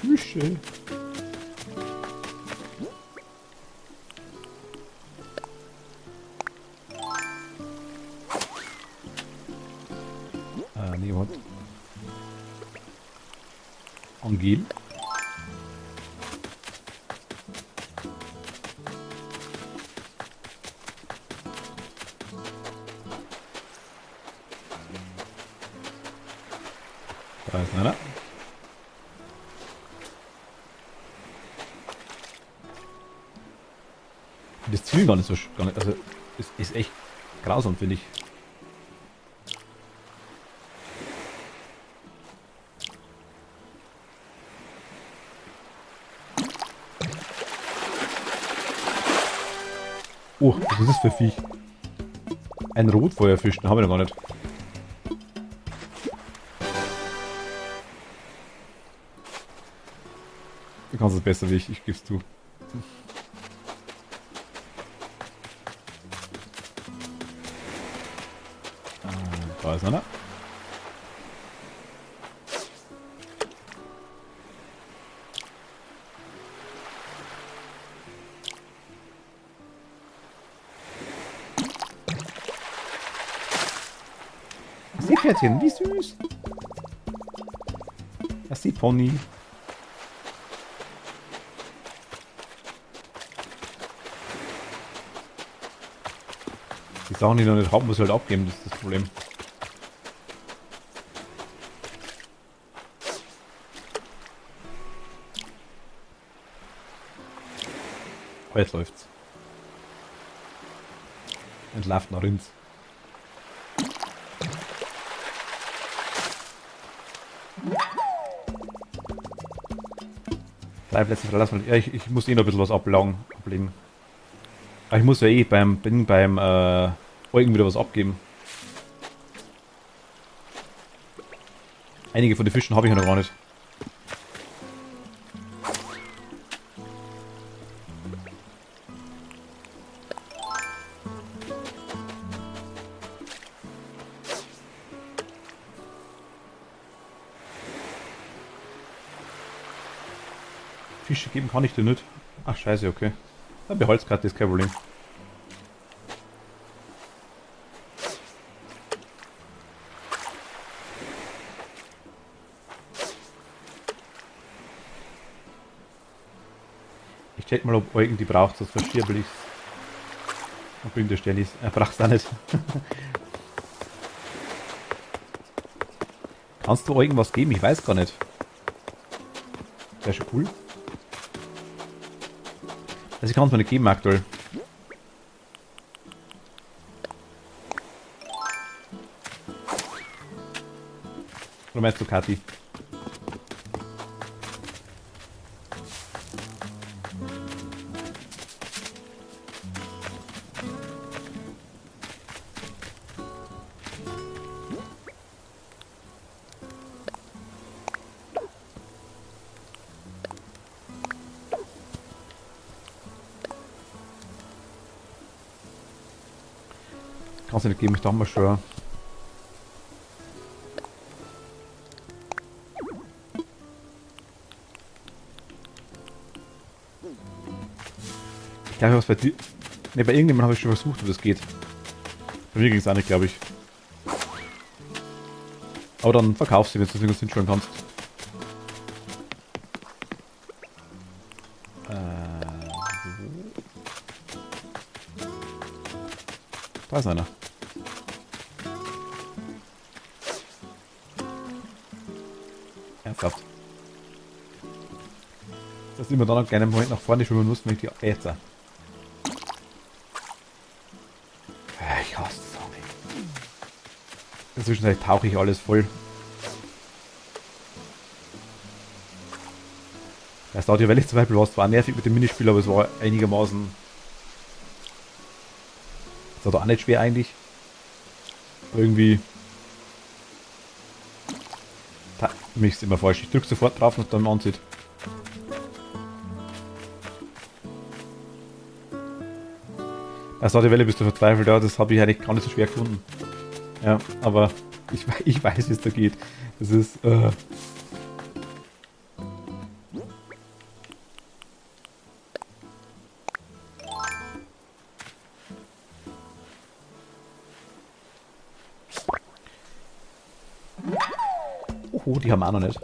Fische. Nee, was? Angel. Da ist einer. Das Ziel gar nicht so, also ist echt grausam, finde ich. Oh, was ist das für Viech? Ein Rotfeuerfisch, den haben wir noch gar nicht. Du kannst es besser wie ich gebe es zu. Da ist einer. Seepferdchen, wie süß. Das sieht Pony. Die Sachen, die noch nicht haben, muss ich halt abgeben, das ist das Problem. Oh, jetzt läuft's. Entlarvt nach Rins. Drei Plätze verlassen. Ja, ich muss eh noch ein bisschen was ablegen. Aber ich muss ja eh beim Eugen wieder was abgeben. Einige von den Fischen habe ich ja noch gar nicht. Fische geben kann ich dir nicht. Ach scheiße, okay. Ja, Beholzkarte ist kein Problem. Ich check mal, ob Eugen die braucht, sonst verschirbel ich's. Und bring der Sterlis. Er braucht's auch nicht. Kannst du Eugen was geben? Ich weiß gar nicht. Wäre schon cool. Also ich kann es mir nicht geben aktuell. Oder meinst du Kathi? Kannst du nicht geben, ich dachte mal schon. Ich glaube, was bei dir. Ne, bei irgendjemandem habe ich schon versucht, wie das geht. Bei mir ging es auch nicht, glaube ich. Aber dann verkauf sie, wenn du das irgendwas hinschauen kannst. Da ist einer. Ernsthaft. Das ist immer dann einen kleinen Moment nach vorne schwimmen muss, wenn ich die jetzt. Ich hasse das auch nicht. Inzwischen tauche ich alles voll. Das Stardew Valley zum Beispiel war zwar nervig mit dem Minispiel, aber es war einigermaßen. Das war doch auch nicht schwer eigentlich. Irgendwie. Für mich ist immer falsch. Ich drücke sofort drauf und dann anzieht. Das Stardew Valley bist du verzweifelt, ja, das habe ich eigentlich gar nicht so schwer gefunden. Ja, aber ich weiß, wie es da geht. Das ist. Oh, die haben wir auch noch nicht.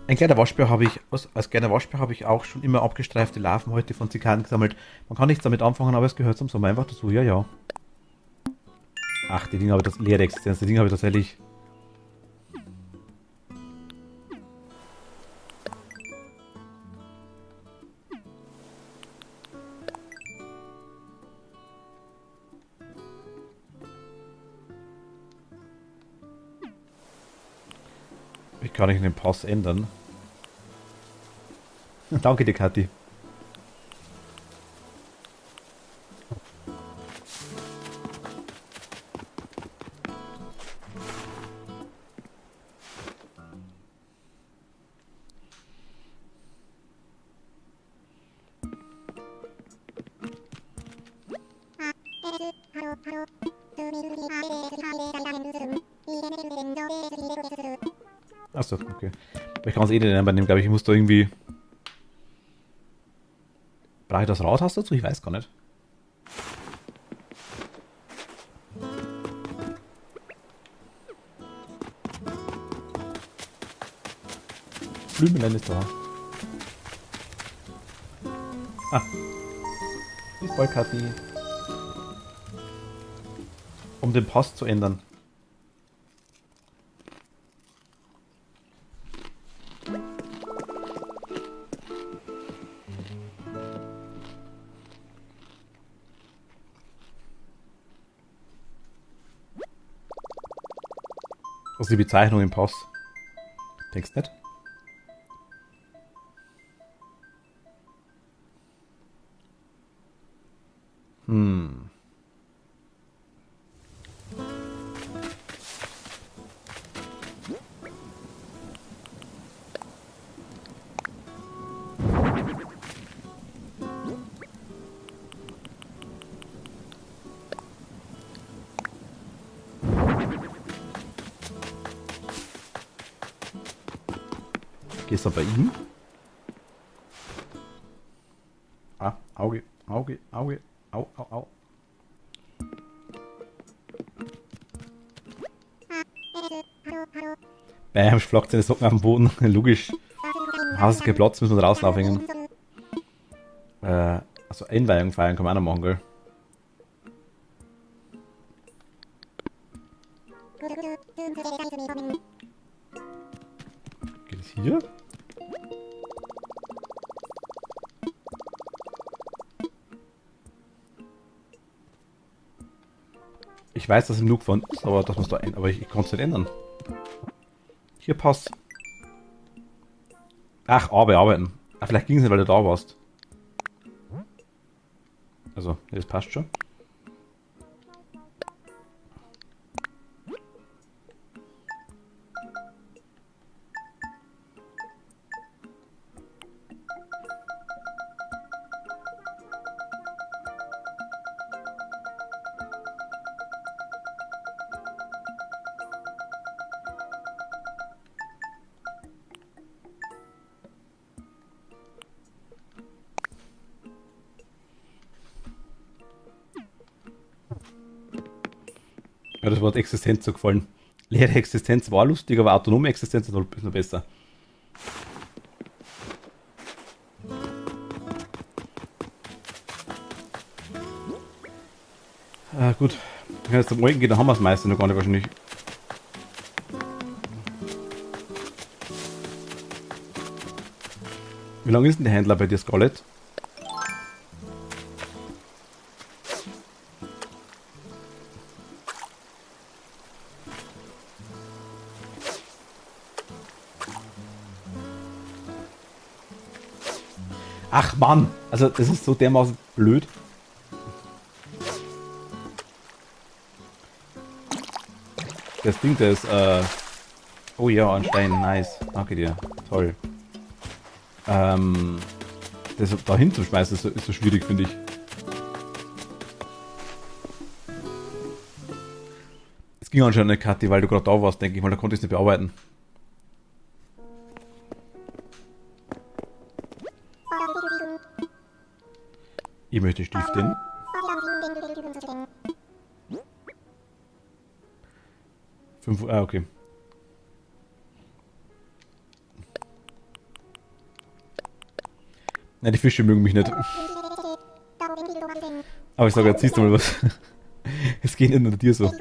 Ein kleiner Waschbär habe ich, als kleiner Waschbär habe ich auch schon immer abgestreifte Larven heute von Zikaden gesammelt. Man kann nichts damit anfangen, aber es gehört zum Sommer einfach dazu, ja, ja. Ach, die Dinge habe ich das leere Existenz, die Dinge habe ich tatsächlich. Ich kann nicht den Pass ändern. Danke dir, Kathi. Achso, okay. Aber ich kann es eh nicht ändern bei dem, glaube ich. Ich muss da irgendwie. Brauche ich das Rad hast dazu? Ich weiß gar nicht. Blümelein ist da. Ah. Bis bald, Kathi. Um den Pass zu ändern. Das ist die Bezeichnung im Pass. Denkst du nicht? Hm. Gehst du bei ihm? Ah, Auge, Auge, Auge. Au, au, au. Bam, schlagt seine Socken auf den Boden. Logisch. Hast du keinen Platz, müssen wir draußen aufhängen. Also Einweihung feiern kann man auch noch machen, gell? Geht es hier? Ich weiß, dass es genug von ist, aber dass man es da aber ich kann es nicht ändern. Hier passt. Ach, arbeiten. Ah, vielleicht ging es nicht, weil du da warst. Also, das passt schon. Ja, das Wort Existenz so gefallen. Leere Existenz war lustig, aber autonome Existenz ist noch besser. Gut. Wenn wir jetzt zum Morgen gehen, dann haben wir es meistens noch gar nicht wahrscheinlich. Wie lange ist denn der Händler bei dir, Scarlett? Ach Mann, also das ist so dermaßen blöd. Das Ding, das oh ja, ein Stein, nice. Danke dir, toll. Das da hinzuschmeißen ist so schwierig, finde ich. Es ging anscheinend nicht, Kathi, weil du gerade da warst, denke ich, weil da konnte ich es nicht bearbeiten. Ich möchte Stiften. Okay. Nein, die Fische mögen mich nicht. Aber ich sage, jetzt siehst du mal was. Es geht nicht nur dir so.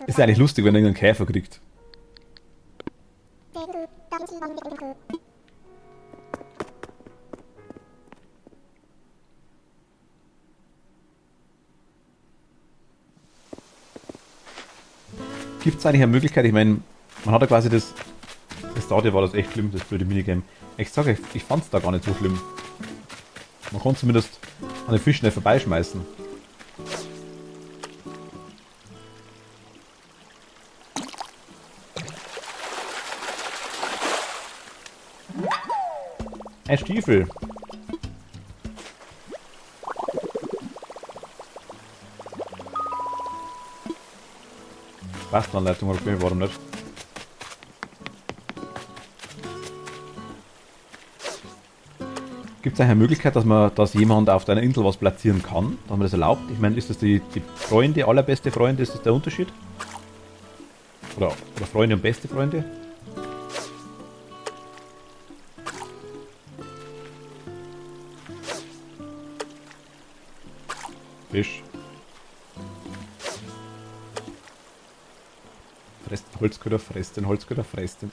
Ist ja eigentlich lustig, wenn er irgendeinen Käfer kriegt. Gibt es eigentlich eine Möglichkeit, ich meine, man hat ja quasi das Stadion war das echt schlimm, das blöde Minigame. Ich sage, ich fand es da gar nicht so schlimm. Man konnte zumindest an den Fischen nicht vorbeischmeißen. Ein Stiefel. Bastelanleitung, okay, warum nicht? Gibt es eine Möglichkeit, dass jemand auf deiner Insel was platzieren kann, dass man das erlaubt? Ich meine, ist das die Freunde, allerbeste Freunde, ist das der Unterschied? Oder Freunde und beste Freunde? Fisch. Fresst den Holzköder, fresst den Holzköder, fresst den.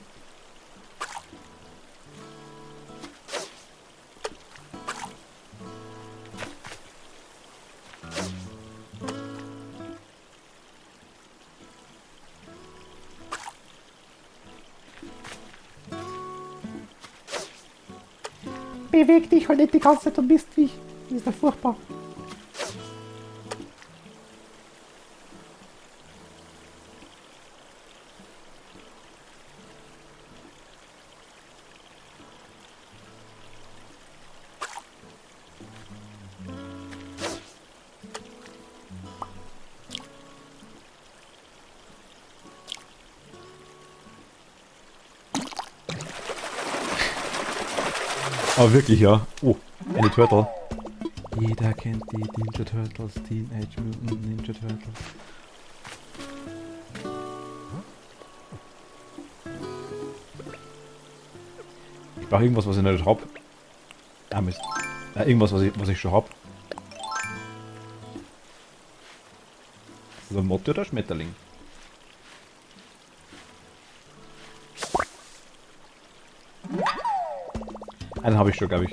Beweg dich halt nicht die ganze Zeit und bist wie ich. Das ist ja furchtbar. Aber wirklich, ja. Oh, eine Turtle. Jeder kennt die Ninja Turtles, Teenage Mutant Ninja Turtles. Ich brauche irgendwas, was ich nicht hab. Ah, Mist. Irgendwas, was ich schon hab. Ist das ein Motte oder Schmetterling? Einen habe ich schon, glaube ich.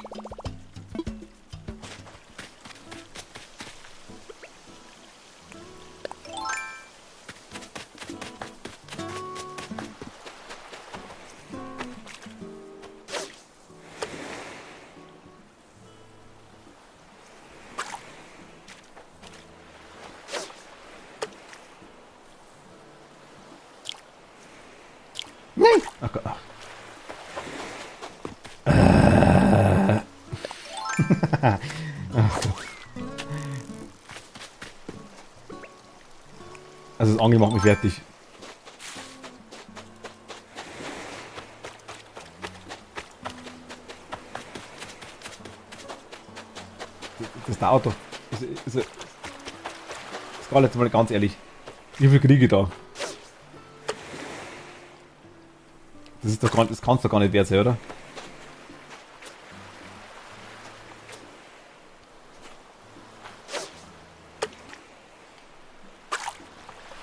Nein! Ach Gott. Also das Angeln macht mich fertig. Das dauert doch. Das war jetzt mal ganz ehrlich. Wie viel kriege ich da? Das ist doch gar, das kann es doch gar nicht wert sein, oder?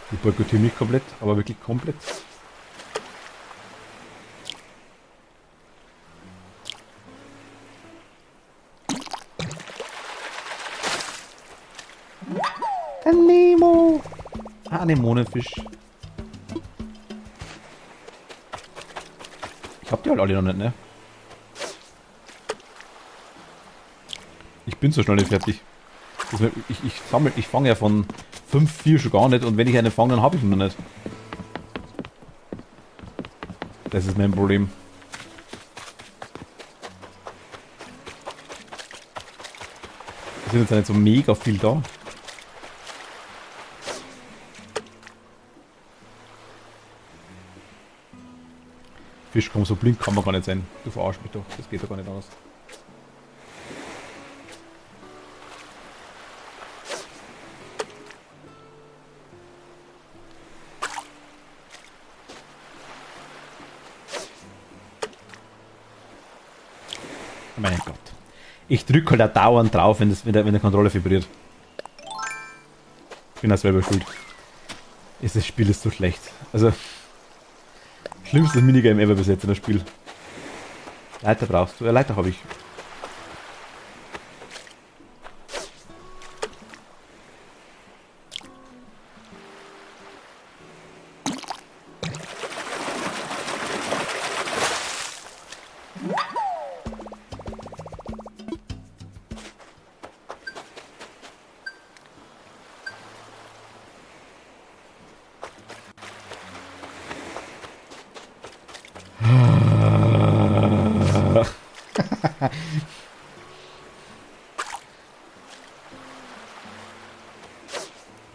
Ich boykottiere mich komplett, aber wirklich komplett. Ein Nemo! Ah, Anemonenfisch. Ich hab die halt alle noch nicht, ne? Ich bin so schnell nicht fertig. Ich fange ja von 5, 4 schon gar nicht und wenn ich einen fange, dann habe ich ihn noch nicht. Das ist mein Problem. Es sind jetzt nicht so mega viel da. Fisch kommen so blind kann man gar nicht sein. Du verarschst mich doch. Das geht doch gar nicht anders. Mein Gott. Ich drücke halt auch dauernd drauf, wenn der Controller vibriert. Ich bin auch selber schuld. Das Spiel ist so schlecht. Also, schlimmstes Minigame ever bis jetzt in das Spiel. Leiter brauchst du? Ja, Leiter habe ich.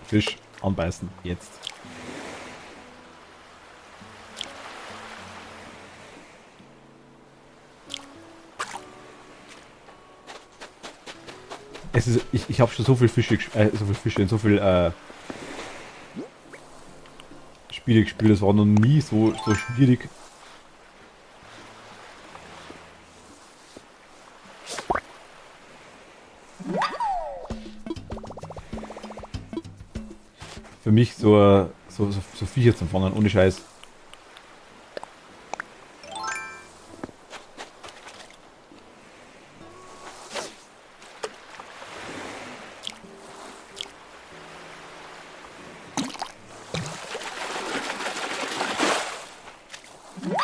Fisch anbeißen, jetzt. Es ist, ich habe schon so viel Fische, und so viel Spiele gespielt, das war noch nie so schwierig. Für mich so Viecher zu fangen, ohne Scheiß.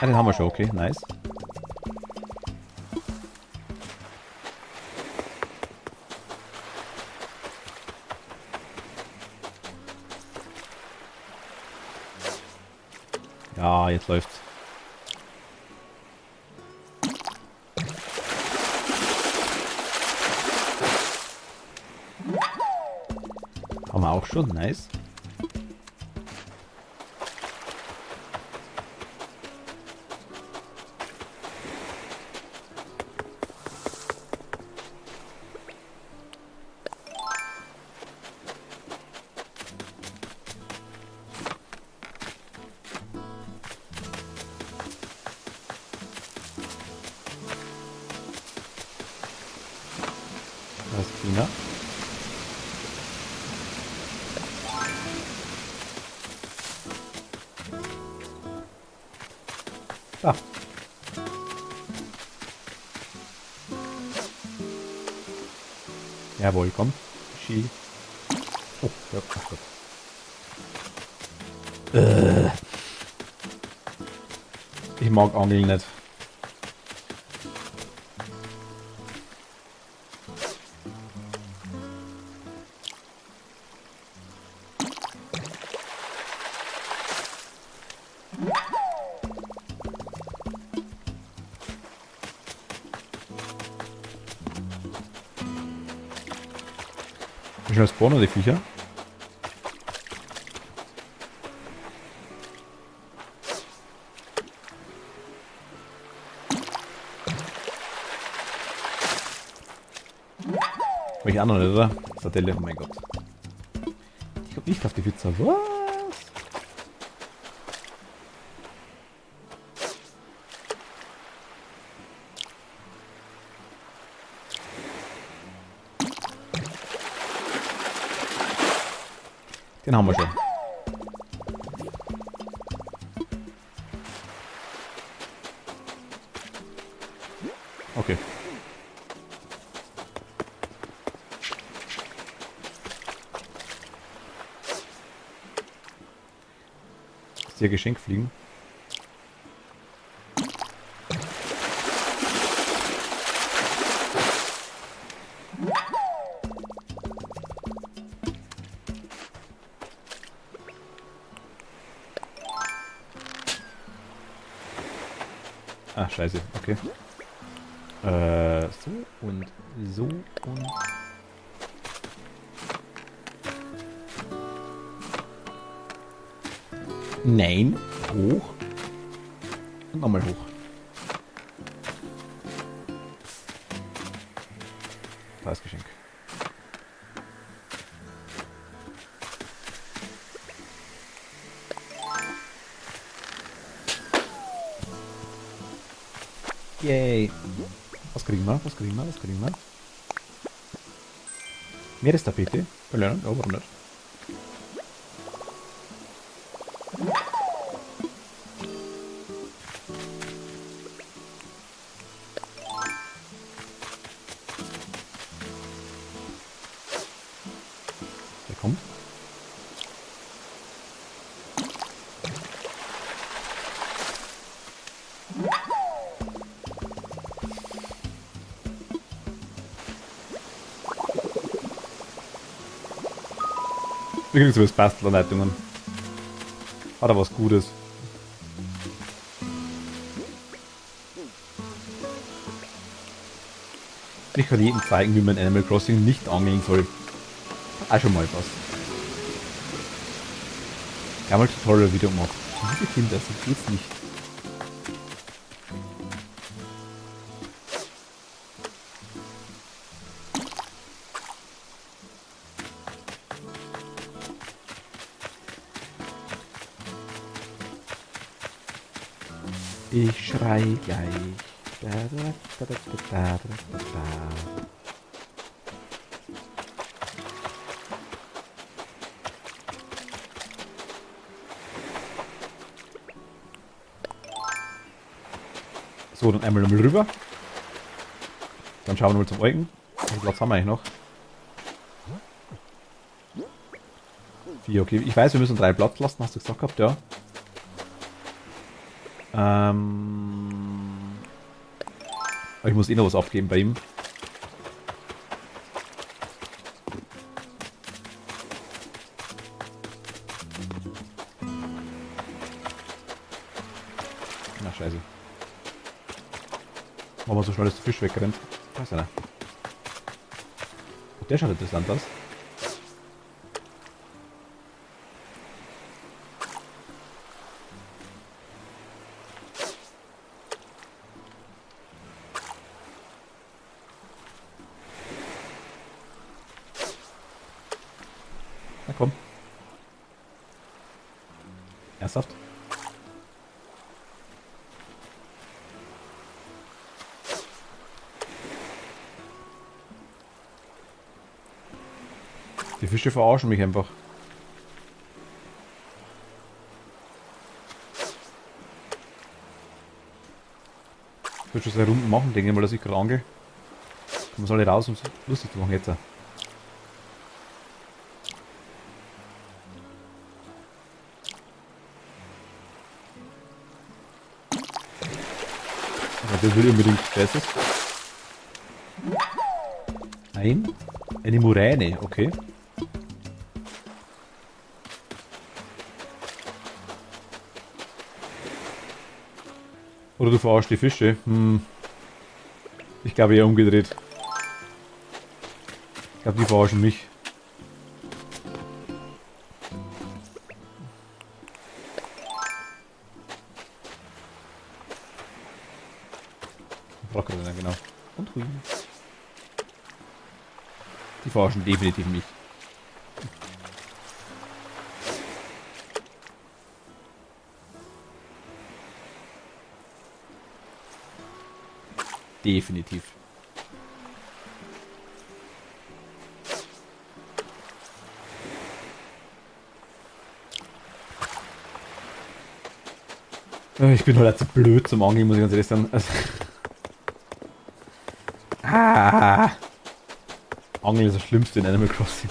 Ah, den haben wir schon, okay, nice. Ja, jetzt läuft's. Haben wir auch schon, nice. Das ist China. Ah. Jawohl, komm. Ski. Oh, ja, ach Gott. Ich mag Angeln nicht. Wie schnell spawnen die Viecher? Hab ich auch noch nicht, oder? Satelle, oh mein Gott. Ich komm nicht auf die Pizza. Was? Den haben wir schon. Okay. Ist hier Geschenk fliegen? Ah, scheiße, okay. So und so und... Nein, hoch. Und nochmal hoch. Da ist Geschenk. Yay. Was kriegen wir? Was kriegen wir? Was kriegen wir? Meerestapete? Ja, warum nicht? Der kommt. Wir kriegen sowieso Bastelanleitungen. Hat er was Gutes. Ich kann jedem zeigen, wie man Animal Crossing nicht angeln soll. Auch schon mal was. Ich habe mal ein Tutorial-Video gemacht. Liebe Kinder, so geht's nicht. Ich schrei gleich. Da, da, da, da, da, da, da, da. So, dann einmal nochmal rüber. Dann schauen wir mal zum Eugen. Wie viel Platz haben wir eigentlich noch? 4, okay. Ich weiß, wir müssen 3 Platz lassen, hast du gesagt gehabt, ja. Aber ich muss eh noch was abgeben bei ihm. Na scheiße. Machen wir so schnell, dass der Fisch wegrennt. Da ist einer. Oh, der schaut interessant aus. Na komm. Ernsthaft? Die Fische verarschen mich einfach. Ich würde schon 2 Runden machen, denke ich mal, dass ich gerade angel. Kommen wir alle raus, um es lustig zu machen jetzt. Das will unbedingt. Wer ist das? Nein. Eine Muräne, okay. Oder du verarschst die Fische. Ich glaube eher umgedreht. Ich glaube, die verarschen mich. Brockeln, genau. Und hui. Die verarschen definitiv mich. Definitiv. Ich bin halt zu blöd zum Angeln, muss ich ganz ehrlich sagen. Also Angeln ist das Schlimmste in Animal Crossing.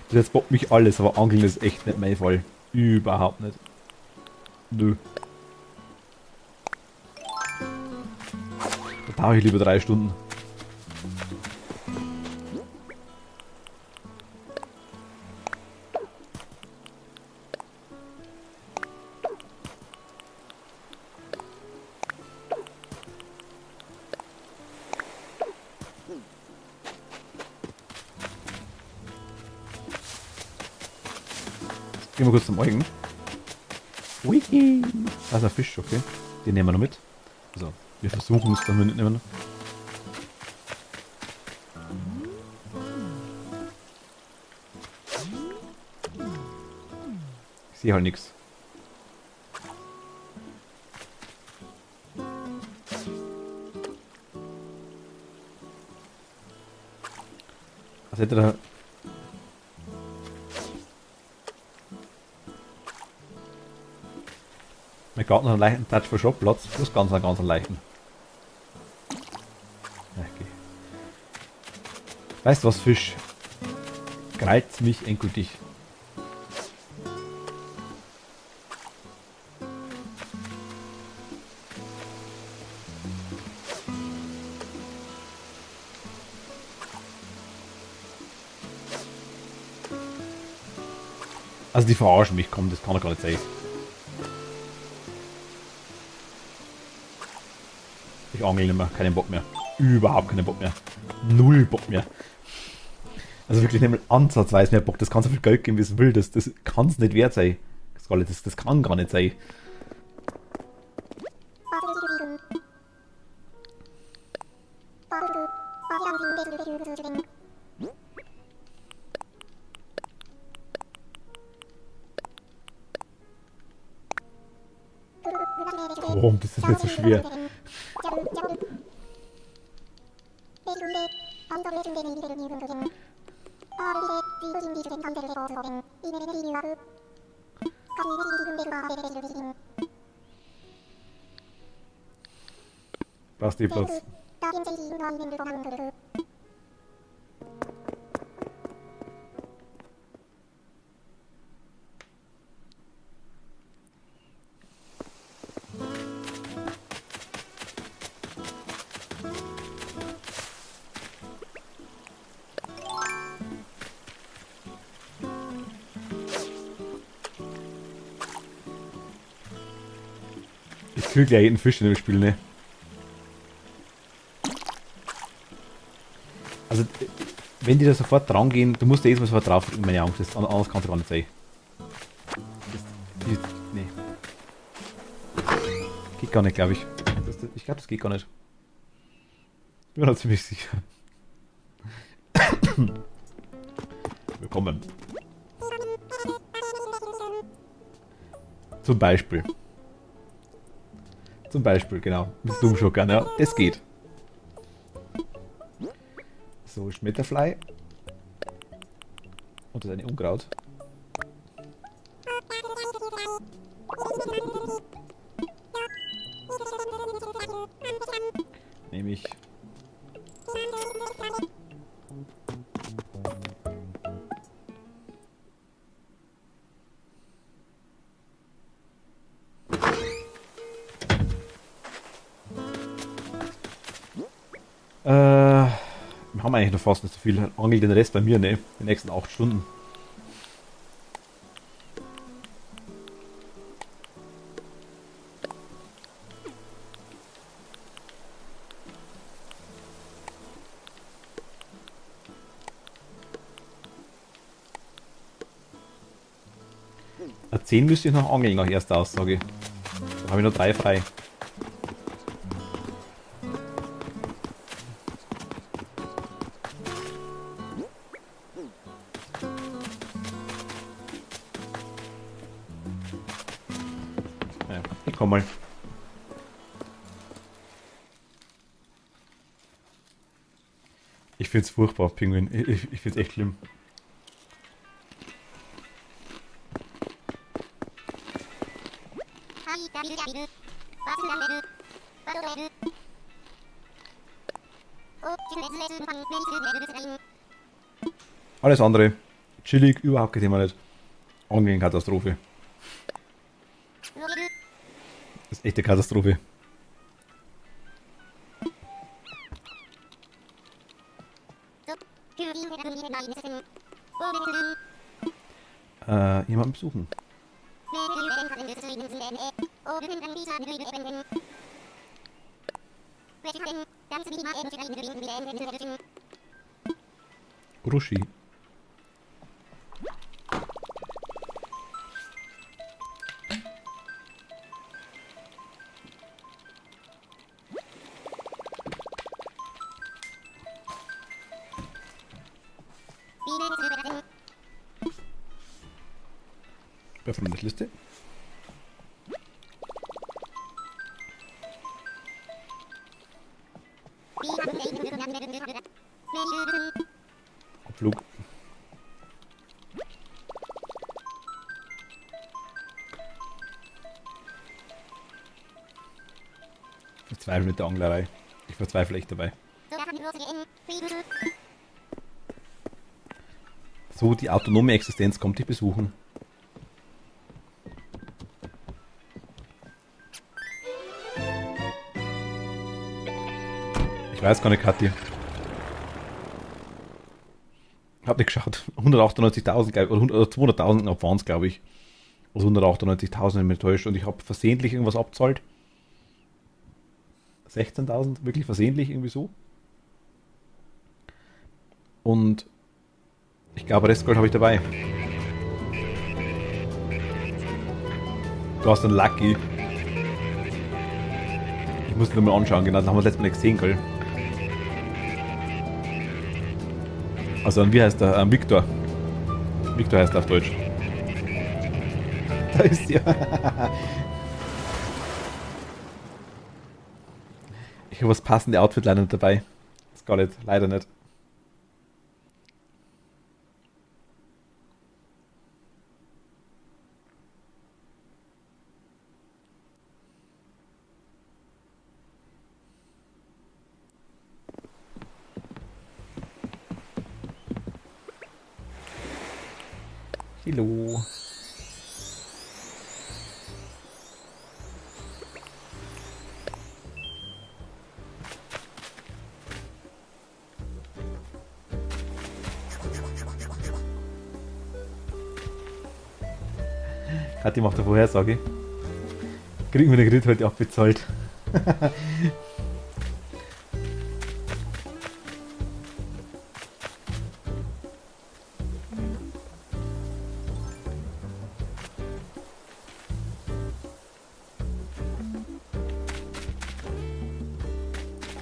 Das jetzt bockt mich alles, aber Angeln ist echt nicht mein Fall. Überhaupt nicht. Nö. Da tauche ich lieber 3 Stunden. Gehen wir kurz zum Eugen. Wiki. Da ist ein Fisch, okay. Den nehmen wir noch mit. Also, wir versuchen es dann mitnehmen. Ich sehe halt nichts. Was hätte da... Mein Garten hat einen leichten Touch für Shop-Platz, plus ganz leichten. Okay. Weißt du was, Fisch? Krallt mich endgültig. Also die verarschen mich, komm, das kann doch gar nicht sein. Ich angel nicht mehr, keinen Bock mehr. Überhaupt keinen Bock mehr. Null Bock mehr. Also wirklich nicht mal ansatzweise mehr Bock. Das kann so viel Geld geben, wie es will. Das kann es nicht wert sein. Das kann gar nicht sein. Warum? Das ist mir so schwer. Passt die Platz. Ich krieg gleich jeden Fisch in dem Spiel, ne? Also, wenn die da sofort dran gehen, du musst da erstmal sofort drauf drücken, meine Angst ist. Anders kann es gar nicht sein. Nee. Geht gar nicht, glaube ich. Ich glaube, das geht gar nicht. Ich bin mir da ziemlich sicher. Willkommen. Zum Beispiel. Zum Beispiel, genau. Mit Dummschockern, ja. Das geht. So, Schmetterfly. Und das ist eine Unkraut. Nehme ich. Wir haben eigentlich noch fast nicht so viel. Angel den Rest bei mir, ne? Die nächsten 8 Stunden. Erzählen müsste ich noch angeln nach erster Aussage. Dann habe ich noch 3 frei. Ja, ich komm mal. Ich find's furchtbar, Pinguin. Ich find's echt schlimm. Alles andere. Chillig, überhaupt kein Thema nicht. Angeln Katastrophe. Das ist echte Katastrophe. Jemanden besuchen. Ruschi. Bei Freundesliste. Abflug. Verzweifle mit der Anglerei. Ich verzweifle echt dabei. So, die autonome Existenz kommt dich besuchen. Ich weiß gar nicht, Kathi. Hab nicht geschaut. 198.000 oder 200.000 waren es, glaube ich. Also 198.000 wenn mich täuscht. Und ich habe versehentlich irgendwas abzahlt. 16.000, wirklich versehentlich irgendwie so. Und ich glaube, Restgold habe ich dabei. Du hast einen Lucky. Ich muss ihn nur mal anschauen, genau, das haben wir das letzte Mal nicht gesehen, gell? Also, wie heißt der? Victor. Victor heißt er auf Deutsch. Da ist er. Ich habe das passende Outfit leider nicht dabei. Das gar nicht, leider nicht. Hallo. Kathi macht eine Vorhersage. Kriegen wir den Kredit heute abbezahlt.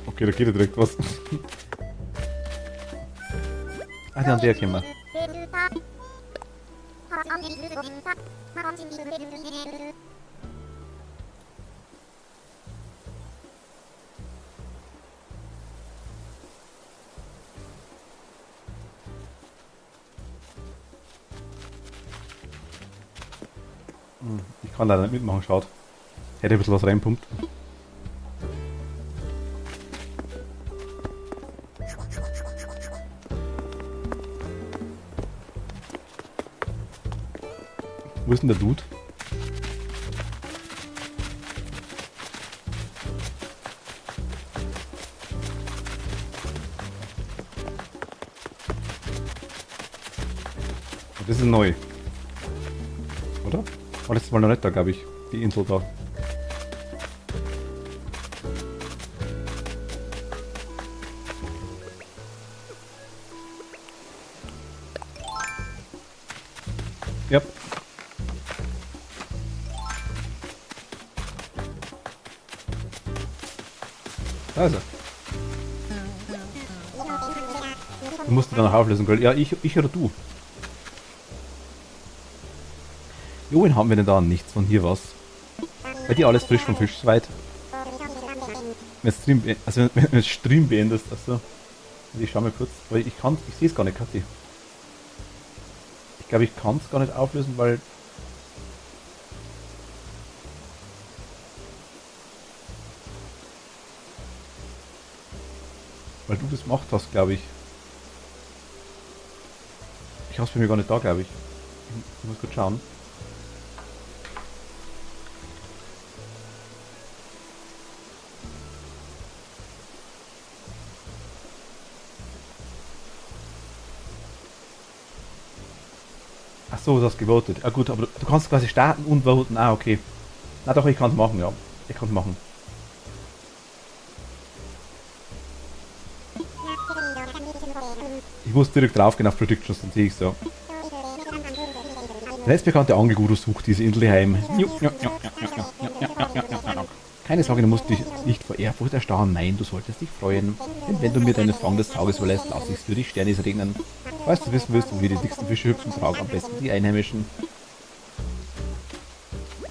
Okay, da geht ja direkt was. Ah, der Andrea kommen. Ich kann leider nicht mitmachen, schaut. Hätte ein bisschen was reinpumpt. Wo ist denn der Dude? Das ist neu. Oder? War letztes Mal noch nicht da, glaube ich. Die Insel da. Ja. Also. Du musst dann noch auflösen, gell? Ja, ich oder du? Wohin haben wir denn da? Nichts von hier was. Bei dir alles frisch vom Fisch, soweit. Wenn Stream, also wenn du Stream beendest, also. Ich schau mal kurz, weil ich sehe es gar nicht, Kathi. Ich glaube, ich kann es gar nicht auflösen, weil du das gemacht hast, glaube ich. Ich habe es bei mir gar nicht da, glaube ich. Ich muss kurz schauen. Ach so, du hast gewotet. Ah gut, aber du kannst quasi starten und voten. Ah, okay. Na doch, ich kann es machen, ja. Ich kann es machen. Ich muss direkt draufgehen auf Predictions, dann sehe ich es ja. Der letztbekannte Angelguru sucht diese Insel heim. Keine Sorge, du musst dich nicht vor Ehrfurcht erstarren. Nein, du solltest dich freuen. Denn wenn du mir deinen Fang des Tages überlässt, lasse ich es für dich Sternis regnen. Falls du wissen willst, wie die dicksten Fische hüpfen, frag am besten die Einheimischen.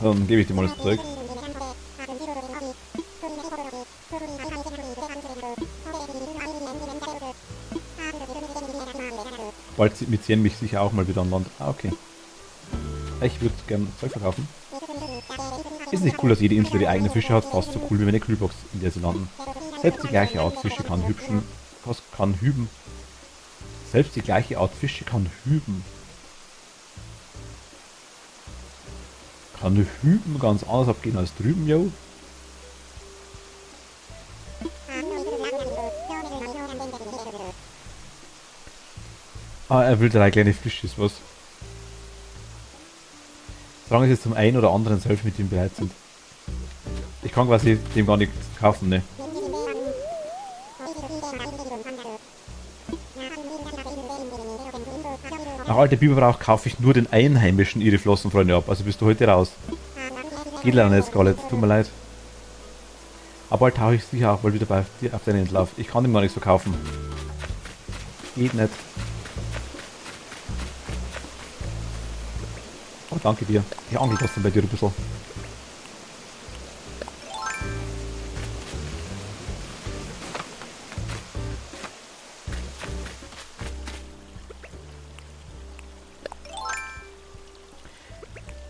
Dann gebe ich dir mal das Zeug. Bald mit Jen mich sicher auch mal wieder an Land. Ah, okay. Ich würde gerne Zeug verkaufen. Ist nicht cool, dass jede Insel ihre eigene Fische hat? Fast so cool wie eine Kühlbox, in der sie landen. Selbst die gleiche Art Fische kann hübschen. Kann hüben. Selbst die gleiche Art Fische kann hüben. Kann hüben ganz anders abgehen als drüben, yo. Ah, er will 3 kleine Fische, ist was. Solange sie zum einen oder anderen selbst mit ihm bereit sind. Ich kann quasi dem gar nichts kaufen, ne? Nach alter Bibelbrauch kaufe ich nur den Einheimischen ihre Flossenfreunde ab. Also bist du heute raus. Geht leider nicht, Scarlett. Tut mir leid. Aber bald tauche ich sicher auch mal wieder bei dir auf deinen Entlauf. Ich kann ihm gar nichts verkaufen. Geht nicht. Oh, danke dir. Ich angel trotzdem bei dir ein bisschen.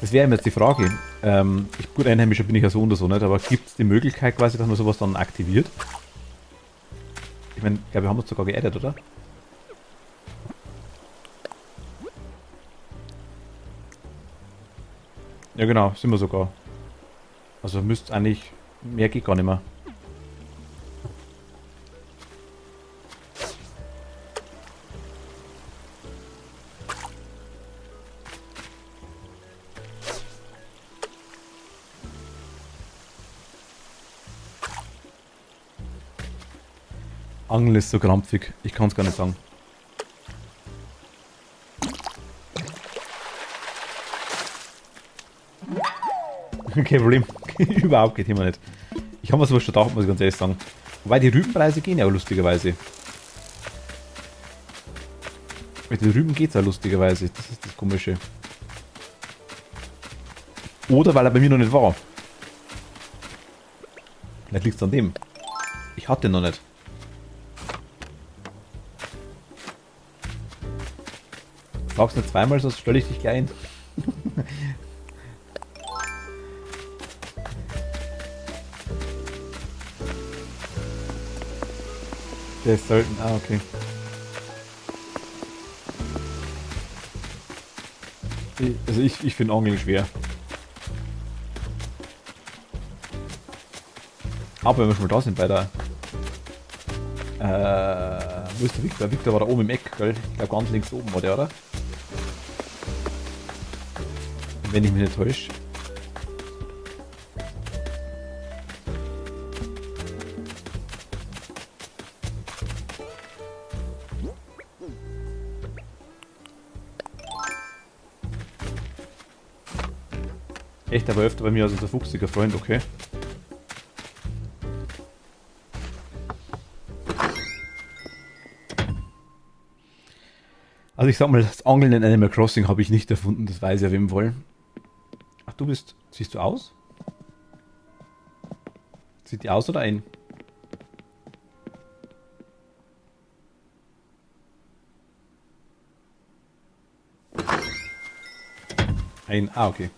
Das wäre jetzt die Frage. Gut, Einheimischer bin ich ja so oder so nicht, aber gibt es die Möglichkeit quasi, dass man sowas dann aktiviert? Ich meine, ich glaube, wir haben uns sogar geaddet, oder? Ja genau, sind wir sogar. Also müsste eigentlich, mehr geht gar nicht mehr. Angeln ist so krampfig, ich kann es gar nicht sagen. Kein Problem. Überhaupt kein Thema nicht. Ich habe mir sowas schon gedacht, muss ich ganz ehrlich sagen. Wobei die Rübenpreise gehen ja auch lustigerweise. Mit den Rüben geht es ja lustigerweise. Das ist das Komische. Oder weil er bei mir noch nicht war. Vielleicht liegt es an dem. Ich hatte ihn noch nicht. Sag's nicht zweimal, sonst stelle ich dich gleich ein. Der ist selten. Ah, okay. Also ich finde Angeln schwer. Aber wenn wir schon mal da sind bei der... wo ist der Victor? Victor war da oben im Eck, gell? Ich glaube ganz links oben war der, oder? Wenn ich mich nicht täusche. Echt, aber öfter bei mir als unser fuchsiger Freund, okay. Also ich sag mal, das Angeln in Animal Crossing habe ich nicht erfunden, das weiß ich auf jeden Fall. Ach, siehst du aus? Sieht die aus oder ein? Okay.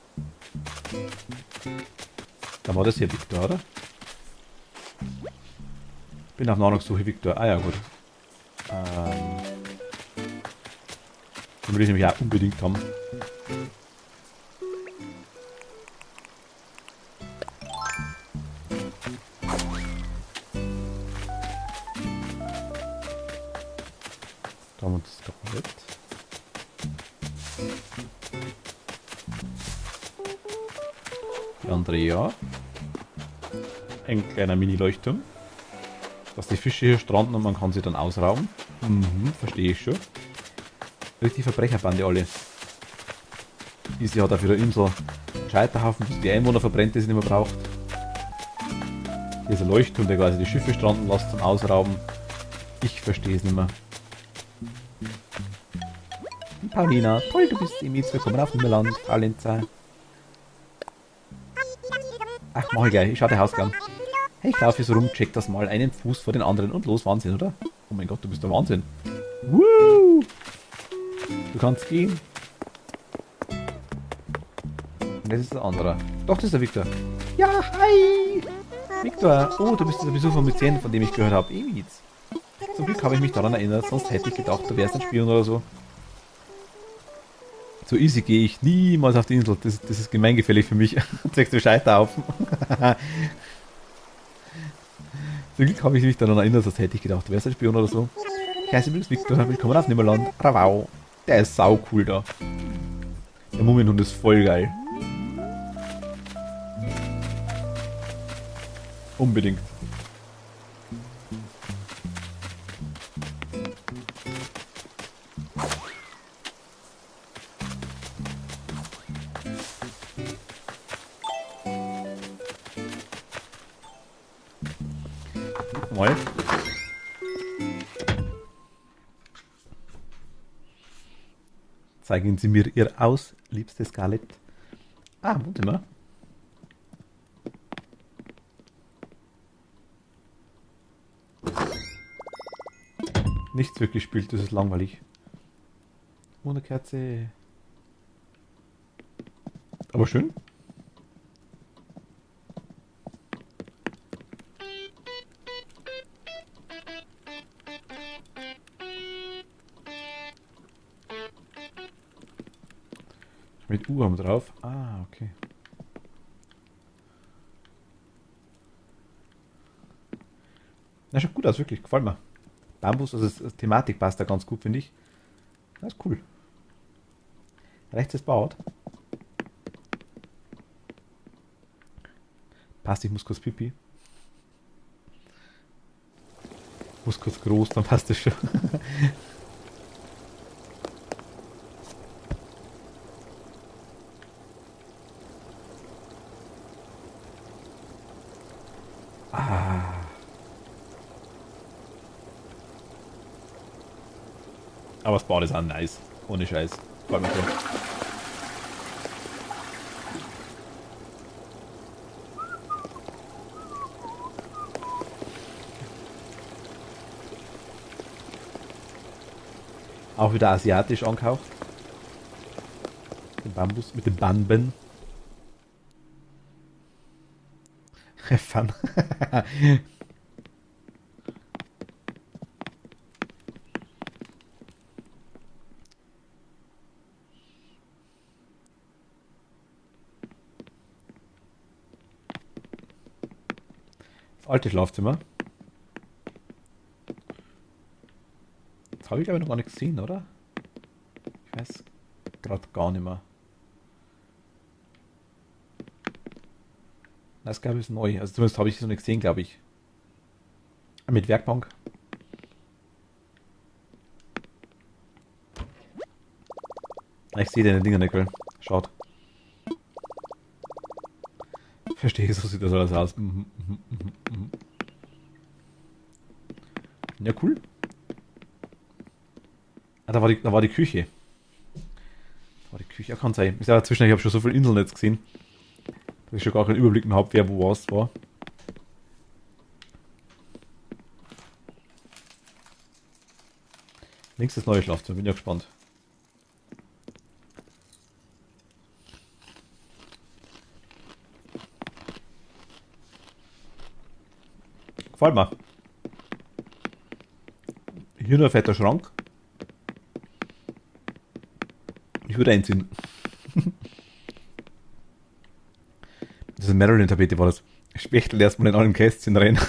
Dann war das hier Victor, oder? Bin auf Nahrungssuche Victor. Ah ja, gut. Den will ich nämlich auch unbedingt haben. Da haben wir das Kabinett. Die andere ja. Ein kleiner Mini-Leuchtturm. Dass die Fische hier stranden und man kann sie dann ausrauben. Verstehe ich schon. Richtig Verbrecherbande alle. Easy hat auf ihrer Insel einen Scheiterhaufen, bis die Einwohner verbrennt, die sie nicht mehr braucht. Hier ist ein Leuchtturm, der quasi die Schiffe stranden lässt zum Ausrauben. Ich verstehe es nicht mehr. Paulina, toll, du bist im Jetzt, willkommen auf Nimmerland, Frau Lenzer. Ach, mach ich gleich, ich schau dein Haus gern. Hey, ich laufe hier so rum, check das mal, einen Fuß vor den anderen und los, Wahnsinn, oder? Oh mein Gott, du bist der Wahnsinn. Woo! Du kannst gehen. Und das ist der andere. Doch, das ist der Victor. Ja, hi! Victor, oh, du bist der Besucher mit 10, von dem ich gehört habe. Ewitz. Zum Glück habe ich mich daran erinnert, sonst hätte ich gedacht, du wärst ein Spion oder so. So easy gehe ich niemals auf die Insel. Das ist gemeingefährlich für mich. Zeigst du Scheiterhaufen. Zum Glück habe ich mich daran erinnert, sonst hätte ich gedacht, du wärst ein Spion oder so. Ich heiße übrigens Victor, willkommen auf Nimmerland. Ravau. Der ist sau cool da. Der Mumienhund ist voll geil. Unbedingt. Mal. Zeigen Sie mir Ihr Aus, liebste Scarlett. Ah, Wohnzimmer. Nichts wird gespielt, das ist langweilig. Ohne Kerze. Aber schön. Mit U haben wir drauf. Ah, okay. Na, schaut gut aus, wirklich. Gefällt mir. Bambus, also die Thematik passt da ganz gut, finde ich. Das ist cool. Rechts ist baut. Passt, ich muss kurz pipi. Muss kurz groß, dann passt das schon. Ah. Aber das Bauen ist auch nice. Ohne Scheiß. Freut mich schon. Auch wieder asiatisch angehaucht. Den Bambus mit dem Banben. Fun. Das alte Schlafzimmer. Das habe ich glaube ich noch gar nicht gesehen, oder? Ich weiß gerade gar nicht mehr. Das glaube ich ist neu. Also zumindest habe ich es noch nicht gesehen, glaube ich. Mit Werkbank. Ich sehe deine Dinger nicht, gell? Schaut. Verstehe, so sieht das alles aus. Ja, cool. Ah, da war die Küche. Da war die Küche, ja, kann sein. Ich sage dazwischen, ich habe schon so viel Inselnetz gesehen, dass ich schon gar keinen Überblick mehr habe, wer wo was war. Links das neue Schlafzimmer, bin ja gespannt. Gefällt mir. Hier nur ein fetter Schrank. Ich würde einziehen. Das ist eine Marilyn-Tapete, war das. Spechtel erstmal in allen Kästchen rein.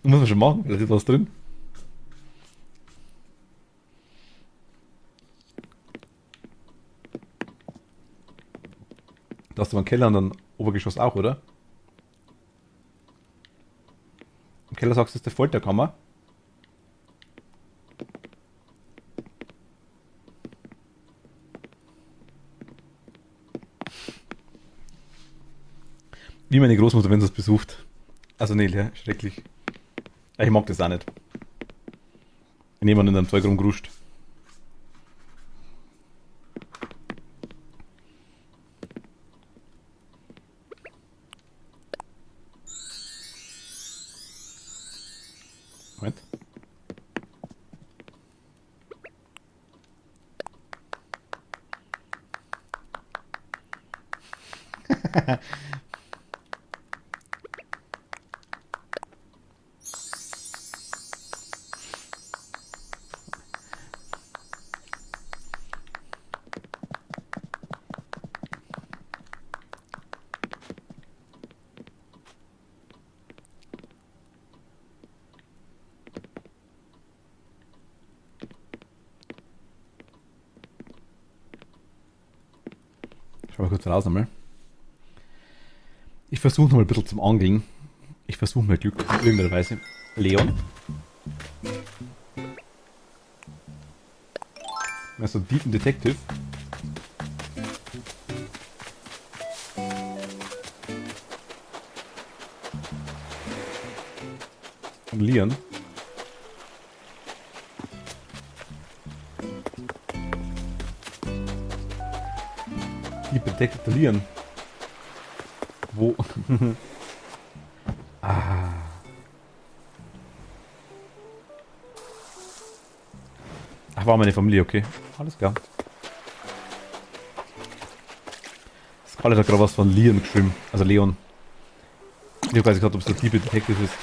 Muss man schon machen, da ist was drin. Da hast du einen Keller und dann Obergeschoss auch, oder? Im Keller sagst du, das ist die Folterkammer. Wie meine Großmutter, wenn sie es besucht. Also nee, ja, schrecklich. Ich mag das auch nicht. Wenn jemand in einem Zeug rumgruscht. Moment. Schau mal kurz raus nochmal. Ich versuche noch mal ein bisschen zum Angeln. Ich versuche mal Glück in irgendeiner Weise. Leon. Also Deep Detective. Und Leon. Deep Detective Leon. Wo? Ah. Ach, war meine Familie, okay. Alles klar. Scarlett hat gerade was von Leon geschrieben. Also Leon. Ich weiß nicht, ob es der Deep Detective ist.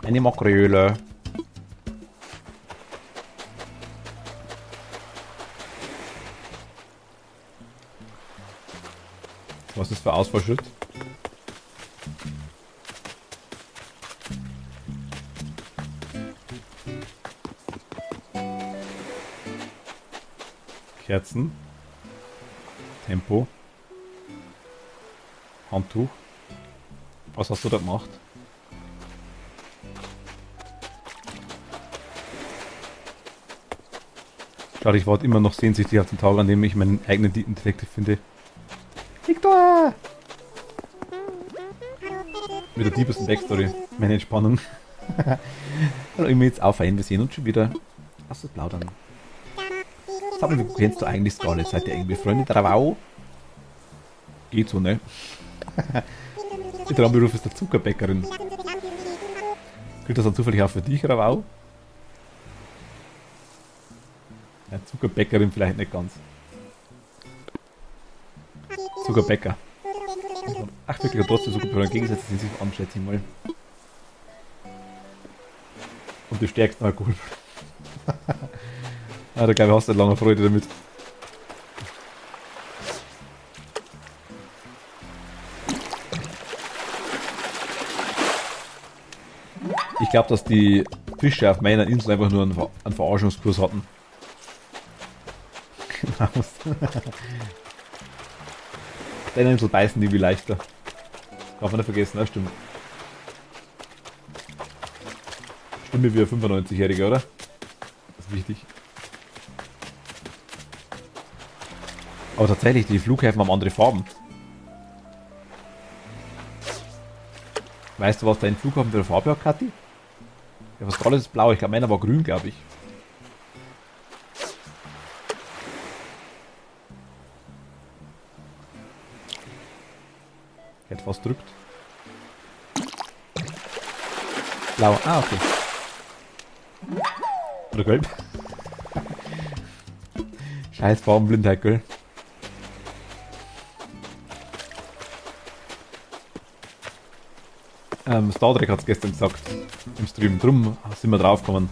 Eine Makrele. Was ist für Ausfallschritt? Kerzen. Tempo. Handtuch. Was hast du da gemacht? Schade, ich warte immer noch sehnsüchtig auf den Tag, an dem ich meinen eigenen Detektiv finde. Victor! Mit der tiefsten Backstory. Meine Entspannung. Hallo, ich bin jetzt auf ein. Wir sehen uns schon wieder. Lass uns plaudern. Sag mal, wie kennst du eigentlich Scarlett? Seid ihr irgendwie befreundet? Ravau? Geht so, ne? Der Traumberuf ist der Zuckerbäckerin. Gilt das dann zufällig auch für dich, Ravau? Ja, Zuckerbäckerin vielleicht nicht ganz. Zuckerbäcker. Ach, wirklich, trotzdem Zuckerbäcker. Gegensätze sind sich an, schätze ich mal. Und du stärkst Alkohol. Ah, da glaube ich, hast du eine lange Freude damit. Ich glaube, dass die Fische auf meiner Insel einfach nur einen Verarschungskurs hatten. Genau. Dänen so beißen die wie leichter. Darf man nicht vergessen, ja, stimmt. Stimme wie ein 95-Jähriger, oder? Das ist wichtig. Aber tatsächlich, die Flughäfen haben andere Farben. Weißt du, was dein Flughafen für eine Farbe hat, Kathi? Ja, was alles ist blau. Ich glaube, meiner war grün, glaube ich. Ich hätte fast drückt. Blau. Ah, okay. Oder gelb. Scheiß Farbenblindheit, gell? Star Trek hat es gestern gesagt im Stream. Drum sind wir draufgekommen.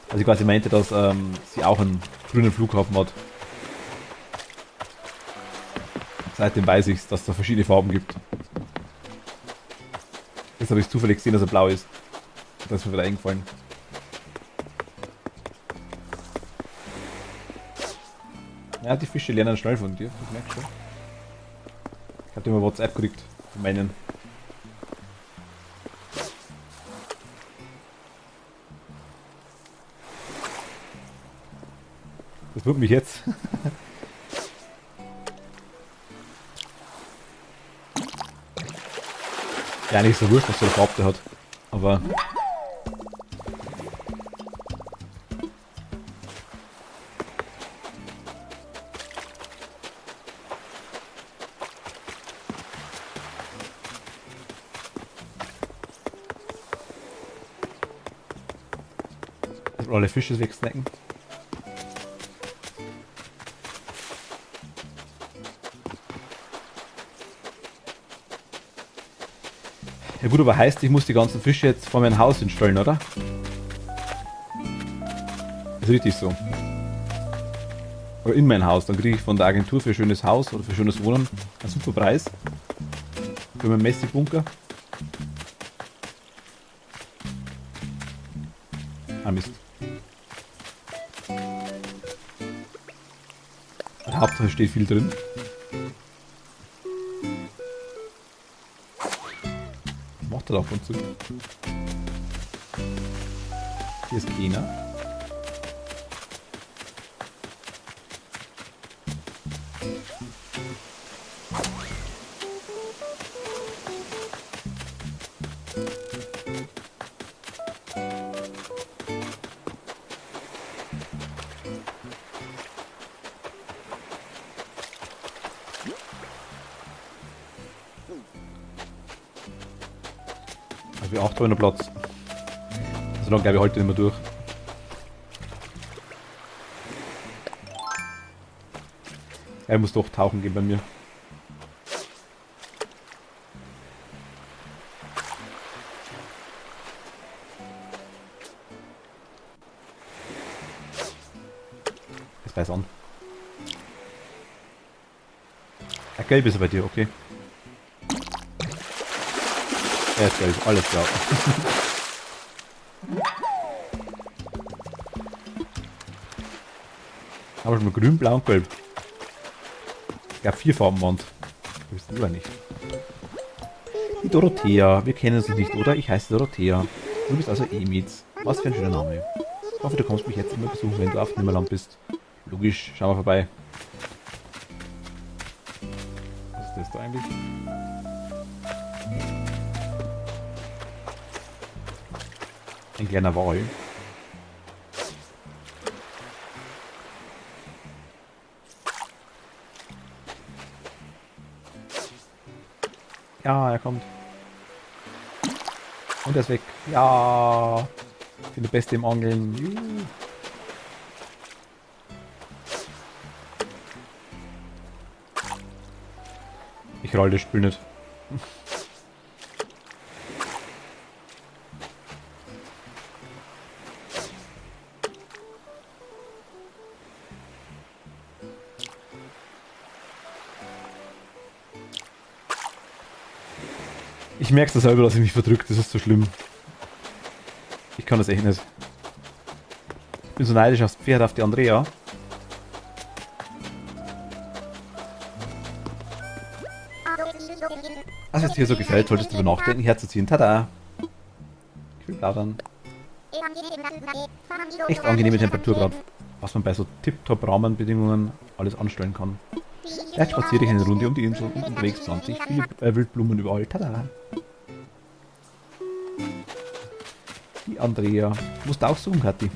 Also ich quasi meinte, dass sie auch einen grünen Flughafen hat. Seitdem weiß ich, dass es da verschiedene Farben gibt. Jetzt habe ich zufällig gesehen, dass er blau ist. Das ist mir wieder eingefallen. Ja, die Fische lernen schnell von dir, das merkst du. Ich habe immer WhatsApp gekriegt von meinen. Das wird mich jetzt. Ja, nicht so wurscht, was so eine Farbe hat. Aber. Also alle Fische wegsnacken. Ja gut, aber heißt, ich muss die ganzen Fische jetzt vor mein Haus hinstellen, oder? Das ist richtig so. Oder in mein Haus. Dann kriege ich von der Agentur für schönes Haus oder für schönes Wohnen einen super Preis. Für meinen Messi-Bunker. Ah Mist. Hauptsache steht viel drin. Macht er ab und zu. Hier ist keiner. Also wir 8 Platz. So lange glaube ich heute nicht mehr durch. Er muss doch tauchen gehen bei mir. Jetzt weiß an. Ja, gelb ist er bei dir, okay. Er ist gelb, alles klar. Aber schon mal grün, blau und gelb. Ich glaube 4 Farben waren es. Du bist lieber nicht. Die Dorothea, wir kennen uns nicht, oder? Ich heiße Dorothea. Du bist also Emils. Was für ein schöner Name. Ich hoffe, du kommst mich jetzt immer besuchen, wenn du auf Nimmerland bist. Logisch, schau mal vorbei. Was ist das da eigentlich? Ein kleiner Wal. Ja, er kommt. Und er ist weg. Ja. Ich bin der Beste im Angeln. Juhu. Ich roll das Spiel nicht. Ich merke es selber, dass ich mich verdrückt. Das ist so schlimm. Ich kann das echt nicht. Ich bin so neidisch aufs Pferd, auf die Andrea. Also, wenn es dir so gefällt, solltest du darüber nachdenken, herzuziehen. Tada! Ich will plaudern. Echt angenehme Temperaturgrad, was man bei so tipptopp Rahmenbedingungen alles anstellen kann. Vielleicht spaziere ich eine Runde um die Insel und unterwegs pflanze ich viele Wildblumen überall. Tada! Die Andrea. Musst du auch suchen, Kathi.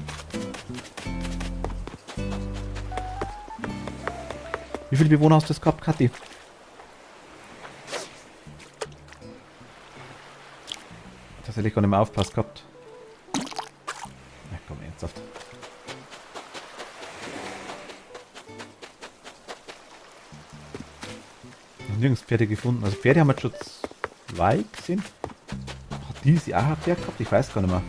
Wie viele Bewohner hast du das gehabt, Kathi? Tatsächlich gar nicht mehr aufpasst gehabt. Na komm, ernsthaft. Noch nirgends Pferde gefunden. Also Pferde haben wir schon 2 gesehen. Hat die sie auch ein Pferd gehabt? Ich weiß gar nicht mehr.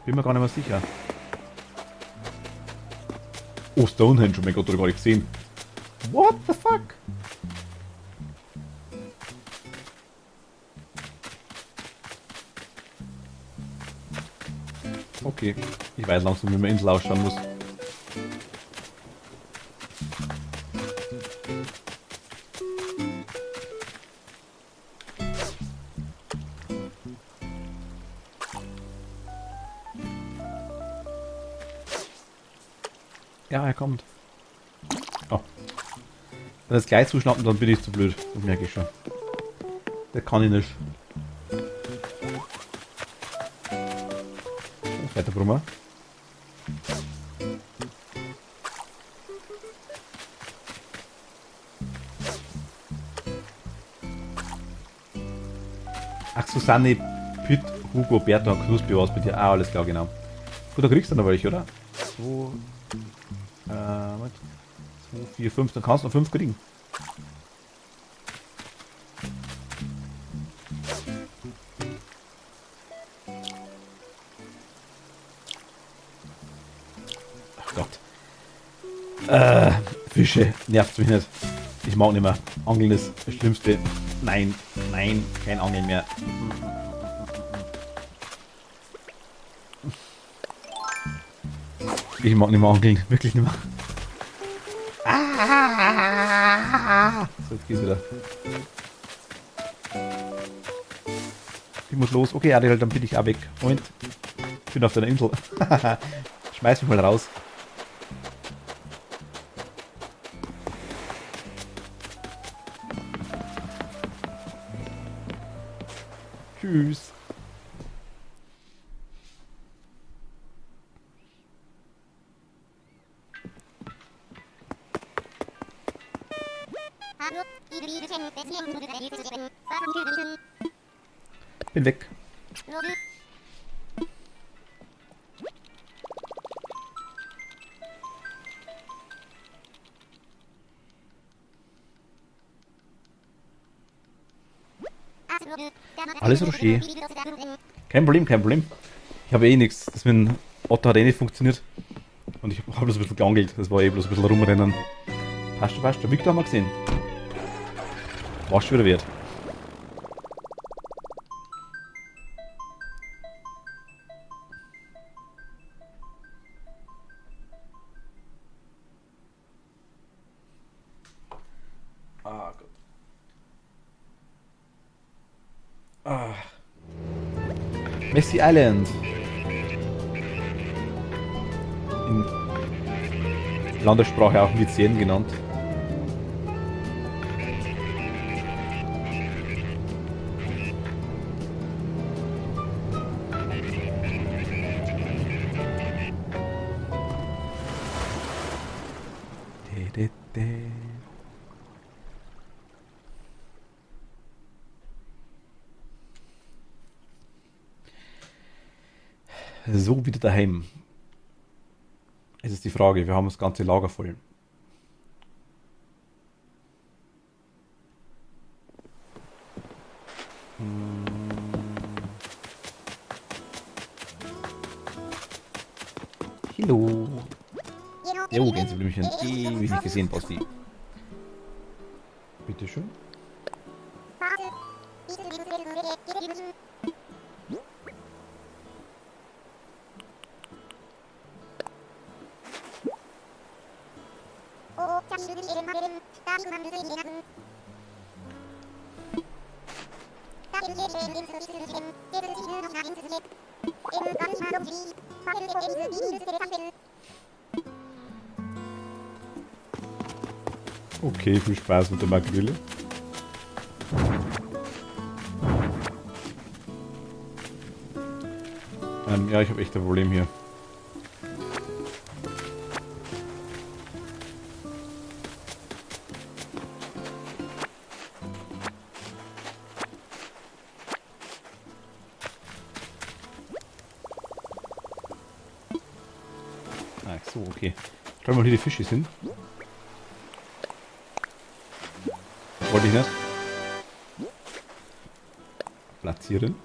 Bin mir gar nicht mehr sicher. Oh, Stonehenge, oh mein Gott, oder gar nicht gesehen. What the fuck? Okay, ich weiß langsam, wie man Insel ausschauen muss. Ja, er kommt. Oh. Wenn das gleich zuschnappen, dann bin ich zu blöd. Das merke ich schon. Das kann ich nicht. Weiter Brummer. Ach, Susanne, Pitt, Hugo, Bertha und Knuspi war es bei dir. Ah, alles klar, genau. Gut, da kriegst du noch welche, oder? 2, 4, 5, dann kannst du noch 5 kriegen. Ach Gott. Fische, nervt mich nicht. Ich mag nicht mehr. Angeln ist das Schlimmste. Nein, nein, kein Angeln mehr. Ich mag nicht mehr angeln, wirklich nicht mehr. So, jetzt geht's wieder. Ich muss los. Okay, Adel, dann bin ich auch weg. Moment. Ich bin auf deiner Insel. Schmeiß mich mal raus. Tschüss. Bin weg. Alles Rocher. Kein Problem, kein Problem. Ich habe eh nichts. Das mit dem Otto hat eh nicht funktioniert. Und ich habe bloß ein bisschen geangelt. Das war eh bloß ein bisschen rumrennen. Passt schon, passt schon. Victor haben wir gesehen. War schon wieder wert. Ah, Gott. Ah. Messi Island. In Landessprache auch Vizien genannt. So, wieder daheim. Es ist die Frage, wir haben das ganze Lager voll. Hallo. Jo, Gänseblümchen. Ewig nicht gesehen, Basti. Bitteschön. Okay, viel Spaß mit der Makrele. Ja, ich habe echt ein Problem hier. Ach so, okay. Schau mal, hier die Fische sind. Wollte ich nicht. Platzieren.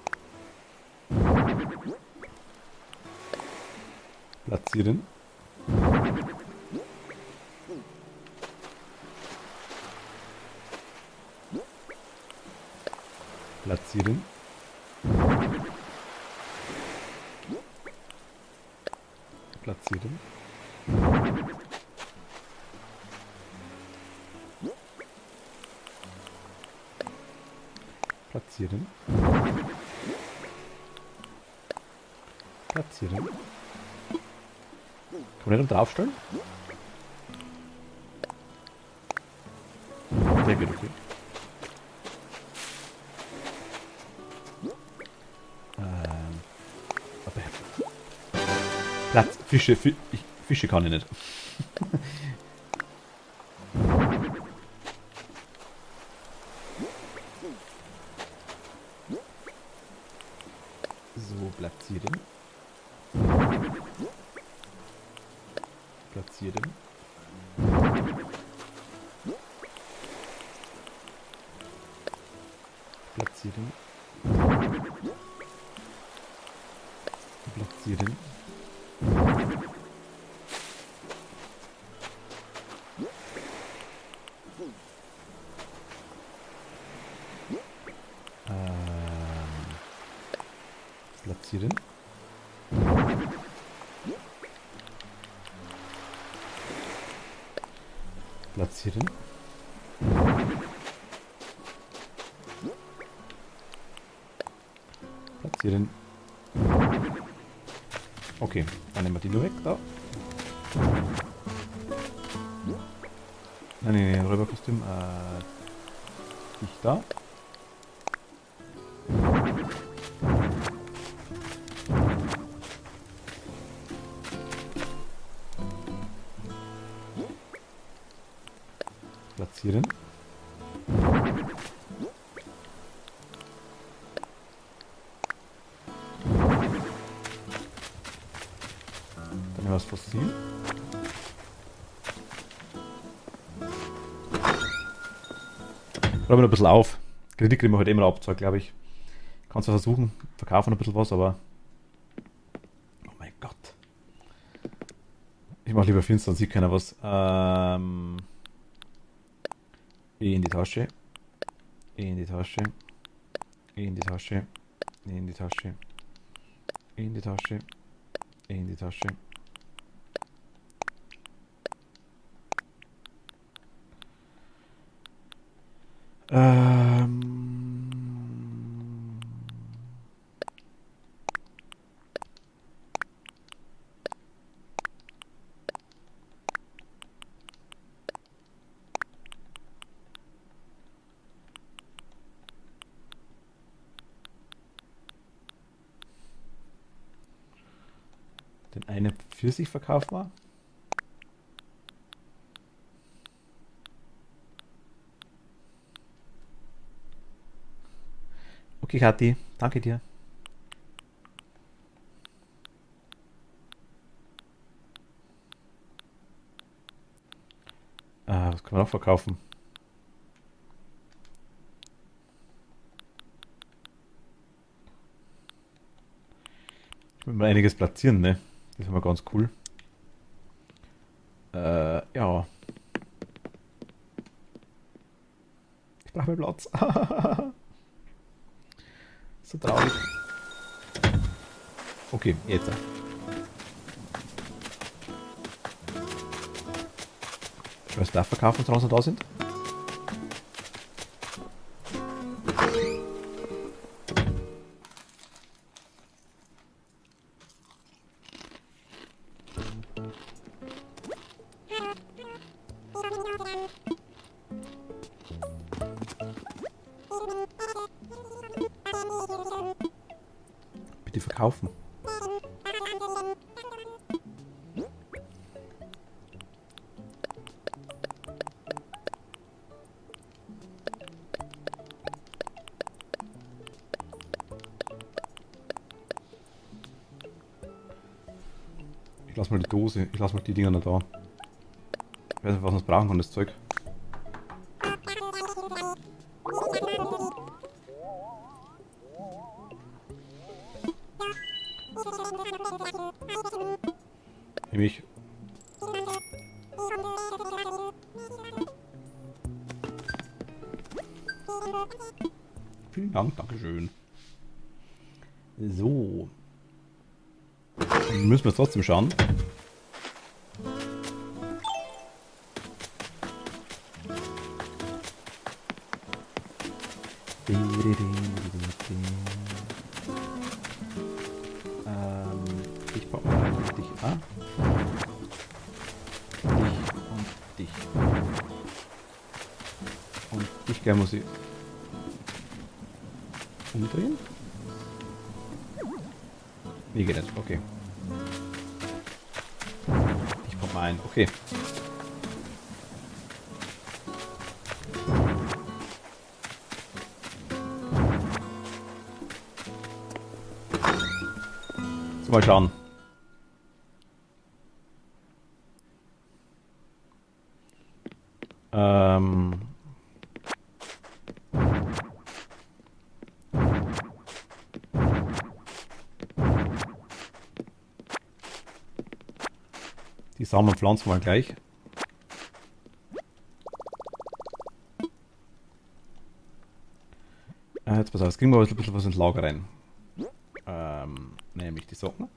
Platzieren. Platzieren. Platzieren. Platzieren. Platzieren. Kann man nicht draufstellen? Der geht okay. Aber Platz, Fische, Fische kann ich nicht. So, platzieren. Platzieren. Platzieren. Platzieren. Platzieren. Platzieren. Platzieren. Okay, dann nehmen wir die nur weg, da. Nein, Räuberkostüm. Ich da. Platzieren. Dann nehmen wir das Fossil. Räumen wir ein bisschen auf. Kritik kriegen wir heute immer Abzeug, glaube ich. Kannst du versuchen, verkaufen ein bisschen was, aber... Oh mein Gott. Ich mache lieber finster, dann sieht keiner was. E in die Tasche. E in die Tasche. E in die Tasche. E in die Tasche. E in die Tasche. E in die Tasche. Den eine Pfirsich verkauft war. Okay, Kathi, danke dir. Was kann man noch verkaufen? Ich will mal einiges platzieren, ne? Das ist immer ganz cool. Ja. Ich brauche mehr Platz. So traurig. Okay, jetzt. Ich weiß, darf verkaufen, solange sie da sind. die verkaufen. Ich lass mal die Dose, ich lass mal die Dinger noch da. Ich weiß nicht, was man brauchen kann, das Zeug. Nämlich. Vielen Dank, Dankeschön. So. Dann müssen wir es trotzdem schauen. Ich pack mal dich an. Dich und dich. Und dich gleich muss ich umdrehen. Nee, geht nicht. Okay. Ich pack mal ein. Okay. So, mal schauen. Die Samen pflanzen wir gleich. Jetzt pass auf, es ging mal ein bisschen was ins Lager rein. Nämlich die Socken.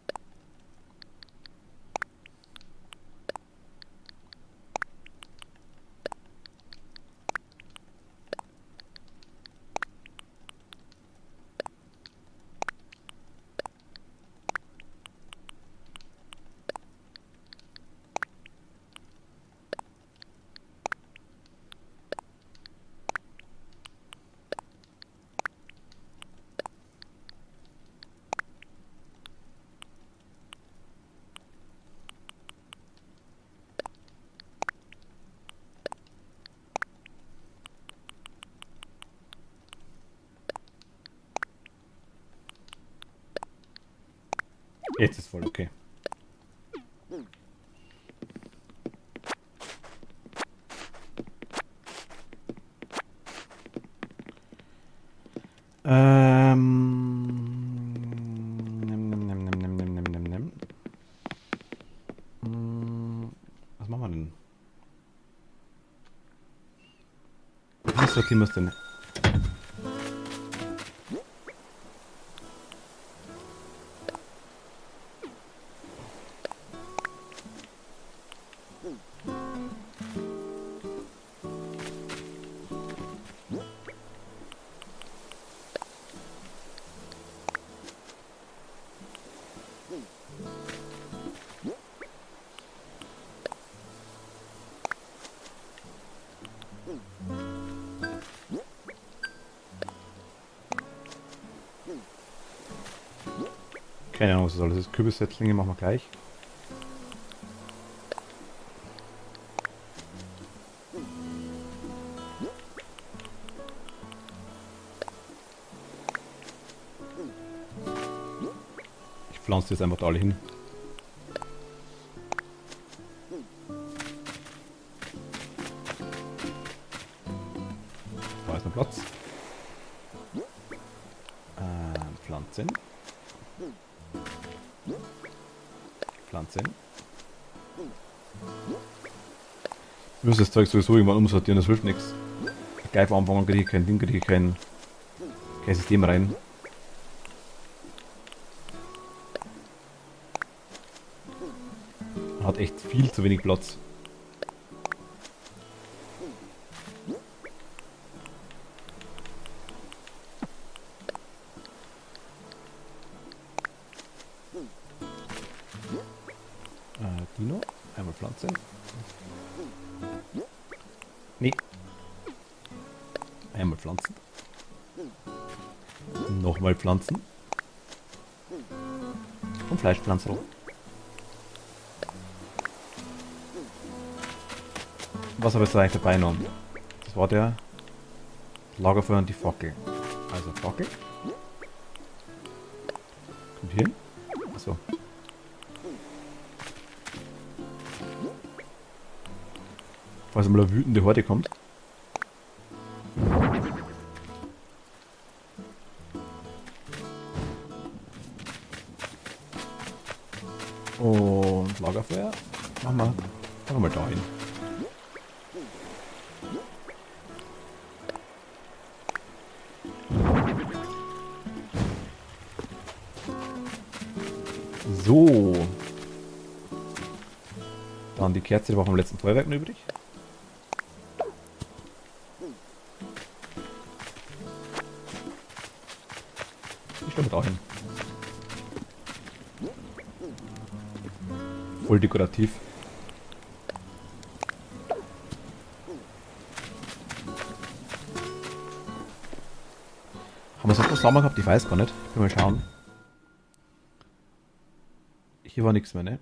Jetzt ist voll okay. Was machen wir denn? Wie sortieren wir es denn? Keine Ahnung, was das alles ist. Kürbissetzlinge machen wir gleich. Ich pflanze jetzt einfach da alle hin. Da ist noch Platz. Pflanzen. Pflanzen. Wir müssen das Zeug sowieso irgendwann umsortieren, das hilft nichts. Gleich am Anfang kriege ich kein Ding, kriege ich kein System rein. Man hat echt viel zu wenig Platz. Dino, einmal Pflanzen. Nee. Einmal pflanzen. Nochmal pflanzen. Und Fleischpflanzen. Was habe ich jetzt eigentlich dabei genommen? Das war der Lagerfeuer und die Fackel. Also Fackel. Kommt hier hin. Achso. Falls mal eine wütende Horde kommt. Und Lagerfeuer. Machen wir mal da hin. So. Dann die Kerze, die war vom letzten Feuerwerk noch übrig. Ich stelle mit auch hin. Voll dekorativ. Haben wir sonst was sauber gehabt? Ich weiß gar nicht. Ich will mal schauen. Hier war nichts mehr, ne?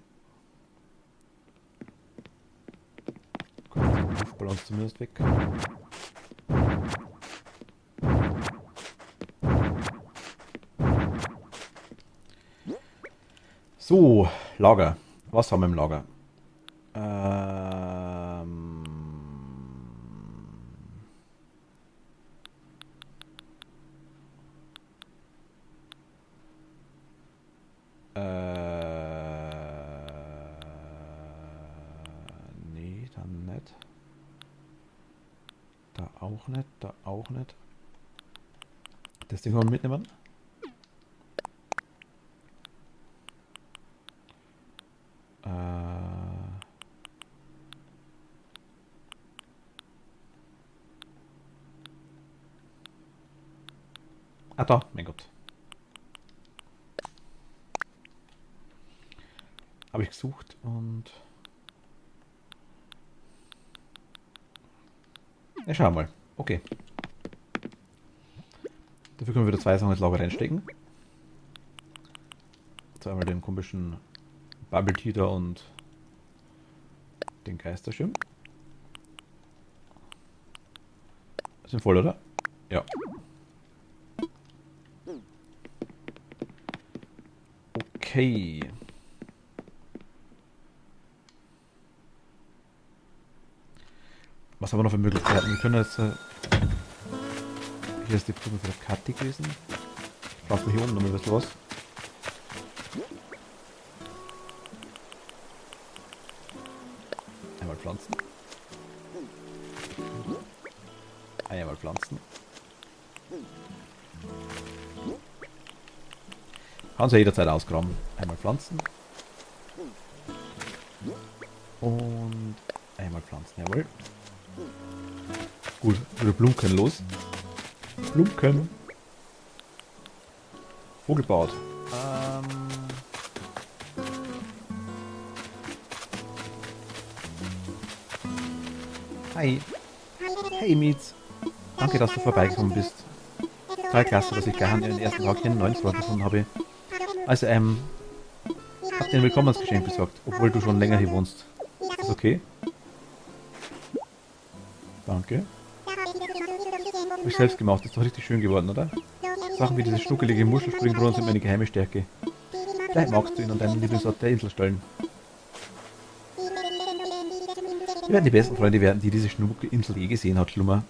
Kommt die Luftballons zumindest weg. So, Lager. Was haben wir im Lager? Nee, dann nicht. Da auch nicht, da auch nicht. Das Ding wollen wir mitnehmen. Ah, da, mein Gott. Habe ich gesucht und... Ja, schau mal. Okay. Dafür können wir wieder 2 Sachen ins Lager reinstecken. So, einmal den komischen Bubble Tea da und den Geisterschirm. Sind voll, oder? Ja. Okay. Was haben wir noch für Möglichkeiten? Wir können jetzt... hier ist die Prüfung für das Karte gewesen. Ich brauche hier oben noch mal ein bisschen was. Einmal pflanzen. Einmal pflanzen. Kann sie jederzeit ausgraben. Einmal pflanzen. Und einmal pflanzen, jawohl. Gut, wieder Blumen los. Blumen. Vogelbad. Hi. Hey Mietz. Danke, dass du vorbeigekommen bist. Total klasse, dass ich gleich an den ersten Tag hier einen neuen Freund gefunden habe. Also, hab dir ein Willkommensgeschenk besorgt, obwohl du schon länger hier wohnst. Ist das okay? Danke. Hab ich selbst gemacht, ist doch richtig schön geworden, oder? Sachen wie diese schnuckelige Muschelspringbrunnen sind meine geheime Stärke. Vielleicht magst du ihn an deinen Lieblingsort der Insel stellen. Wir werden die besten Freunde werden, die diese schnuckelige Insel je gesehen hat, Schlummer.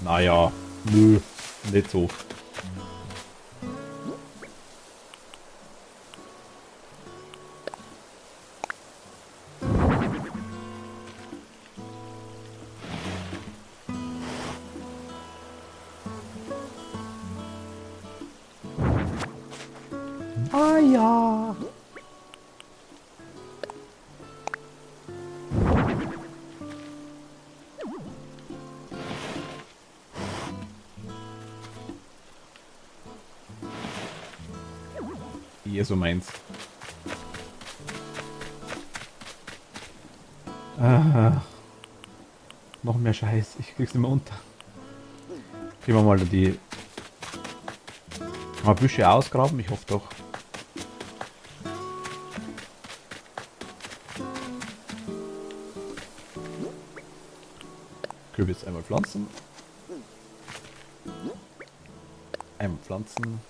Naja, nö, nicht so. Ah ja. eher so meins. Ah, noch mehr Scheiß. Ich krieg's nicht mehr unter. Gehen wir mal die Büsche ausgraben. Ich hoffe doch. Kürbis einmal pflanzen. Einmal pflanzen.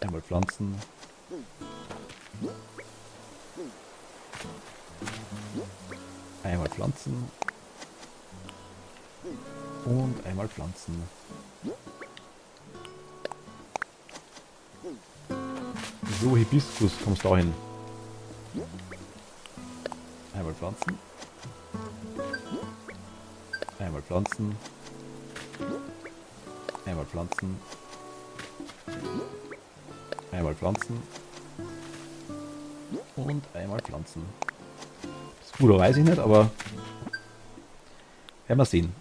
Einmal pflanzen. Einmal pflanzen. Und einmal pflanzen. So, Hibiskus, kommst da hin. Einmal pflanzen. Einmal pflanzen. Einmal pflanzen. Einmal pflanzen. Und einmal pflanzen. Das ist gut, weiß ich nicht, aber werden wir sehen.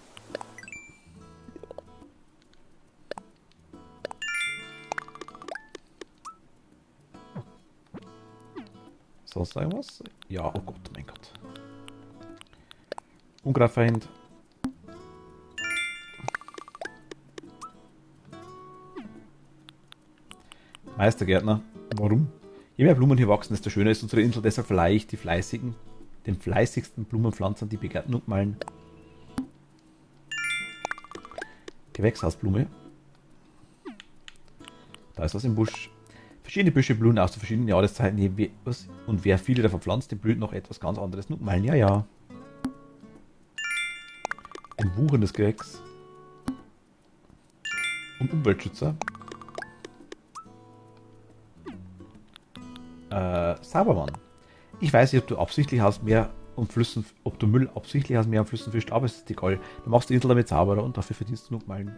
Sonst irgendwas? Ja, oh Gott, mein Gott. Unkrautfeind. Meistergärtner. Warum? Je mehr Blumen hier wachsen, desto schöner ist unsere Insel. Deshalb verleihe ich den fleißigsten Blumenpflanzern die Begärtnungmalen. Gewächshausblume. Da ist was im Busch. Verschiedene Büsche blühen aus zu verschiedenen Jahreszeiten. Und wer viele davon pflanzt, dem blüht noch etwas ganz anderes. Nukmalen, ja, ja. Ein wucherndes Gewächs. Und Umweltschützer. Saubermann. Ich weiß nicht, ob du absichtlich aus Meer und Flüssen, ob du Müll absichtlich aus Meer und Flüssen fischst, aber es ist egal. Du machst die Insel damit sauberer und dafür verdienst du Nukmalen.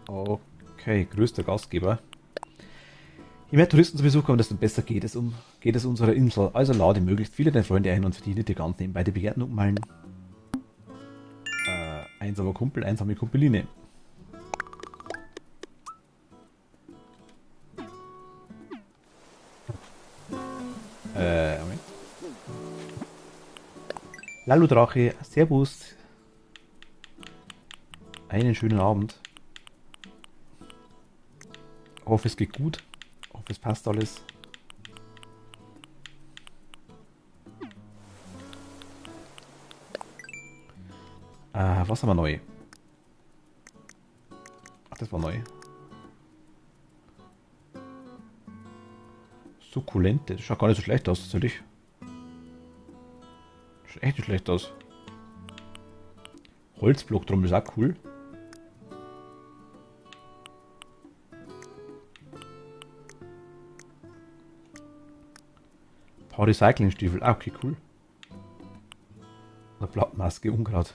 Okay, größter Gastgeber. Je mehr Touristen zu Besuch kommen, desto besser geht es unserer Insel. Also lade möglichst viele deine Freunde ein und verdiene dir ganz nebenbei die begehrten Nukmalen. Einsamer Kumpel, einsame Kumpeline. Moment. Lalu-Drache, servus. Einen schönen Abend. Hoffe, es geht gut. Hoffe, es passt alles. Was haben wir neu? Ach, das war neu. Sukkulente. Das schaut gar nicht so schlecht aus, tatsächlich. Schaut echt nicht schlecht aus. Holzblock drum ist auch cool. Paar Recyclingstiefel. Ah, okay, cool. Eine Blattmaske, Unkraut.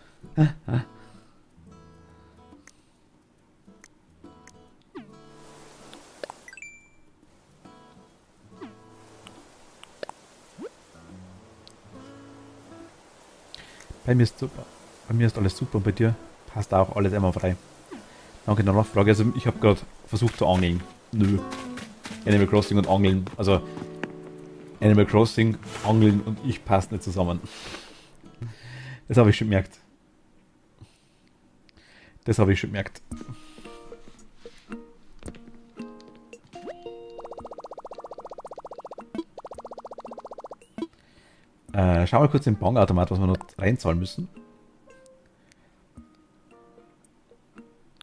Bei mir ist super. Bei mir ist alles super und bei dir passt auch alles immer frei. Danke der Nachfrage. Also ich habe gerade versucht zu angeln. Nö. Animal Crossing und Angeln. Also Animal Crossing, Angeln und ich passen nicht zusammen. Das habe ich schon gemerkt. Das habe ich schon gemerkt. Schau mal kurz den Bankautomat, was wir noch reinzahlen müssen.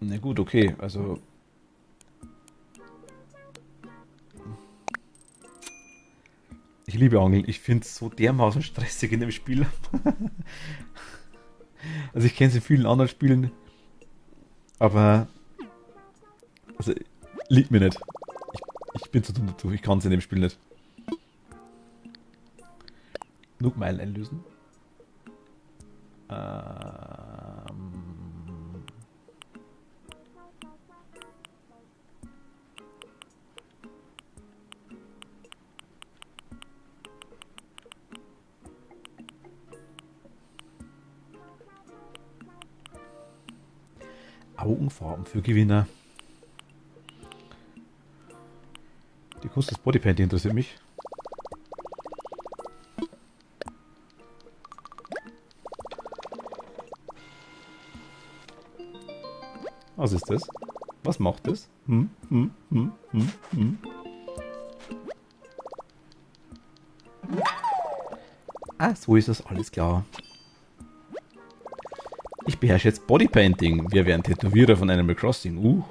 Na gut, okay, also... Ich liebe Angeln. Ich finde es so dermaßen stressig in dem Spiel. Also ich kenne es in vielen anderen Spielen. Aber... Also, liegt mir nicht. Ich bin zu dumm dazu. Ich kann es in dem Spiel nicht. Nukmeilen einlösen. Augenfarben für Gewinner. Die Kunst des Bodypainting interessiert mich. Was ist das? Was macht das? Ah, so ist das, alles klar. Ich beherrsche jetzt Bodypainting. Wir wären Tätowierer von Animal Crossing.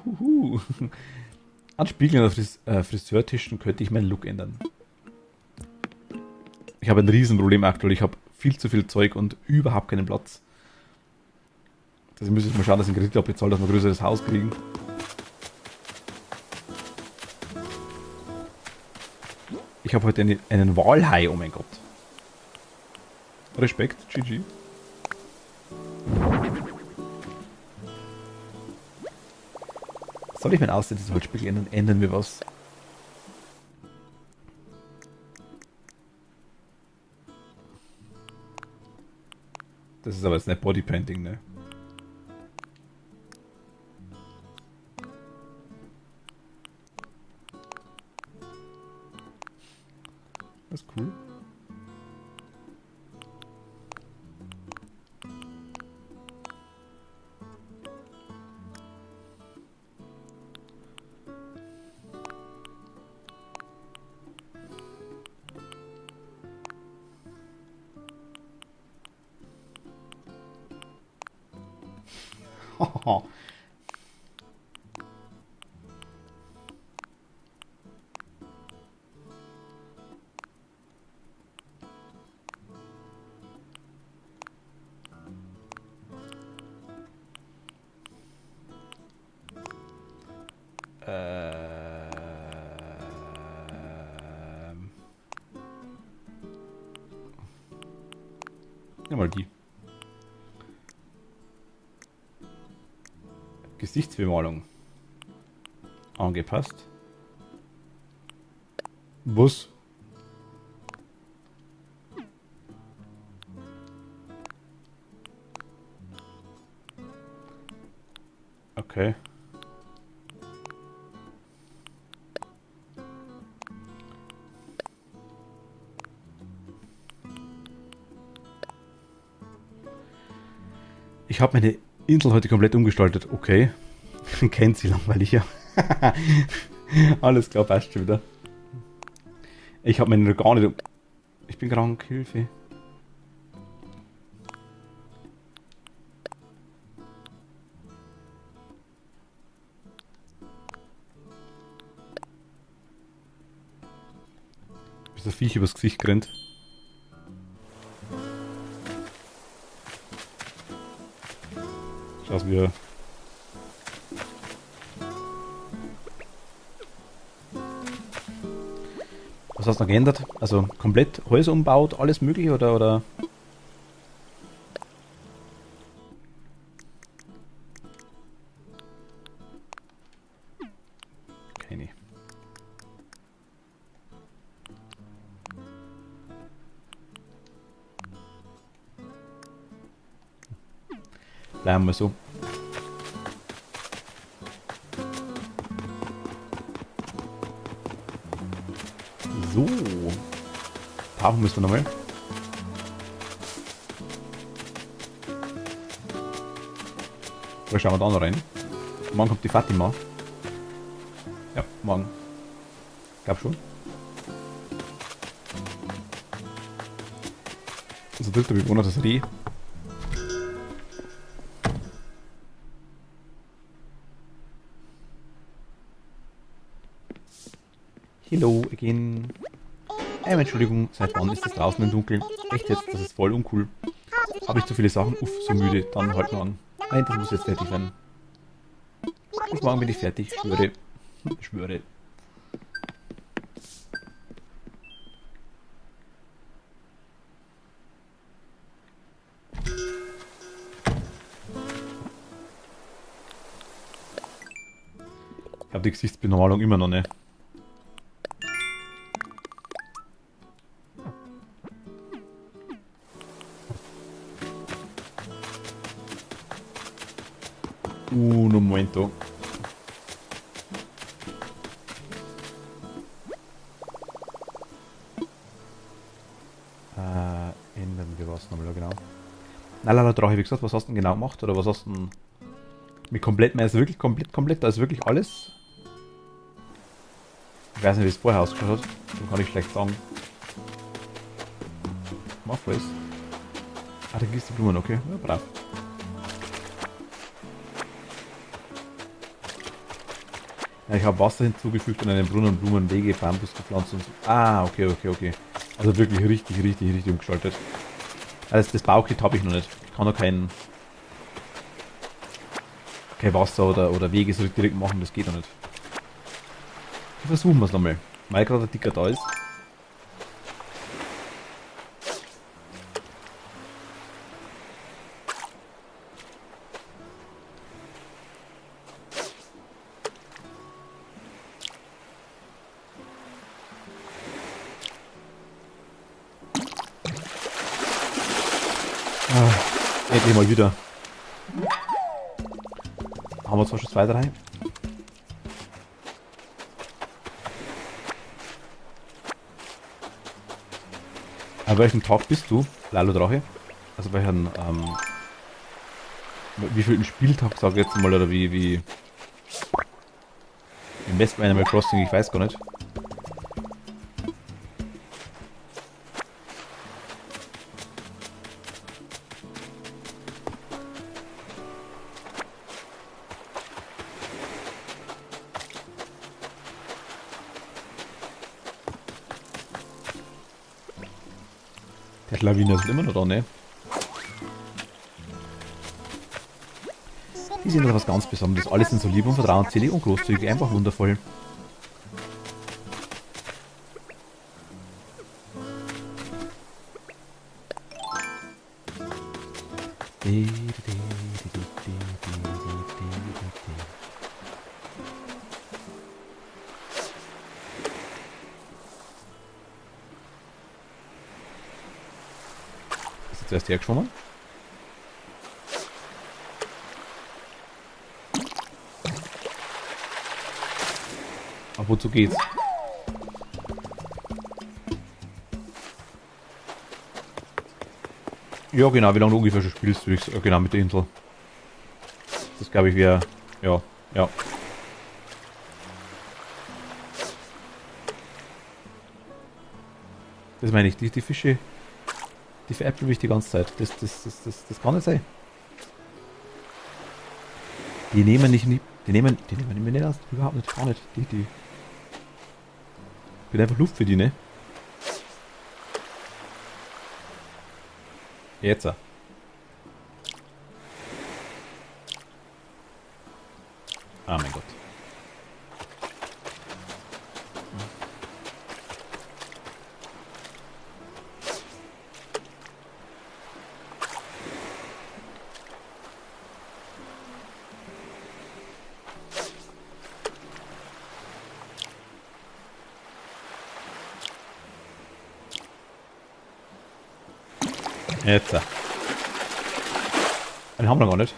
An Spiegeln auf Friseurtischen könnte ich meinen Look ändern. Ich habe ein Riesenproblem aktuell. Ich habe viel zu viel Zeug und überhaupt keinen Platz. Also ich muss jetzt mal schauen, dass ich einen Kredit abbezahle, dass wir ein größeres Haus kriegen. Ich habe heute einen Walhai, oh mein Gott. Respekt, GG. Soll ich mein Aussehen des Holzspiegel ändern? Ändern wir was? Das ist aber jetzt nicht Bodypainting, ne? Das ist cool. Ja, mal die. Gesichtsbemalung. Angepasst. Bus. Okay. Ich habe meine Insel heute komplett umgestaltet. Okay. Kennt sie langweilig, ja. Alles klar, passt schon wieder. Ich habe meine gar nicht. Ich bin krank, Hilfe. Bis das Viech übers Gesicht rennt. Schau, wir. Was hast du noch geändert? Also komplett Häuser umbaut, alles mögliche oder? Keine. Bleiben wir so. So. Tauchen müssen wir nochmal. Wo schauen wir da noch rein? Morgen kommt die Fatima. Ja, morgen. Glaub schon. Unser dritter Bewohner, das Reh. Hello again. Entschuldigung, seit wann ist es draußen im Dunkeln? Echt jetzt, das ist voll uncool. Habe ich zu viele Sachen? Uff, so müde. Dann halt morgen. Nein, das muss jetzt fertig werden. Bis morgen bin ich fertig, schwöre. Schwöre. Ich habe die Gesichtsbemalung immer noch nicht. Un momento. Ändern wir was nochmal, genau. Na, Lala Drache, wie gesagt, was hast du denn genau gemacht? Oder was hast du denn mit komplett, also wirklich komplett, also wirklich alles? Ich weiß nicht, wie es vorher ausgeschaut hat. Dann kann ich schlecht sagen. Mach was. Ah, da gießt die Blumen, okay. Ja, brav. Ja, ich habe Wasser hinzugefügt und einen Brunnen, Blumen, Wege, Bambus gepflanzt und so. Ah, okay. Also wirklich richtig umgestaltet. Also das Baukit habe ich noch nicht. Ich kann noch kein Wasser oder Wege so direkt machen, das geht noch nicht. Versuchen wir es nochmal. Weil gerade der Dicker da ist. Endlich mal wieder. Haben wir zwar schon 2, 3. An welchem Tag bist du, Lalo Drache? Also welchen, wie viel Spieltag, sag ich jetzt mal, oder wie im West Animal Crossing, ich weiß gar nicht. Der Schlawiner ist immer noch da, ne? Die sind etwas ganz Besonderes. Alle sind so lieb und vertrauensselig und großzügig, einfach wundervoll. Ist jetzt erst hergeschwommen? Aber wozu geht's? Ja, genau, wie lange du ungefähr schon spielst, würde ich sagen. Genau, mit der Insel. Das glaube ich wäre. Ja. Das meine ich, die Fische, die veräppeln mich die ganze Zeit. Das kann nicht sein. Die nehmen mir nicht aus, überhaupt nicht, gar nicht. Ich bin einfach Luft für die, ne? Jetzt. Ah, mein Gott. Jetzt. Den haben wir noch gar nicht.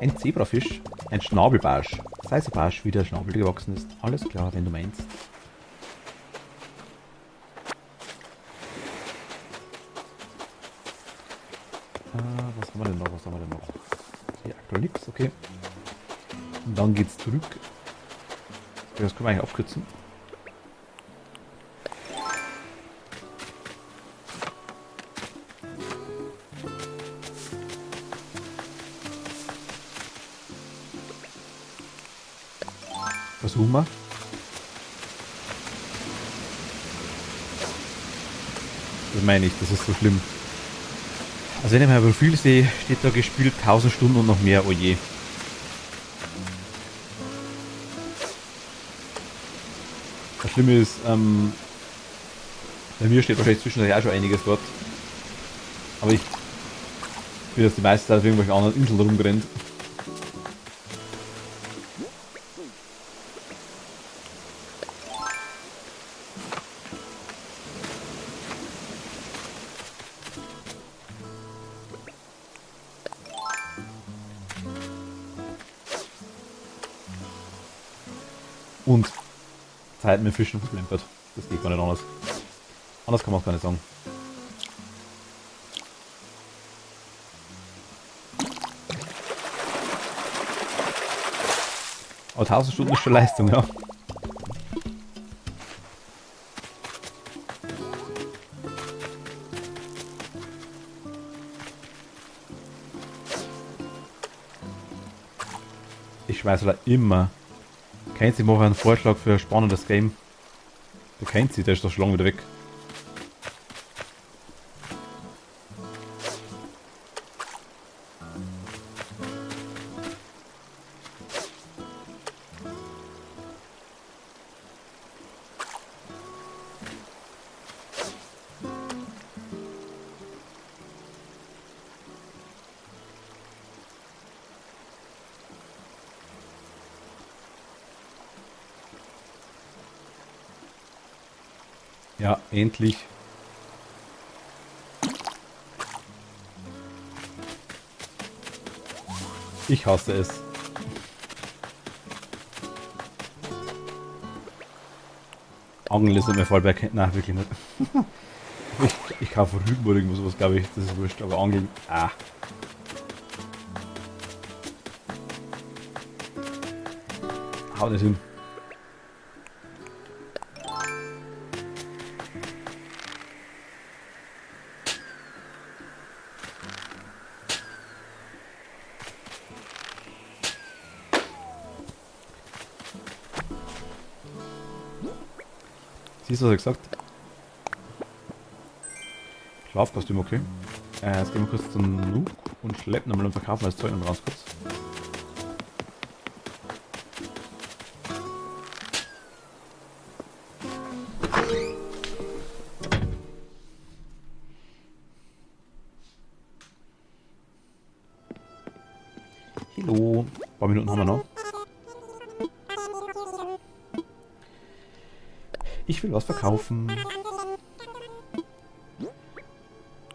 Ein Zebrafisch, ein Schnabelbarsch. Sei so barsch, wie der Schnabel gewachsen ist. Alles klar, wenn du meinst. Was haben wir denn noch? Hier aktuell nichts, okay. Und dann geht's zurück. Das können wir eigentlich abkürzen. Versuchen wir. Das meine ich, das ist so schlimm. Also wenn ich mein Profil sehe, steht da gespielt 1000 Stunden und noch mehr, oh je. Das Schlimme ist, bei mir steht wahrscheinlich zwischendurch auch schon einiges dort. Aber ich bin jetzt die meiste Zeit auf irgendwelchen anderen Inseln rumgerannt. Und Zeit mit Fischen verplempert. Das geht gar nicht anders. Anders kann man es gar nicht sagen. Aber 1000 Stunden ist schon Leistung, ja. Ich schmeiße da immer. Kennt sie, mache einen Vorschlag für ein spannendes Game. Der kennt sie, der ist doch schon lange wieder weg. Ja, endlich. Ich hasse es. Angeln ist nicht mehr Fallberg. Nein, wirklich nicht. Ich kaufe Rüben oder irgendwas, sowas, glaube ich. Das ist wurscht. Aber Angeln. Ah. Haut nicht hin. Siehst du, was er gesagt? Schlafkostüm, okay. Jetzt gehen wir kurz zum Nuke und schleppen nochmal und verkaufen das Zeug nochmal raus kurz. Hallo. Ein paar Minuten haben wir noch. Ich will was verkaufen.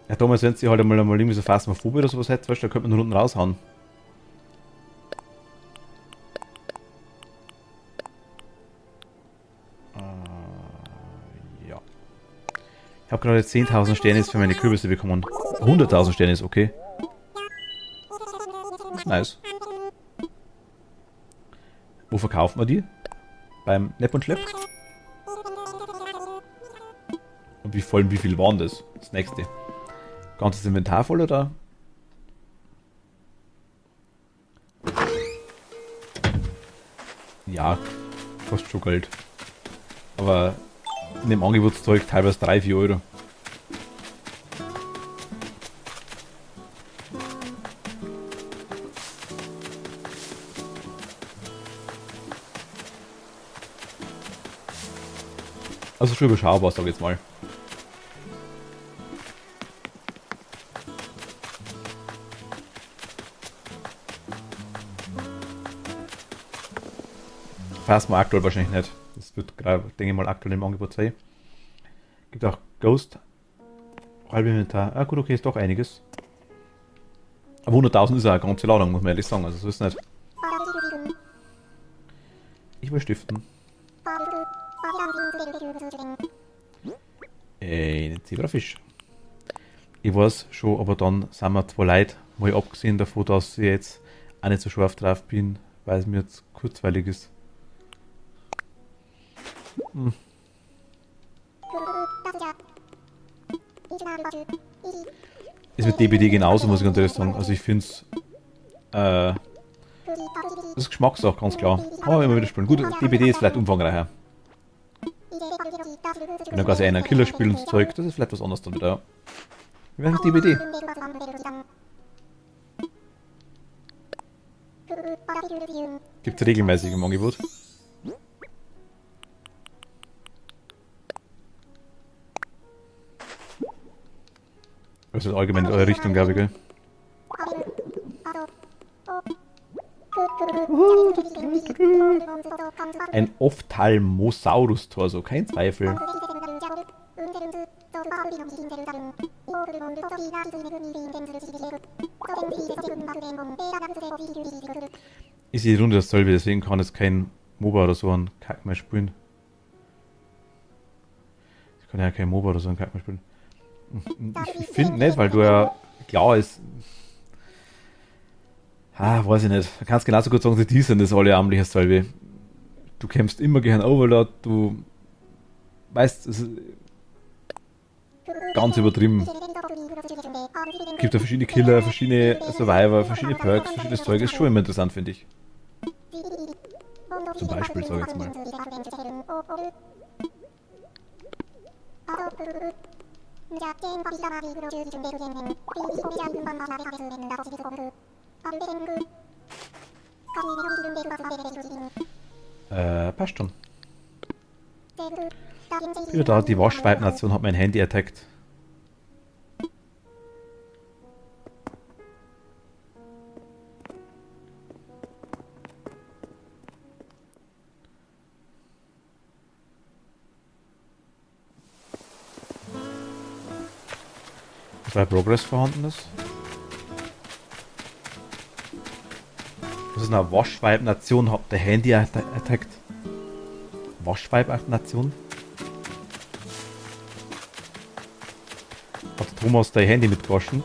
Ja, damals, wenn sie halt einmal irgendwie so Phasmophobie oder sowas hätte, weißt du, da könnte man nur unten raushauen. Ja. Ich habe gerade 10.000 Sterne für meine Kürbisse bekommen. 100.000 Sterne ist okay. Nice. Wo verkauft man die? Beim Nepp und Schlepp? Und wie viel waren das? Das nächste. Ganzes Inventar voll oder? Ja, kostet schon Geld. Aber in dem Angebotszeug teilweise 3-4 Euro. Also schon überschaubar, sag ich jetzt mal. Fast mal aktuell wahrscheinlich nicht. Das wird gerade, denke ich mal, aktuell im Angebot sein. Gibt auch Ghost. Halbe Inventar. Ah gut, okay, ist doch einiges. Aber 100.000 ist ja eine ganze Ladung, muss man ehrlich sagen. Also so ist es nicht. Ich will stiften. Ein Zebrafisch. Ich weiß schon, aber dann sind wir zwei Leute, mal abgesehen davon, dass ich jetzt auch nicht so scharf drauf bin, weil es mir jetzt kurzweilig ist. Ist mit DBD genauso, muss ich ganz ehrlich sagen. Also ich finde es das ist Geschmackssache, ganz klar. Aber immer wieder spielen. Gut, DBD ist vielleicht umfangreicher. Wenn du quasi einen Killer spielen und Zeug, das ist vielleicht was anderes dann wieder, ja. Wie wäre das DBD? Gibt es regelmäßig im Angebot. Das ist allgemein in eure Richtung, glaube ich, gell? Ein Ophthalmosaurus-Torso, kein Zweifel. Ist die Runde dasselbe, deswegen kann es kein MOBA oder so einen Kack mehr spielen. Ich kann ja kein MOBA oder so einen Kack mehr spielen. Ich finde nicht, weil du ja klar ist. Weiß ich nicht. Du kannst genauso gut sagen, die sind das alle amtlich hast, weil du kämpfst immer gegen Overlord, du weißt, es ist ganz übertrieben. Es gibt ja verschiedene Killer, verschiedene Survivor, verschiedene Perks, verschiedenes Zeug. Ist schon immer interessant, finde ich. Zum Beispiel, sag ich jetzt mal. Passt schon. Wieder da, die Waschweib-Nation hat mein Handy attackt. Weil Progress vorhanden ist. Das ist eine Waschweib-Nation, hat der Handy attackt. Waschweib-Nation? Hat Thomas dein Handy mitgewaschen?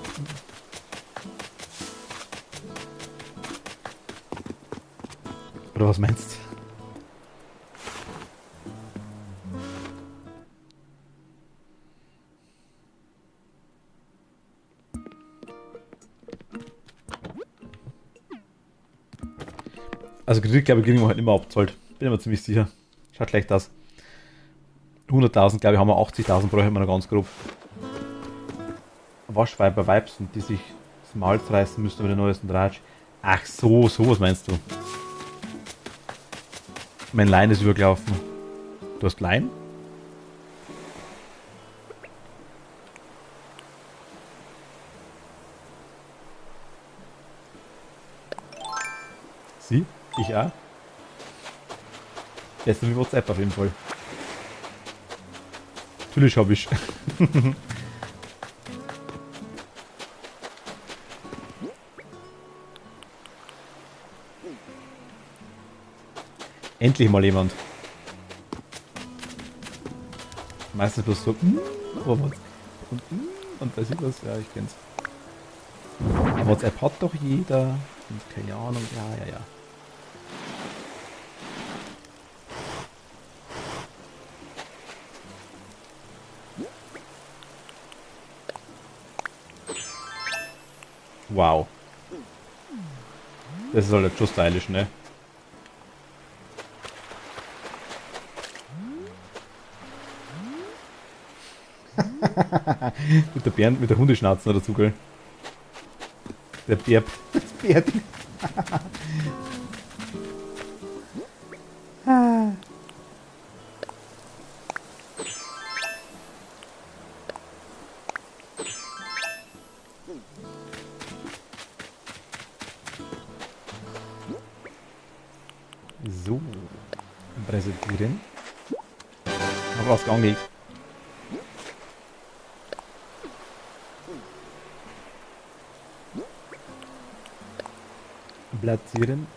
Oder was meinst du? Also Kredit, glaube ich, kriegen wir halt immer abzahlt. Bin mir ziemlich sicher. Schaut schlecht aus. 100.000, glaube ich, haben wir 80.000 bräuchten wir noch ganz grob. Waschweiber Vibes und die sich das Maul reißen müssen über den neuesten Dratsch. Ach so, sowas meinst du. Mein Line ist übergelaufen. Du hast Line? Sie? Ich auch. Besser wie WhatsApp auf jeden Fall. Natürlich habe ich. Endlich mal jemand. Meistens bloß so. Oh, was? Und weiß ich was? Ja, ich kenn's. Aber WhatsApp hat doch jeder. Und keine Ahnung. Ja. Wow. Das ist halt schon stylisch, ne? Mit der Bären, mit der Hundeschnauzen dazu, gell? Der Bär. Das Bärding. So. Präsentieren. Hab was angelegt. Platzieren.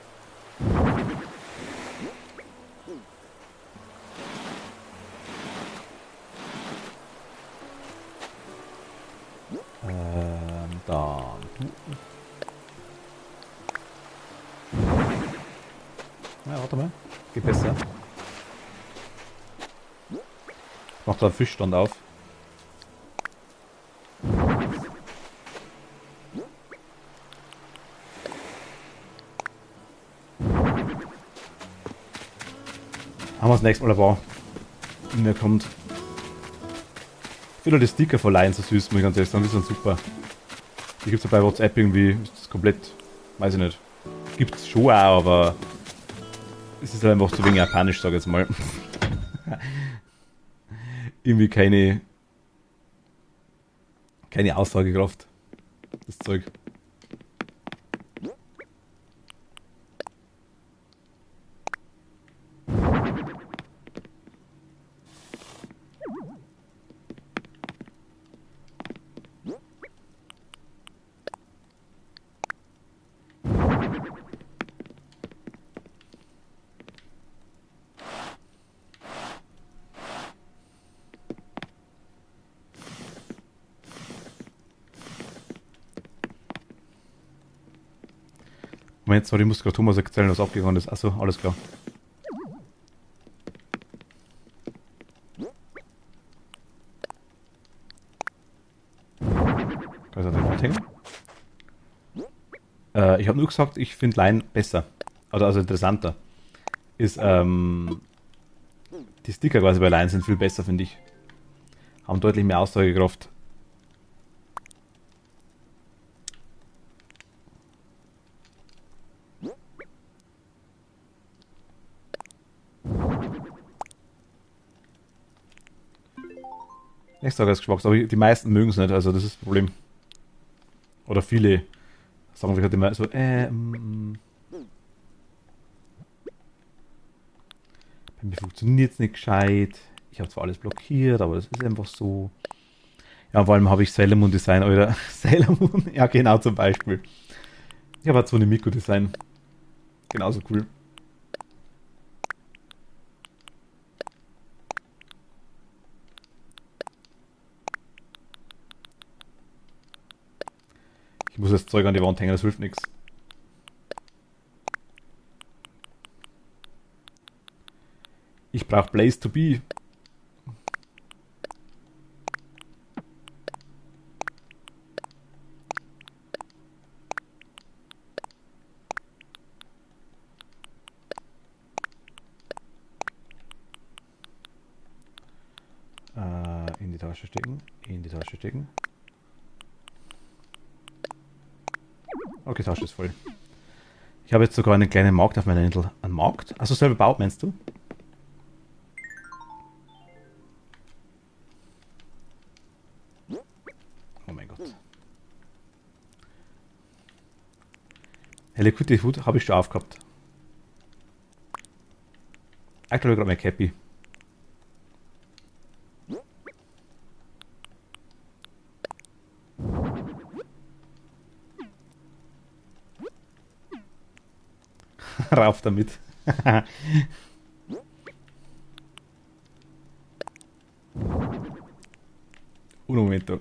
Dann. Ja, warte mal. Geht besser. Ich mach da einen Fischstand auf. Haben wir das nächste Mal aber mir kommt. Ich finde die Sticker von Lion so süß, muss ich ganz ehrlich sagen, die sind super. Die gibt es ja bei WhatsApp irgendwie, ist das komplett, weiß ich nicht. Gibt es schon auch, aber es ist halt einfach zu wenig japanisch, sag ich jetzt mal. Irgendwie keine Aussagekraft, das Zeug. Moment, sorry, ich muss gerade Thomas erzählen, was abgegangen ist. Achso, alles klar. Da ist er den hängen. Ich habe nur gesagt, ich finde Line besser. Also interessanter. Ist, die Sticker quasi bei Line sind viel besser, finde ich. Haben deutlich mehr Aussagekraft. Ich sage als Geschmacks, aber die meisten mögen es nicht, also das ist das Problem. Oder viele sagen sich halt immer so, bei mir funktioniert es nicht gescheit. Ich habe zwar alles blockiert, aber das ist einfach so. Ja, vor allem habe ich Sailor Moon Design, oder Sailor Moon, ja genau zum Beispiel. Ich habe halt so eine Miko Design. Genauso cool. Ich muss das Zeug an die Wand hängen, das hilft nichts. Ich brauche Place to be. In die Tasche stecken. In die Tasche stecken. Okay, Tasche ist voll. Ich habe jetzt sogar einen kleinen Markt auf meiner Insel. Ein Markt? Also selber baut, meinst du? Oh mein Gott. Hello Kitty Hut habe ich schon aufgehabt. Aktuell gerade mein Cappy. Rauf damit. Un momento.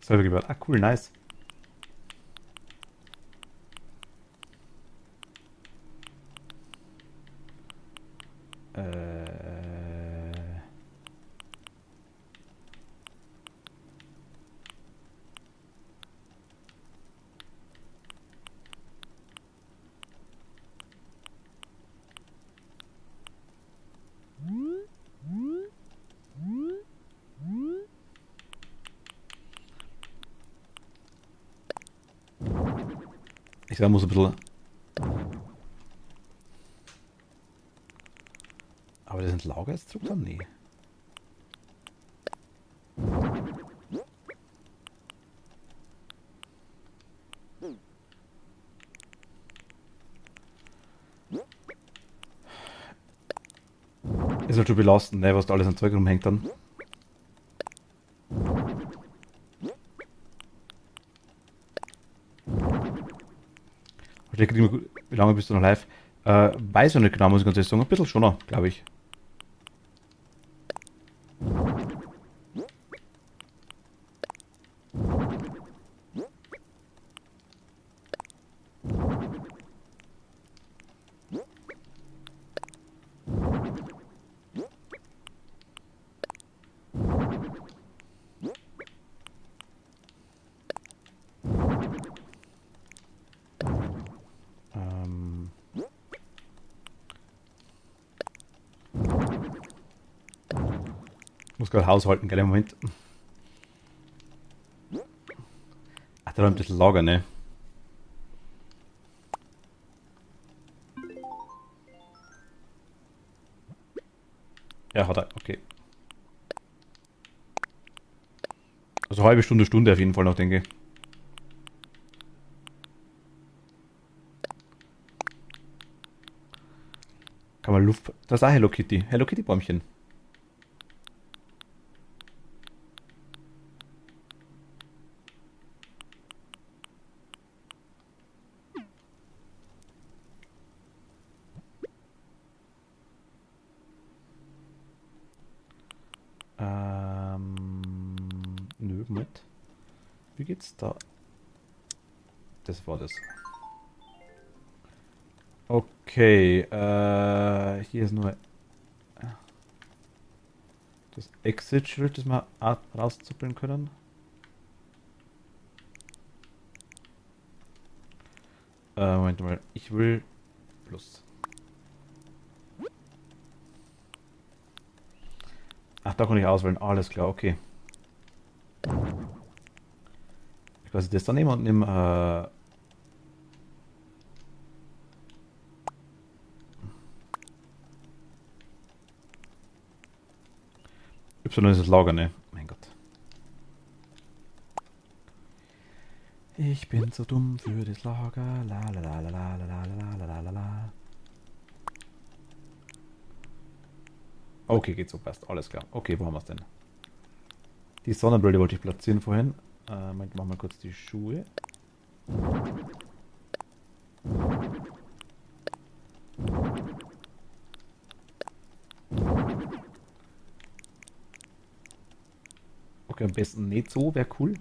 Selber gebaut. Ah, cool, nice. Ich sag, muss ein bisschen. Aber das sind Lager jetzt zurück dann? Nee. Ist halt schon belastend, ne, was da alles an Zeug rumhängt dann. Wie lange bist du noch live? Weiß ich nicht genau, muss ich ganz ehrlich sagen. Ein bisschen schon noch, glaube ich. Ähm, muss gerade haushalten, gell, im Moment. Ach, da räumt das Lager, ne? Ja, hat er, okay. Also halbe Stunde, Stunde auf jeden Fall noch, denke ich. Kann man Luft. Das ist auch Hello Kitty. Hello Kitty Bäumchen. Moment. Wie geht's da? Das war das. Okay, hier ist nur das Exit-Schild, das wir rauszuppeln können. Moment mal, ich will plus. Ach, da kann ich auswählen. Alles klar, okay. Ich weiß das dann nehmen und nehme Y ist das Lager, ne? Mein Gott. Ich bin so dumm für das Lager. La la la la la la la la la la la. Okay, geht so, passt. Alles klar. Okay, wo haben wir es denn? Die Sonnenbrille wollte ich platzieren vorhin. Moment, machen wir kurz die Schuhe. Okay, am besten nicht so, wäre cool.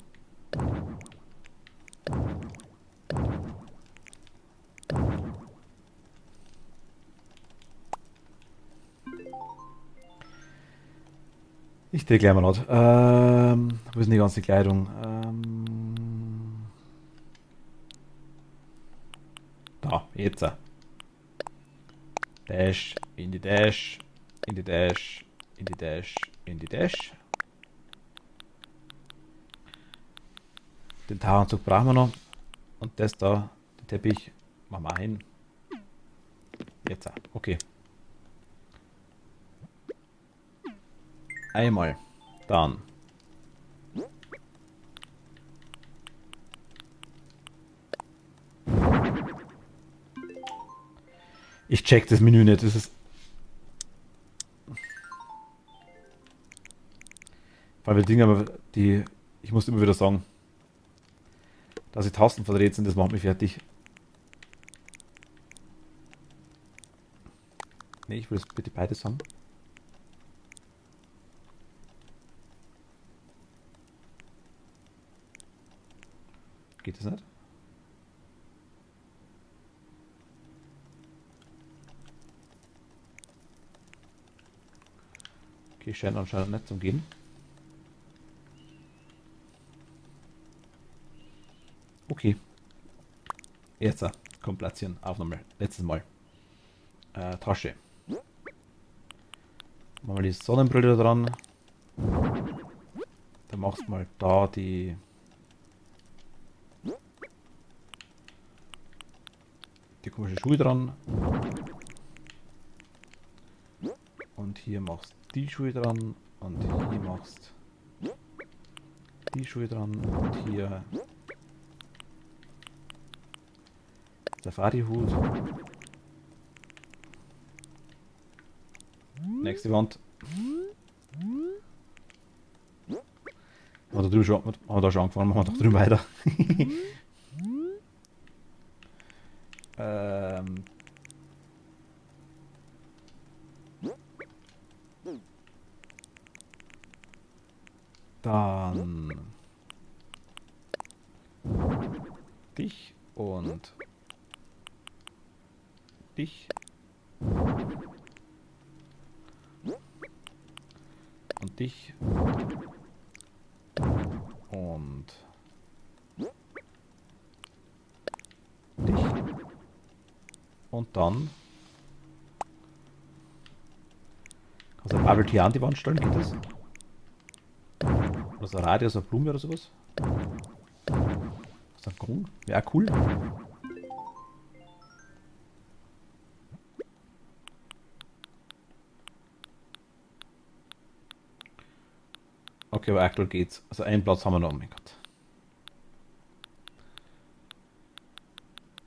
Ich denke gleich mal laut. Wo ist denn die ganze Kleidung? Da, jetzt. Dash, in die Dash, in die Dash, in die Dash, in die Dash. Den Tauchanzug brauchen wir noch. Und das da, den Teppich, machen wir hin. Jetzt, okay. Einmal. Dann. Ich check das Menü nicht. Das ist. Weil wir Dinge, die. Ich muss immer wieder sagen, dass die Tasten verdreht sind, das macht mich fertig. Ne, ich will es bitte beides haben. Geht das nicht? Okay, scheint anscheinend nicht zu gehen. Okay. Jetzt, komm, platzieren. Auf nochmal. Letztes Mal. Tasche. Machen wir die Sonnenbrille da dran. Dann machst du mal da die. Die komischen Schuhe dran. Und hier machst du die Schuhe dran. Und hier machst die Schuhe dran. Und hier Safari-Hut. Nächste Wand. Haben wir da schon angefangen, machen wir doch drüben weiter. Dann dich und dich und dich und dich und dann kannst du ein Bubble Tea an die Wand stellen, geht das? Oder so ein Radio, so eine Blume oder sowas? So ein Grün? Wäre cool. Okay, aber aktuell geht's. Also einen Platz haben wir noch, oh mein Gott.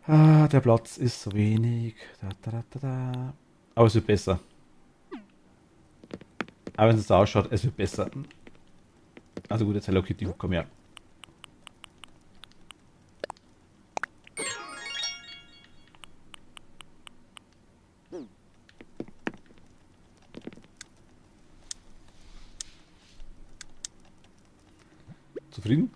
Ah, der Platz ist so wenig. Da, da, da, da, da. Aber es wird besser. Aber wenn es so ausschaut, es wird besser. Also gut, jetzt Hello Kitty, komm her. Zufrieden?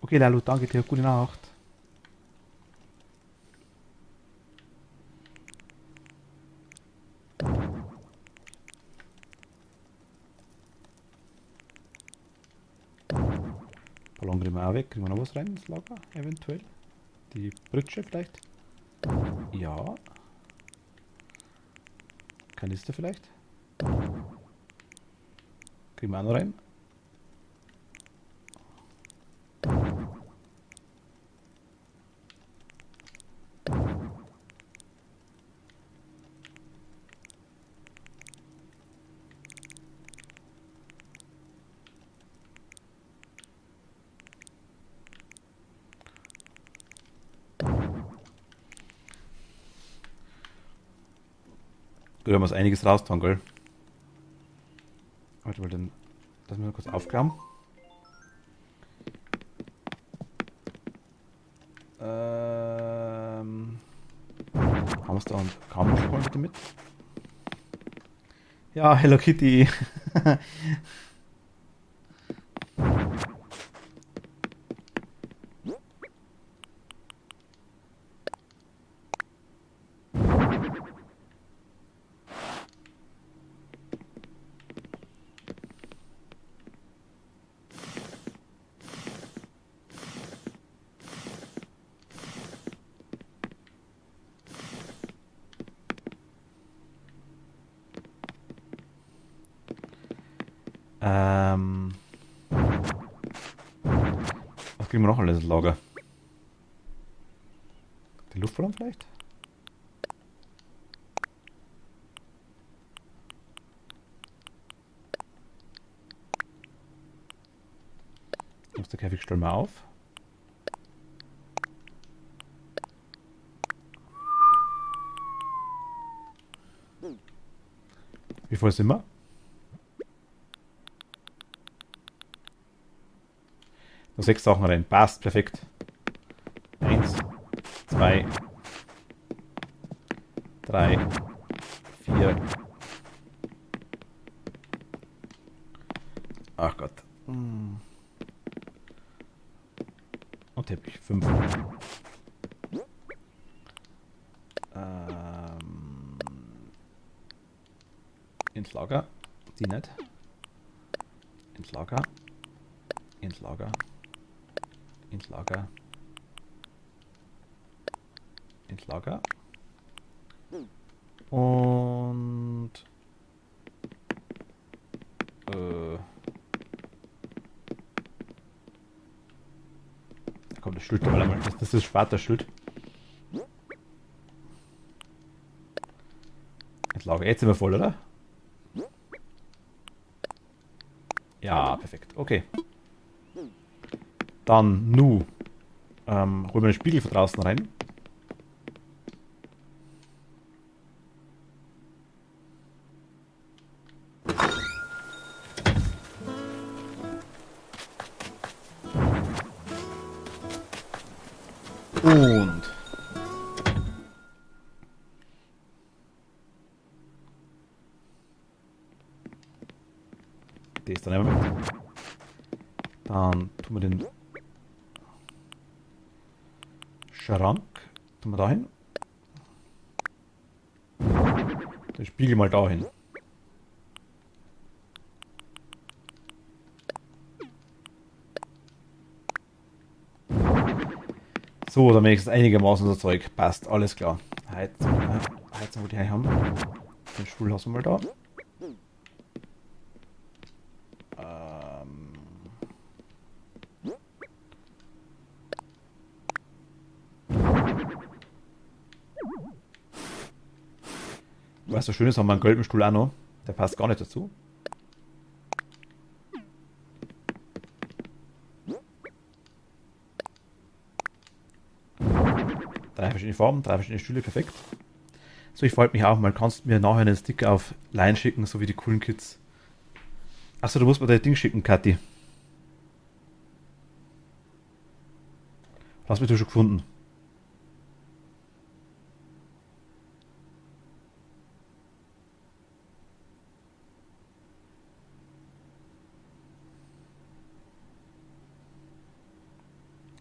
Okay, Lalu, danke dir. Gute Nacht. Ballon kriegen wir auch weg. Kriegen wir noch was rein ins Lager? Eventuell. Die Pritsche vielleicht? Ja. Kanister vielleicht? Kriegen wir auch noch rein? Da haben wir einiges raus tun, gell? Warte mal, dann lassen wir kurz aufklappen. Hamster und Kammerspiel bitte mit. Ja, Hello Kitty. Was kriegen wir noch alles ins Lager? Den Luftballon vielleicht? Der Käfig stellen wir auf. Wie voll sind wir? Noch 6 Sachen rein. Passt, perfekt. 1, 2, 3, 4. Ach Gott. Und Teppich. 5. Ins Lager. Die nicht. Ins Lager. Ins Lager. Ins Lager. Ins Lager. Und da kommt das Schild, das ist das Sparta-Schild. Ins Lager. Jetzt sind wir voll, oder? Ja, perfekt. Okay. Dann nu. Holen wir den Spiegel von draußen rein. Und das dann nehmen wir mit. Dann tun wir den Schrank tun wir da hin. Den Spiegel mal da hin. So, dann wenigstens einigermaßen unser Zeug. Passt, alles klar. Heizung, wo die haben. Den Stuhl lassen wir mal da. Was so schön ist, haben wir einen gelben Stuhl auch noch. Der passt gar nicht dazu. Drei verschiedene Farben, 3 verschiedene Stühle, perfekt. So, ich wollte mich auch mal. Kannst du mir nachher einen Sticker auf Line schicken, so wie die coolen Kids? Achso, du musst mir dein Ding schicken, Kathi. Hast mich du schon gefunden?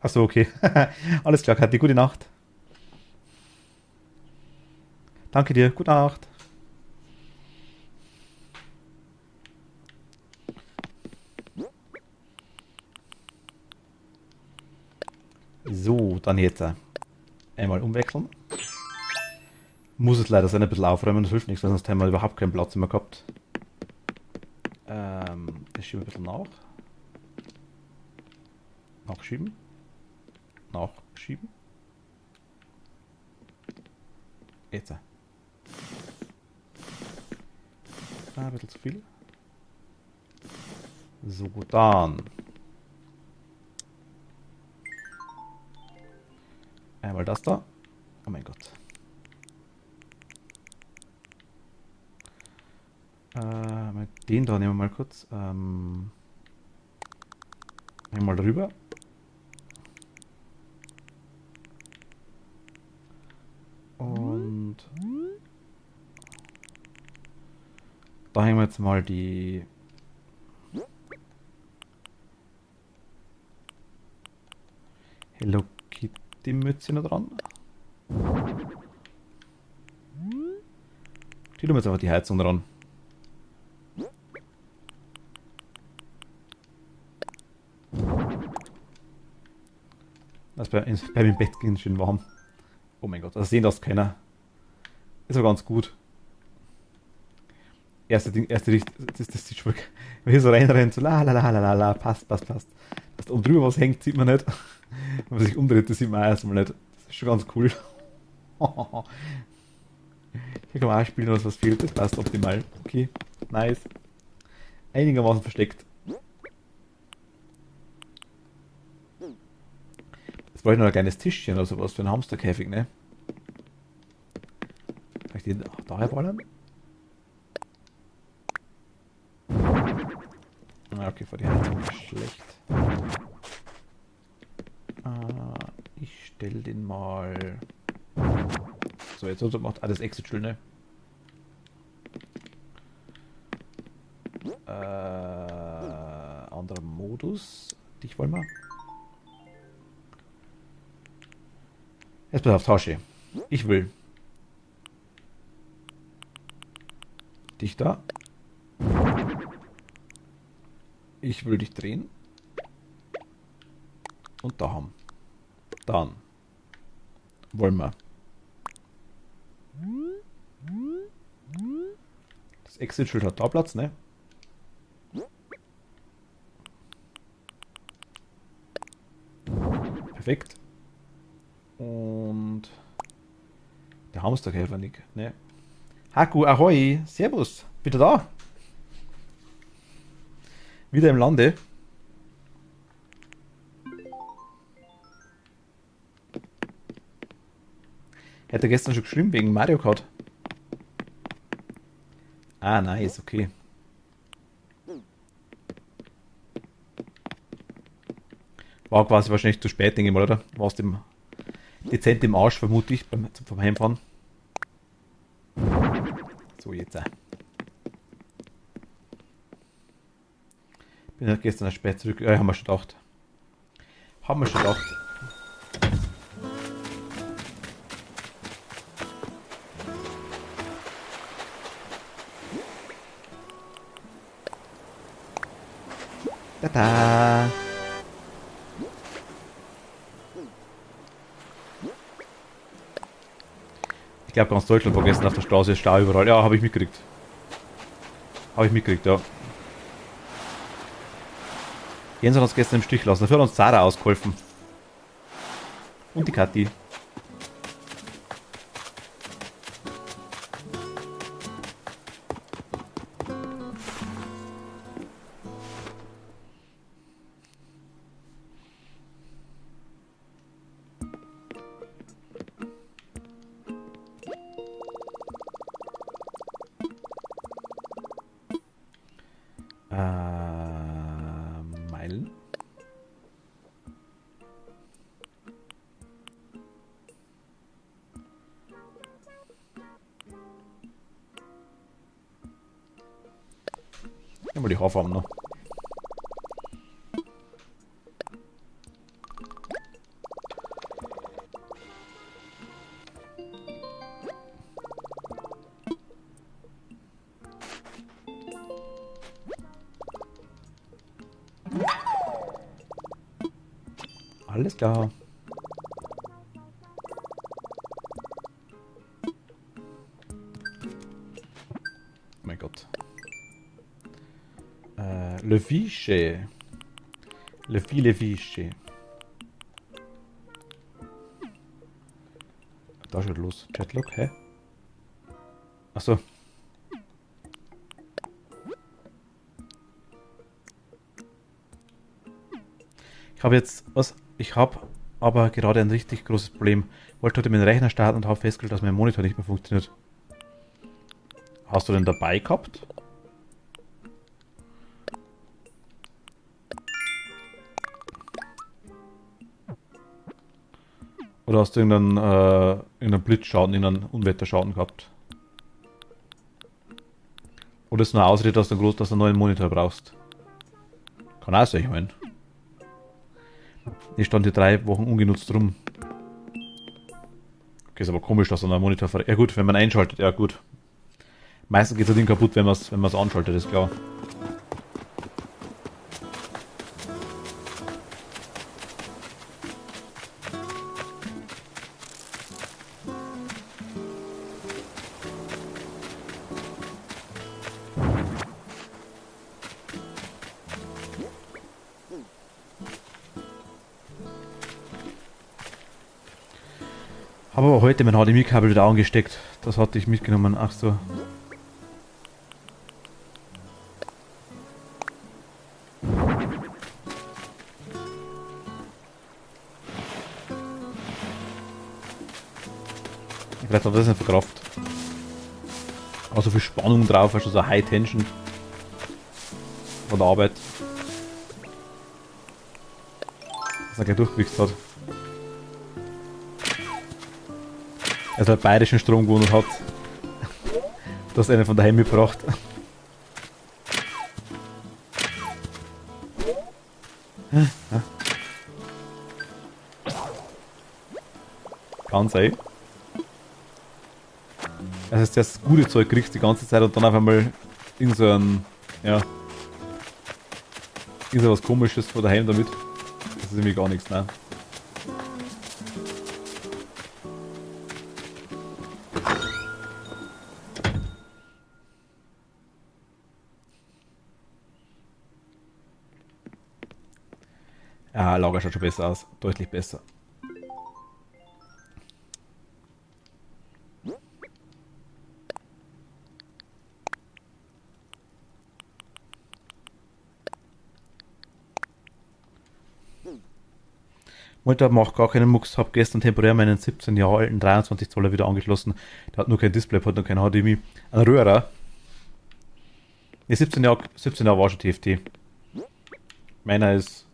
Achso, okay. Alles klar, Kathi. Gute Nacht. Danke dir. Gute Nacht. So, dann jetzt einmal umwechseln. Muss es leider sein, ein bisschen aufräumen, das hilft nichts, weil sonst haben wir überhaupt keinen Platz mehr gehabt. Das schieben wir ein bisschen nach. Nachschieben. Nachschieben. Jetzt. Ein bisschen zu viel. So, dann. Einmal das da. Oh mein Gott. Den da nehmen wir mal kurz. Einmal drüber. Und da hängen wir jetzt mal die Hello Kitty Mütze noch dran. Die tun wir jetzt einfach die Heizung dran. Das beim Bett gehen schön warm. Oh mein Gott, das sehen das keiner. Ist aber ganz gut. Erste Licht, das sieht schon, wenn man hier so reinrennt, so la la la la la la, passt. Dass da oben drüber was hängt, sieht man nicht. Wenn man sich umdreht, das sieht man erstmal nicht. Das ist schon ganz cool. Hier kann man auch spielen, was fehlt, das passt optimal. Okay, nice. Einigermaßen versteckt. Jetzt brauche ich noch ein kleines Tischchen oder sowas für einen Hamsterkäfig, ne? Kann ich den daher wollen? Okay, vor die Heizung ist schlecht. Ich stelle den mal. So, jetzt macht alles Exit-Stuhl, ne? Anderer Modus. Dich wollen wir. Jetzt pass auf, tausche. Ich will dich da. Ich will dich drehen. Und da haben. Dann wollen wir das Exit-Schild hat da Platz, ne? Perfekt. Und der Hamsterkäfer nicht, ne? Haku, ahoi, servus, bitte da. Wieder im Lande. Hätte gestern schon geschrieben wegen Mario Kart. Ah, nice, okay. War quasi wahrscheinlich zu spät, denke ich mal, oder? Warst im dezent im Arsch, vermute ich, vom Heimfahren. So, jetzt. Bin ja gestern erst spät zurück. Ja, haben wir schon gedacht. Haben wir schon gedacht. Tada! Ich glaube, ganz Deutschland war gestern auf der Straße Stau überall. Ja, habe ich mitgekriegt. Habe ich mitgekriegt, ja. Jens hat uns gestern im Stich lassen. Dafür hat uns Sarah ausgeholfen. Und die Kathi. Meilen. Ja, mal die Haarfarben noch. Alles klar. Oh mein Gott. Le Fiche. Le Fiche. Da schon los. Chatlog, hä? Achso. Ich habe jetzt was. Ich habe aber gerade ein richtig großes Problem. Wollte heute meinen Rechner starten und habe festgestellt, dass mein Monitor nicht mehr funktioniert. Hast du den dabei gehabt? Oder hast du irgendeinen Blitzschaden, irgendeinen Unwetterschaden gehabt? Oder ist nur eine Ausrede, dass du einen neuen Monitor brauchst? Kann auch sein, ich meine. Ich stand hier 3 Wochen ungenutzt rum. Okay, ist aber komisch, dass so ein Monitor Ja gut, wenn man einschaltet, ja gut. Meistens geht das Ding kaputt, wenn man es anschaltet, ist klar. Habe aber heute mein HDMI-Kabel wieder angesteckt. Das hatte ich mitgenommen. Ach so. Vielleicht hat er das nicht verkraft. Aber so viel Spannung drauf, also so High Tension von der Arbeit. Dass er gleich durchgewichst hat. Er ist halt bayerischen Strom gewohnt und hat das eine von daheim mitgebracht. Kann sein. Das heißt, das gute Zeug kriegst die ganze Zeit und dann auf einmal irgend so ein, ja, irgend so was Komisches von daheim damit. Das ist irgendwie gar nichts, ne? Ja, Lager schaut schon besser aus. Deutlich besser. Monitor macht gar keinen Mucks. Hab gestern temporär meinen 17 Jahre alten 23 Zoller wieder angeschlossen. Der hat nur kein Display, hat nur kein HDMI. Ein Röhrer. Ne, 17 Jahre war schon TFT. Meiner ist.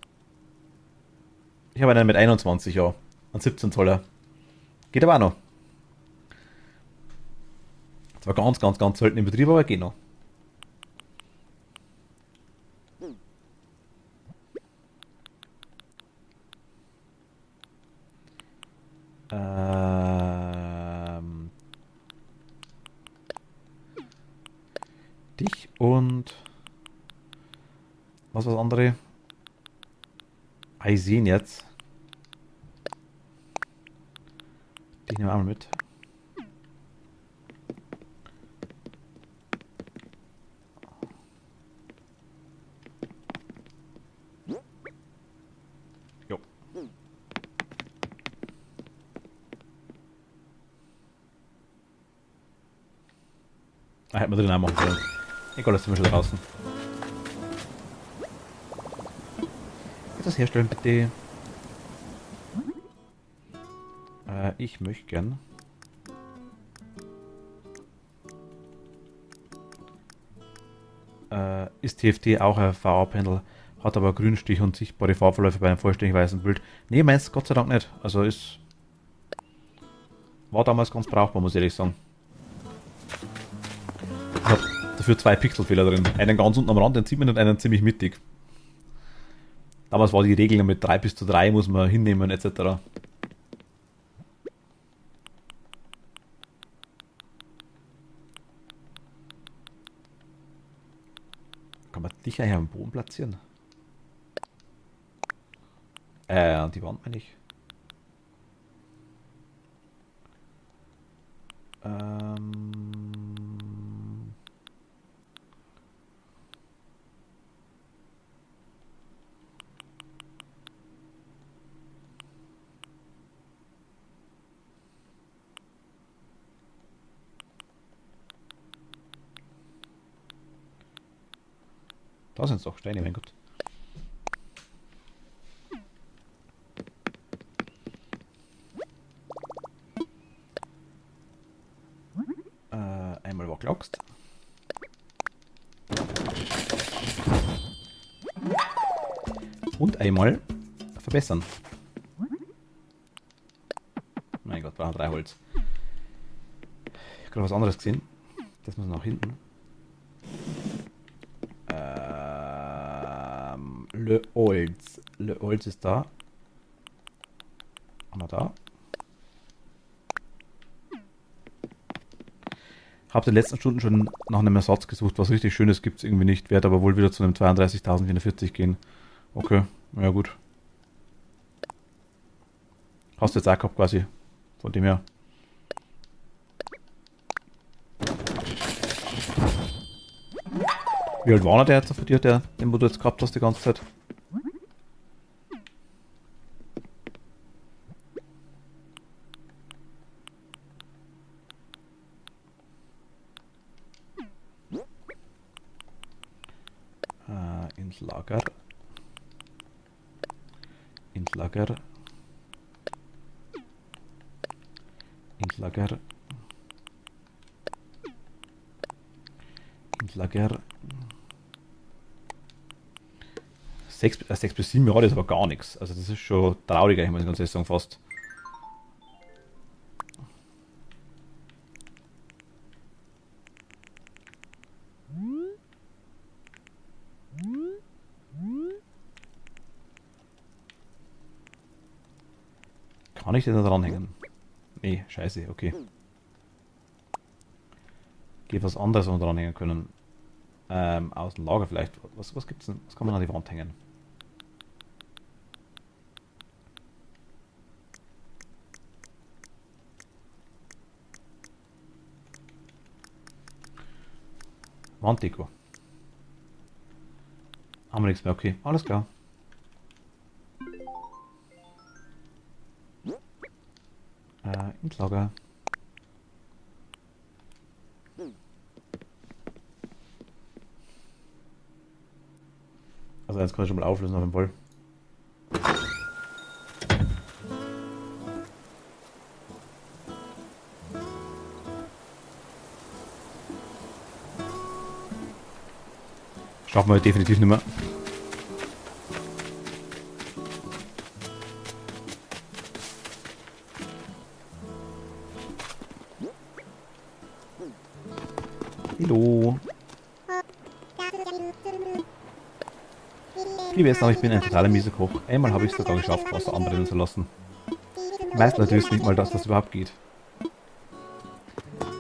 Ich habe einen mit 21 Jahren. Ein 17 Zoller. Geht aber auch noch. Zwar ganz selten im Betrieb, aber geht noch. Dich und was andere? Ich sehen jetzt. Dich nehmen wir einmal mit. Jo. Ah, hätten wir drin auch machen können. Egal, das sind wir schon draußen. Das herstellen bitte. Ich möchte gern. ist TFT auch ein VA-Panel, hat aber Grünstich und sichtbare Farbverläufe bei einem vollständig weißen Bild. Nee, meins Gott sei Dank nicht. Also war damals ganz brauchbar, muss ich ehrlich sagen. Ich habe dafür 2 Pixelfehler drin. Einen ganz unten am Rand, den sieht man, und einen ziemlich mittig. Damals war die Regel mit 3:3 muss man hinnehmen, etc. Kann man dich eigentlich am Boden platzieren? An die Wand meine ich. Da sind es doch Steine, mein Gott. Einmal weglockst. Und einmal verbessern. Mein Gott, brauchen 3 Holz. Ich habe gerade was anderes gesehen. Das muss nach hinten. Le Holz. Le Holz ist da. Haben wir da. Habe in den letzten Stunden schon nach einem Ersatz gesucht. Was richtig Schönes gibt es irgendwie nicht. Werde aber wohl wieder zu einem 32.440 gehen. Okay, ja gut. Hast du jetzt auch gehabt quasi. Von dem her. Wie alt war der jetzt für dir, den du jetzt gehabt hast die ganze Zeit? Ins Lager. Ins Lager. Ins Lager. Ins Lager. 6 bis 7 Jahre ist aber gar nichts. Also das ist schon trauriger, ich muss ganz ehrlich sagen, fast. Kann ich den da dranhängen? Nee, scheiße, okay. Geht was anderes noch dranhängen können. Aus dem Lager vielleicht. Was gibt's denn? Was kann man an die Wand hängen? Wanddeko. Haben wir nichts mehr, okay. Alles klar. Ins Lager. Also jetzt kann ich schon mal auflösen auf dem Ball. Schaffen wir definitiv nicht mehr. Hallo. Liebe Essen, aber ich bin ein totaler mieser Koch. Einmal habe ich es sogar geschafft, Wasser anbrennen zu lassen. Die meisten Leute wissen nicht mal, dass das überhaupt geht.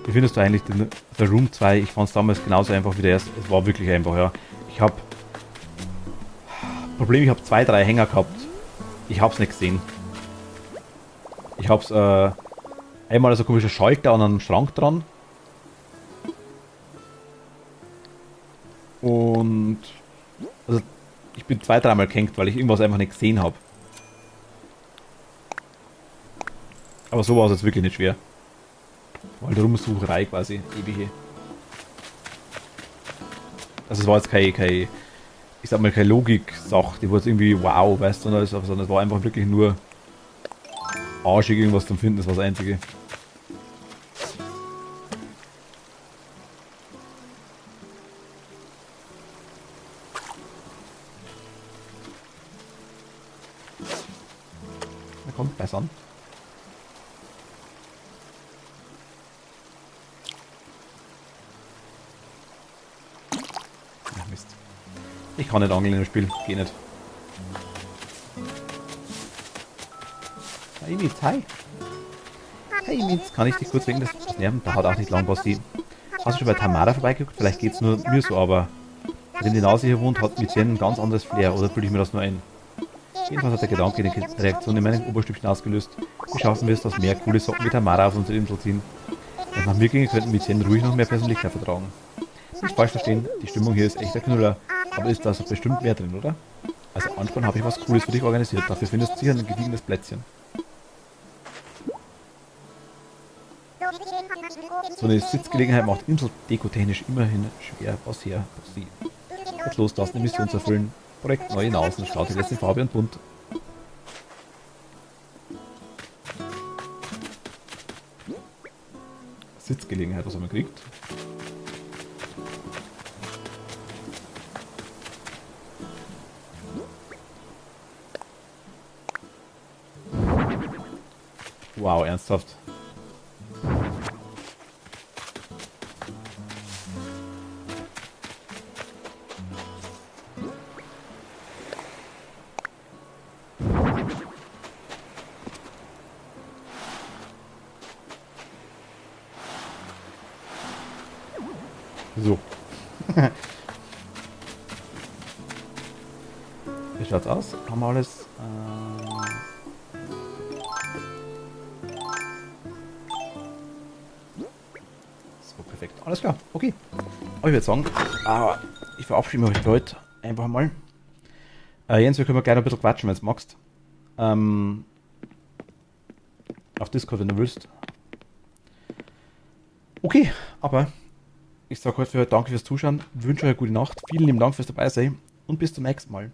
Wie findest du eigentlich den The Room 2? Ich fand es damals genauso einfach wie der erste. Es war wirklich einfach, ja. Ich habe 2, 3 Hänger gehabt. Ich hab's nicht gesehen. Ich hab's einmal so ein komischer Schalter an einem Schrank dran. Und also ich bin 2, 3 Mal gehängt, weil ich irgendwas einfach nicht gesehen habe. Aber so war es jetzt wirklich nicht schwer. War halt Rumsucherei quasi, ewige. Also es war jetzt keine ich sag mal, keine Logik-Sache, die war jetzt irgendwie wow, weißt du, sondern es war einfach wirklich nur arschig irgendwas zum Finden, das war das Einzige. Na komm, beiß an. Ach Mist. Ich kann nicht angeln im Spiel. Geh nicht. Hey Mitz, hi. Hey Mitz, kann ich dich kurz wegen des Nerven? Da hat auch nicht lang was die. Hast du schon bei Tamara vorbeigeguckt? Vielleicht geht's nur mir so, aber wenn die Nase hier wohnt, hat Mitz ein ganz anderes Flair, oder fühle ich mir das nur ein? Jedenfalls hat der Gedanke eine Reaktion in meinem Oberstübchen ausgelöst. Wie schaffen wir es, dass mehr coole Socken mit Tamara auf unsere Insel ziehen? Wenn es nach mir ginge, könnten Mitz ruhig noch mehr Persönlichkeit vertragen. Nicht falsch verstehen, die Stimmung hier ist echt der Knüller, aber ist da so bestimmt mehr drin, oder? Also Anspann habe ich was Cooles für dich organisiert, dafür findest du sicher ein gediegenes Plätzchen. So eine Sitzgelegenheit macht inseldekotechnisch immerhin schwer. Was her, was sie. Jetzt los, das eine Mission zu erfüllen. Projekt Neue Nasen, startet jetzt in Farbe und bunt. Sitzgelegenheit, was haben wir gekriegt? Wow, ernsthaft. So. Wie schaut's aus? Haben wir alles? So, perfekt. Alles klar. Okay. Aber ich würde sagen, ich verabschiede mich für heute einfach mal. Jens, wir können gleich noch ein bisschen quatschen, wenn du magst. Auf Discord, wenn du willst. Okay, aber ich sage heute für heute danke fürs Zuschauen, wünsche euch eine gute Nacht, vielen lieben Dank fürs dabei sein und bis zum nächsten Mal.